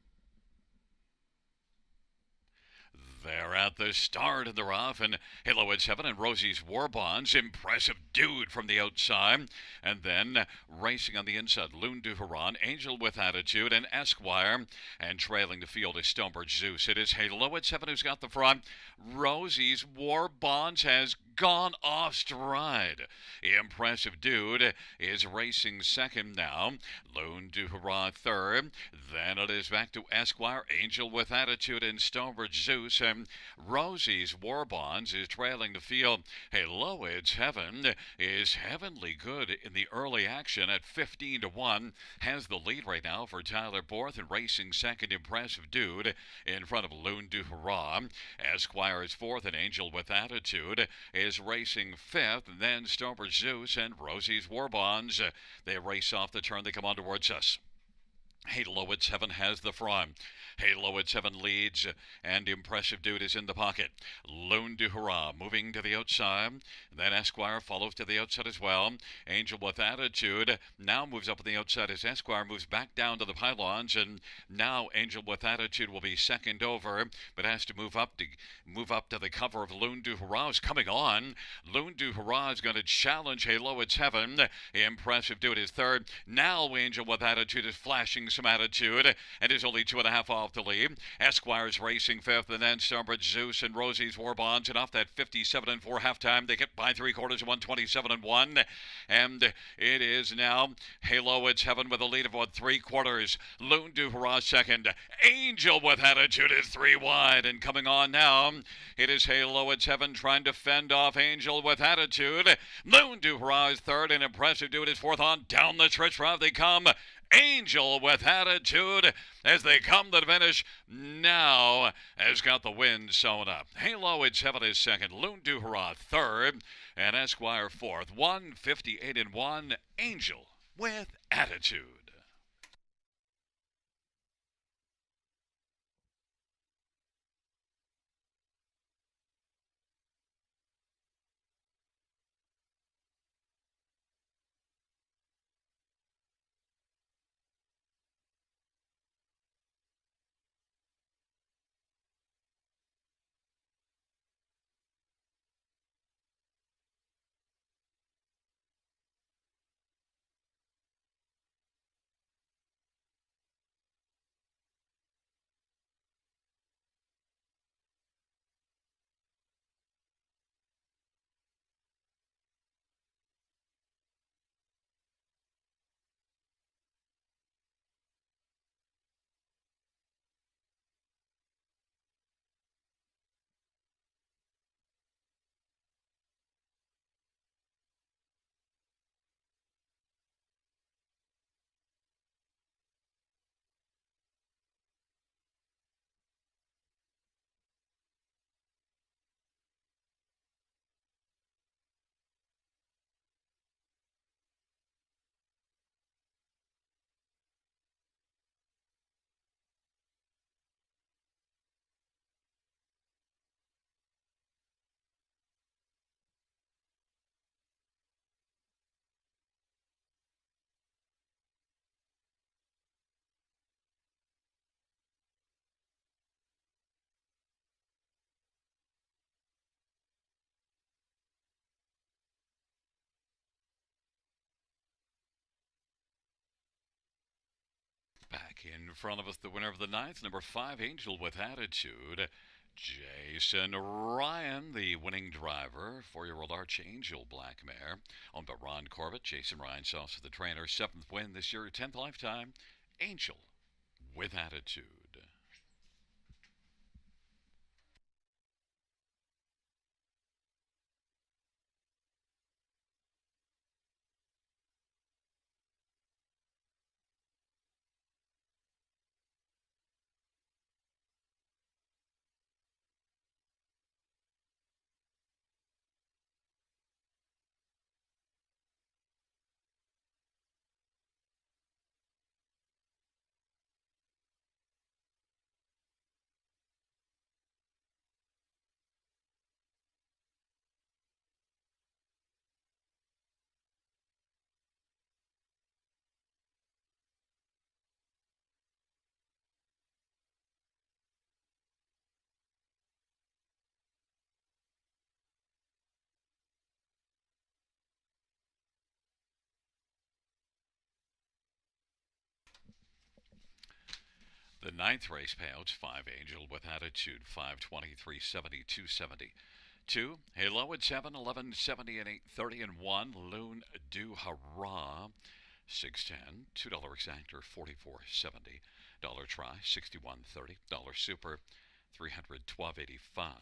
They're at the start of the rough, and Halo at 7 and Rosie's War Bonds. Impressive dude from the outside. And then racing on the inside, Loon du Huron, Angel with Attitude, and Esquire. And trailing the field is Stonebridge Zeus. It is Halo at 7 who's got the front. Rosie's War Bonds has gone off stride. Impressive dude is racing second now. Loon du Huron third. Then it is back to Esquire, Angel with Attitude, and Stonebridge Zeus. And Rosie's War Bonds is trailing the field. Hello, It's Heaven is heavenly good in the early action at 15 to 1. Has the lead right now for Tyler Borth and racing second. Impressive dude in front of Loon du Huron. Esquire is fourth, and Angel with Attitude is racing fifth. And then Stonebridge Zeus and Rosie's War Bonds. They race off the turn. They come on towards us. Halo at 7 has the front. Halo at 7 leads, and Impressive Dude is in the pocket. Loon du Hurrah moving to the outside. Then Esquire follows to the outside as well. Angel with Attitude now moves up on the outside as Esquire moves back down to the pylons, and now Angel with Attitude will be second over, but has to move up to the cover of Loon du Hurrah is coming on. Loon du Hurrah is going to challenge Halo at 7. Impressive Dude is third. Now Angel with Attitude is flashing some attitude and is only 2.5 off the lead. Esquire's racing fifth, and then Stonebridge Zeus and Rosie's War Bonds, and off that 57 4 halftime, they get by 3/4 127 1, and it is now Halo It's Heaven with a lead of 3/4. Loon du Hurrah second. Angel with Attitude is 3 wide, and coming on now, it is Halo It's Heaven trying to fend off Angel with Attitude. Loon du Hurrah is third, and Impressive Dude is fourth on. Down the stretch route they come. Angel with Attitude as they come to the finish now has got the win sewn up. Halo It's Heaven is second, Loon du Hurrah third, and Esquire fourth. 158 and 1. Angel with Attitude. Back in front of us, the winner of the ninth, number 5, Angel with Attitude. Jason Ryan, the winning driver, 4-year-old Archangel Black Mare, owned by Ron Corbett. Jason Ryan's also the trainer. 7th win this year, 10th lifetime. Angel with Attitude. Ninth race payouts: 5 Angel with Attitude, 523.70, 270. 2 Halo at 7, 11, 70, and 830, and 1 Loon Du Hurrah, 610. $2 exactor, 44.70. Dollar try, 61.30. Dollar super, 312.85.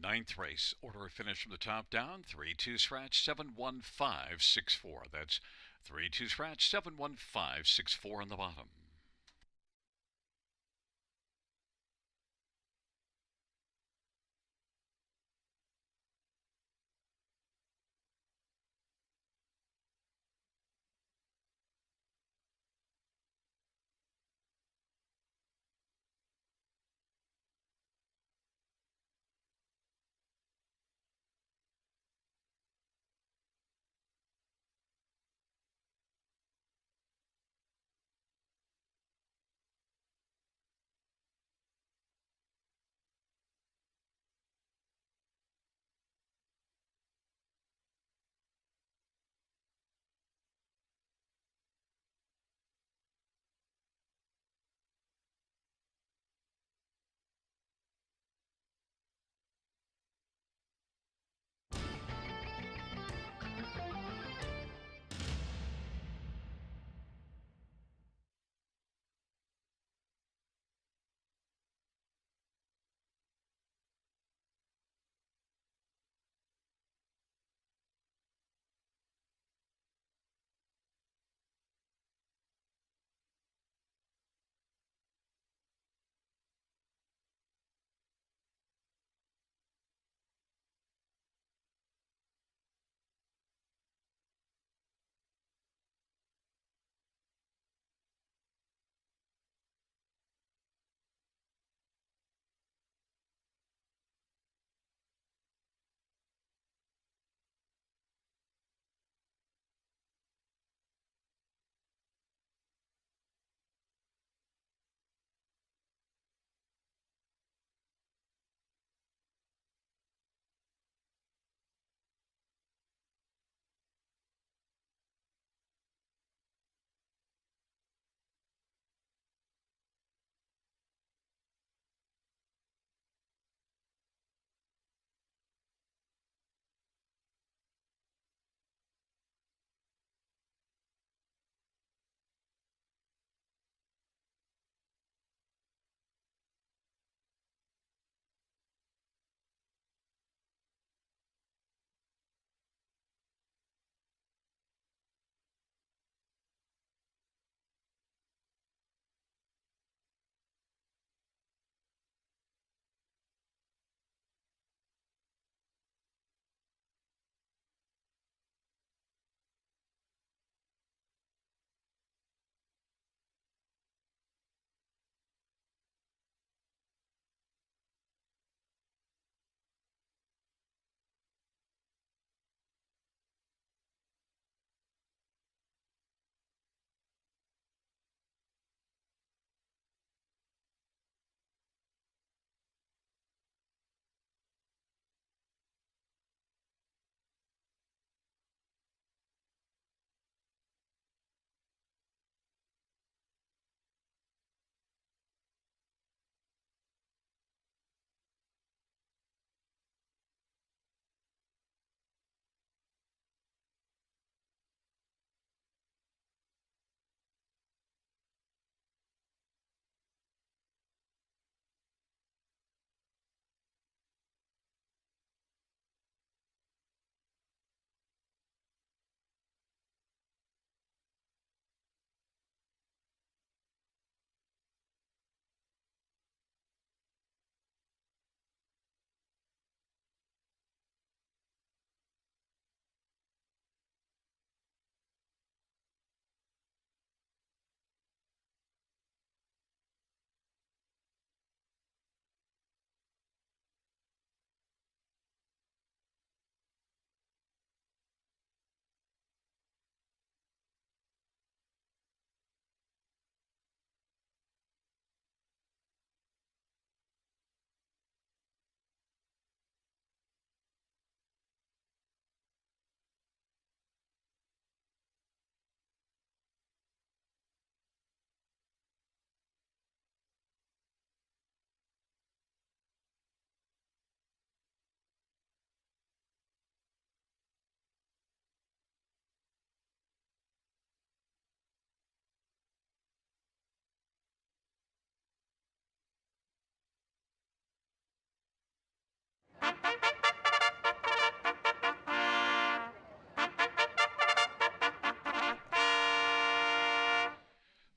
Ninth race, order of finish from the top down: 3 2 scratch 71564. That's 3 2 scratch 71564 on the bottom.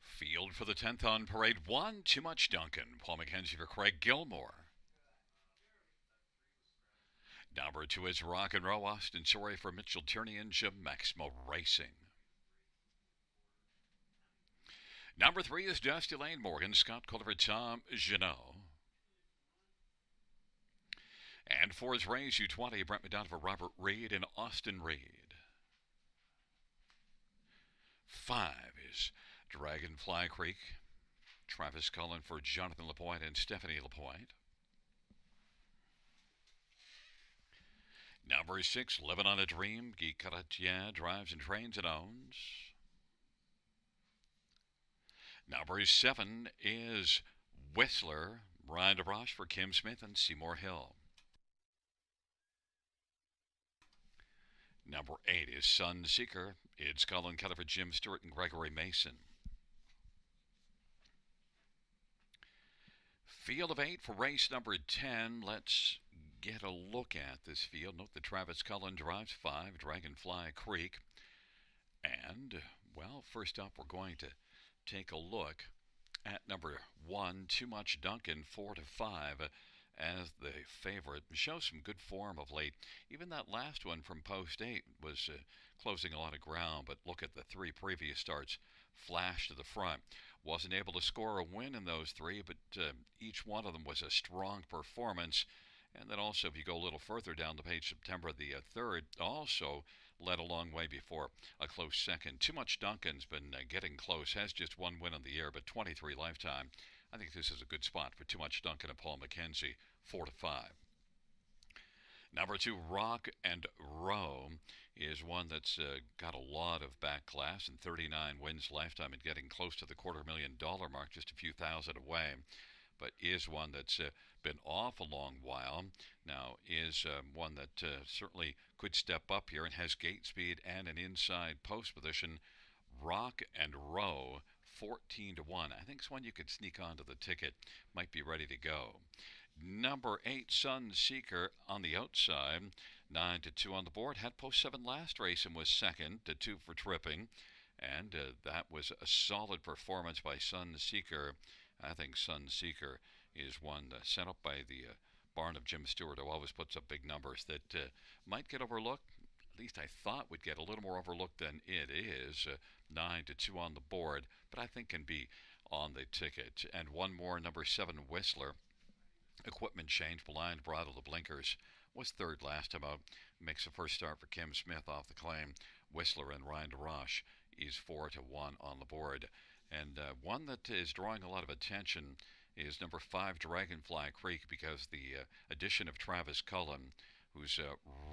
Field for the 10th on parade 1, Too Much Duncan. Paul McKenzie for Craig Gilmore. Number 2 is Rock and Roll, Austin Sorry for Mitchell Tierney and Jim Maximo Racing. Number 3 is Dusty Lane Morgan, Scott Culver, Tom Janot. And 4 is Rays U20, Brent McDonough for Robert Reed and Austin Reed. 5 is Dragonfly Creek, Travis Cullen for Jonathan Lapointe and Stephanie Lapointe. Number 6, Living on a Dream, Guy Caratier drives and trains and owns. Number 7 is Whistler, Brian DeBrosh for Kim Smith and Seymour Hill. Number 8 is Sun Seeker. It's Colin Keller for Jim Stewart and Gregory Mason. Field of 8 for race number 10. Let's get a look at this field. Note that Travis Cullen drives 5, Dragonfly Creek. And, well, first up we're going to take a look at number 1, Too Much Duncan, 4 to 5 as the favorite. Shows some good form of late. Even that last one from post 8 was closing a lot of ground, but look at the 3 previous starts. Flash to the front. Wasn't able to score a win in those 3, but each one of them was a strong performance. And then also, if you go a little further down the page, September the 3rd also led a long way before a close second. Too Much Duncan's been getting close, has just 1 win in the year, but 23 lifetime. I think this is a good spot for Too Much Duncan and Paul McKenzie, 4 to 5. Number 2, Rock and Row, is one that's got a lot of back class and 39 wins lifetime and getting close to the $250,000 mark, just a few thousand away. But is one that's been off a long while. Now is one that certainly could step up here and has gate speed and an inside post position. Rock and Row, 14 to 1. I think it's one you could sneak onto the ticket. Might be ready to go. Number 8, Sun Seeker on the outside, 9 to 2 on the board. Had post 7 last race and was second to 2 for tripping. And that was a solid performance by Sun Seeker. I think Sun Seeker is one sent up by the barn of Jim Stewart, who always puts up big numbers that might get overlooked. At least I thought would get a little more overlooked than it is. 9 to 2 on the board, but I think can be on the ticket. And one more, number 7, Whistler. Equipment change, blind, bridle, the blinkers. Was 3rd last time out. Makes the first start for Kim Smith off the claim. Whistler and Ryan DeRoche is 4 to 1 on the board. And one that is drawing a lot of attention is number 5, Dragonfly Creek, because the addition of Travis Cullen, who's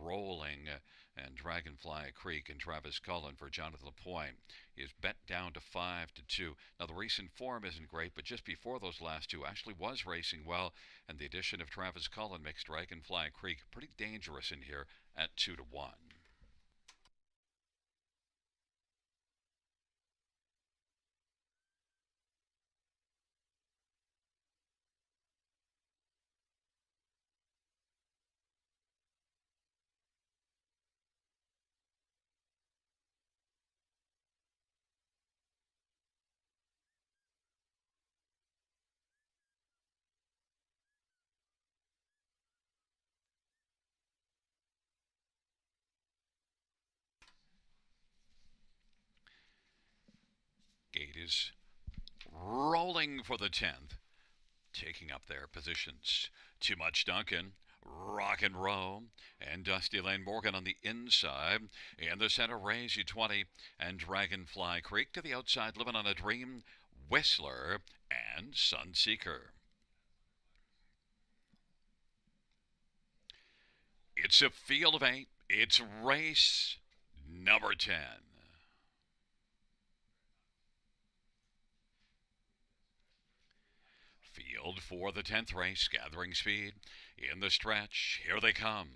rolling, and Dragonfly Creek and Travis Cullen for Jonathan Lapointe is bet down to 5 to 2. Now the recent form isn't great, but just before those last 2 actually was racing well, and the addition of Travis Cullen makes Dragonfly Creek pretty dangerous in here at 2 to 1. Gate is rolling for the 10th, taking up their positions. Too Much Duncan, Rock and Roll, and Dusty Lane Morgan on the inside. In the center, Rays U20 and Dragonfly Creek. To the outside, Living on a Dream, Whistler, and Sunseeker. It's a field of 8. It's race number 10. Field for the 10th race, gathering speed in the stretch. Here they come.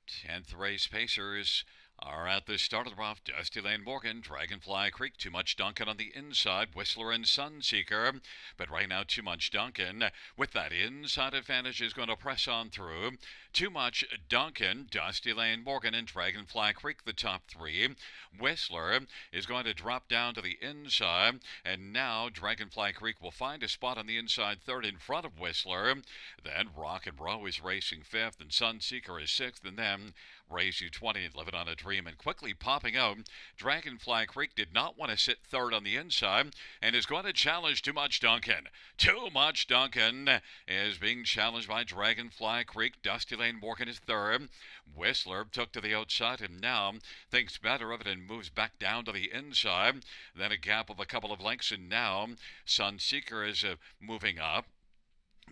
10th race pacers Are at the start of the rough. Dusty Lane Morgan, Dragonfly Creek, Too Much Duncan on the inside, Whistler and Sunseeker. But right now, Too Much Duncan, with that inside advantage, is going to press on through. Too Much Duncan, Dusty Lane Morgan, and Dragonfly Creek, the top three. Whistler is going to drop down to the inside, and now Dragonfly Creek will find a spot on the inside third in front of Whistler. Then Rock and Row is racing fifth, and Sunseeker is sixth, and then Raise You 20 and Live It on a Dream. And quickly popping out, Dragonfly Creek did not want to sit third on the inside and is going to challenge Too Much Duncan. Too Much Duncan is being challenged by Dragonfly Creek. Dusty Lane Morgan is third. Whistler took to the outside and now thinks better of it and moves back down to the inside. Then a gap of a couple of lengths, and now Sunseeker is moving up.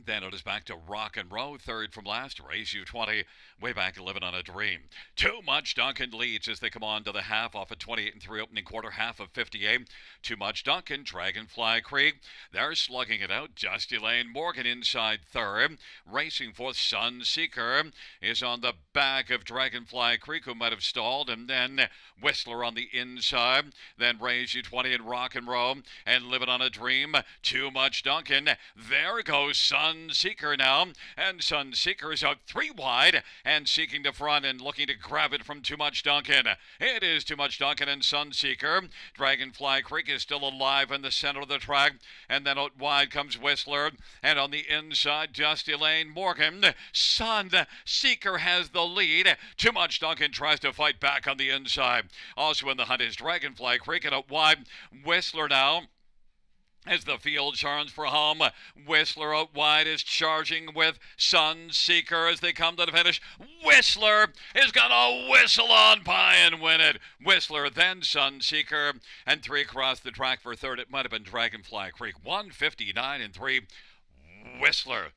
Then it is back to Rock and Row, third from last. Raise You 20, way back 11 on a Dream. Too Much Duncan leads as they come on to the half off at 28 and 3 opening quarter, half of 58. Too Much Duncan, Dragonfly Creek. They're slugging it out. Dusty Lane Morgan inside third. Racing fourth, Sunseeker is on the back of Dragonfly Creek, who might have stalled. And then Whistler on the inside. Then Raise You 20 and Rock and Row and Live It on a Dream. Too Much Duncan. There goes Sunseeker now, and Sunseeker is out three wide and seeking the front and looking to grab it from Too Much Duncan. It is Too Much Duncan and Sunseeker. Dragonfly Creek is still alive in the center of the track, and then out wide comes Whistler, and on the inside, Dusty Lane Morgan. Sunseeker has the lead. Too Much Duncan tries to fight back on the inside. Also in the hunt is Dragonfly Creek, and out wide, Whistler now. As the field turns for home, Whistler out wide is charging with Sunseeker as they come to the finish. Whistler is going to whistle on by and win it. Whistler, then Sunseeker, and three across the track for third. It might have been Dragonfly Creek. 159 and 3. Whistler.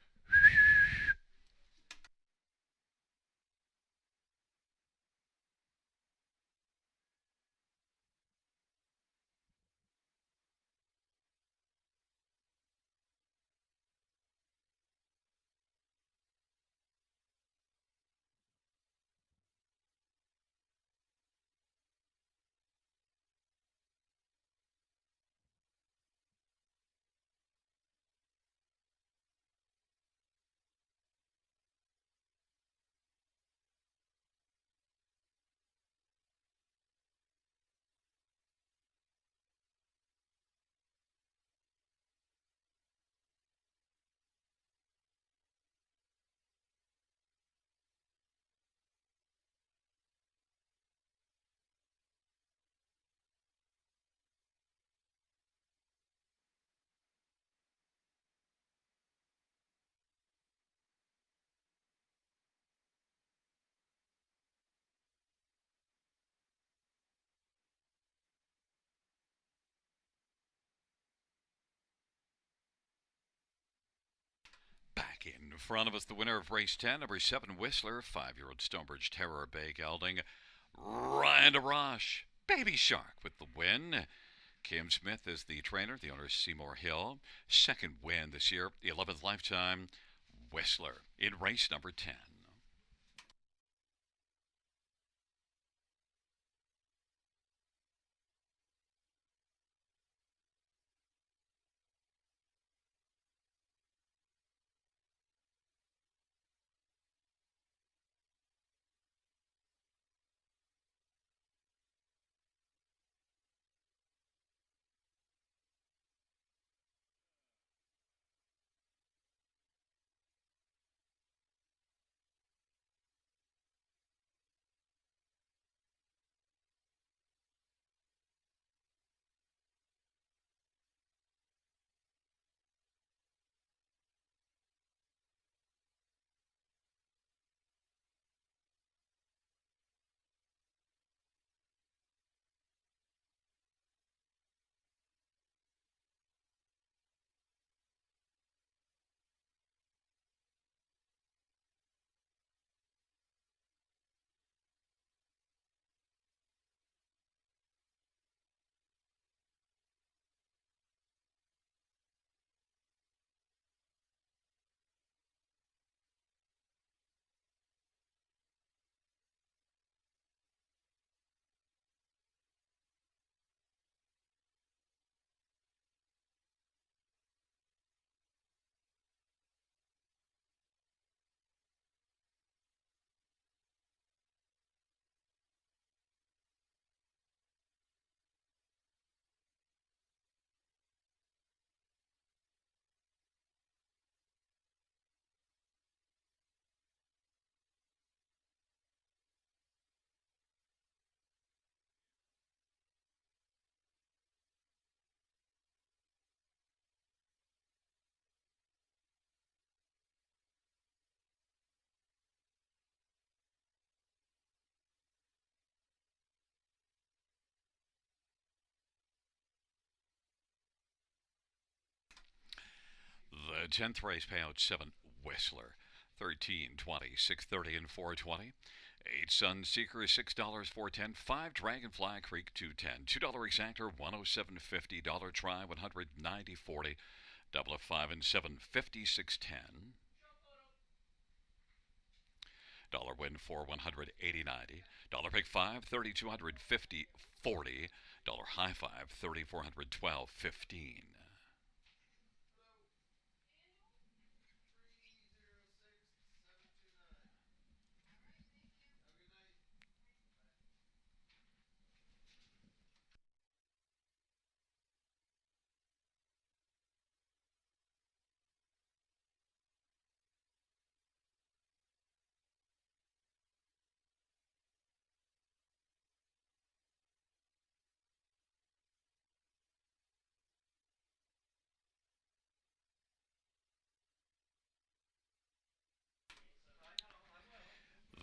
Back in front of us, the winner of race 10, number 7, Whistler, 5-year-old Stonebridge Terror, Bay Gelding. Ryan DeRoche, Baby Shark with the win. Kim Smith is the trainer, the owner is Seymour Hill. Second win this year, the 11th lifetime, Whistler in race number 10. 10th race payout 7 Whistler. 13, 20, 630, and 420. 8 Sunseeker is $6, 410. 5 Dragonfly Creek 210. $2 Exactor 107.50. Dollar Try 190.40. Double of 5 and 7 56.10. Dollar Win 4 180.90. Dollar Pick 5 3250.40. Dollar High 5 3412.15.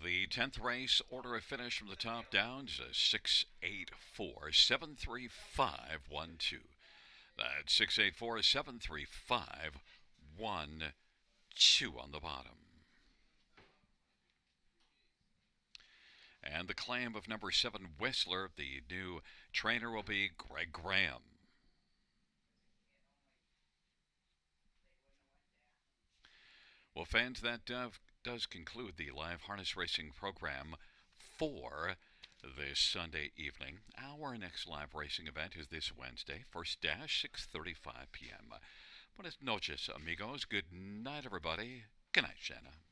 The 10th race order of finish from the top down is a 684 735 1 2. That's 684 735 1 2 on the bottom. And the claim of number 7 Whistler, the new trainer will be Greg Graham. Well, fans, that does conclude the live harness racing program for this Sunday evening. Our next live racing event is this Wednesday, first dash, 6:35 p.m. Buenas noches, amigos. Good night, everybody. Good night, Shanna.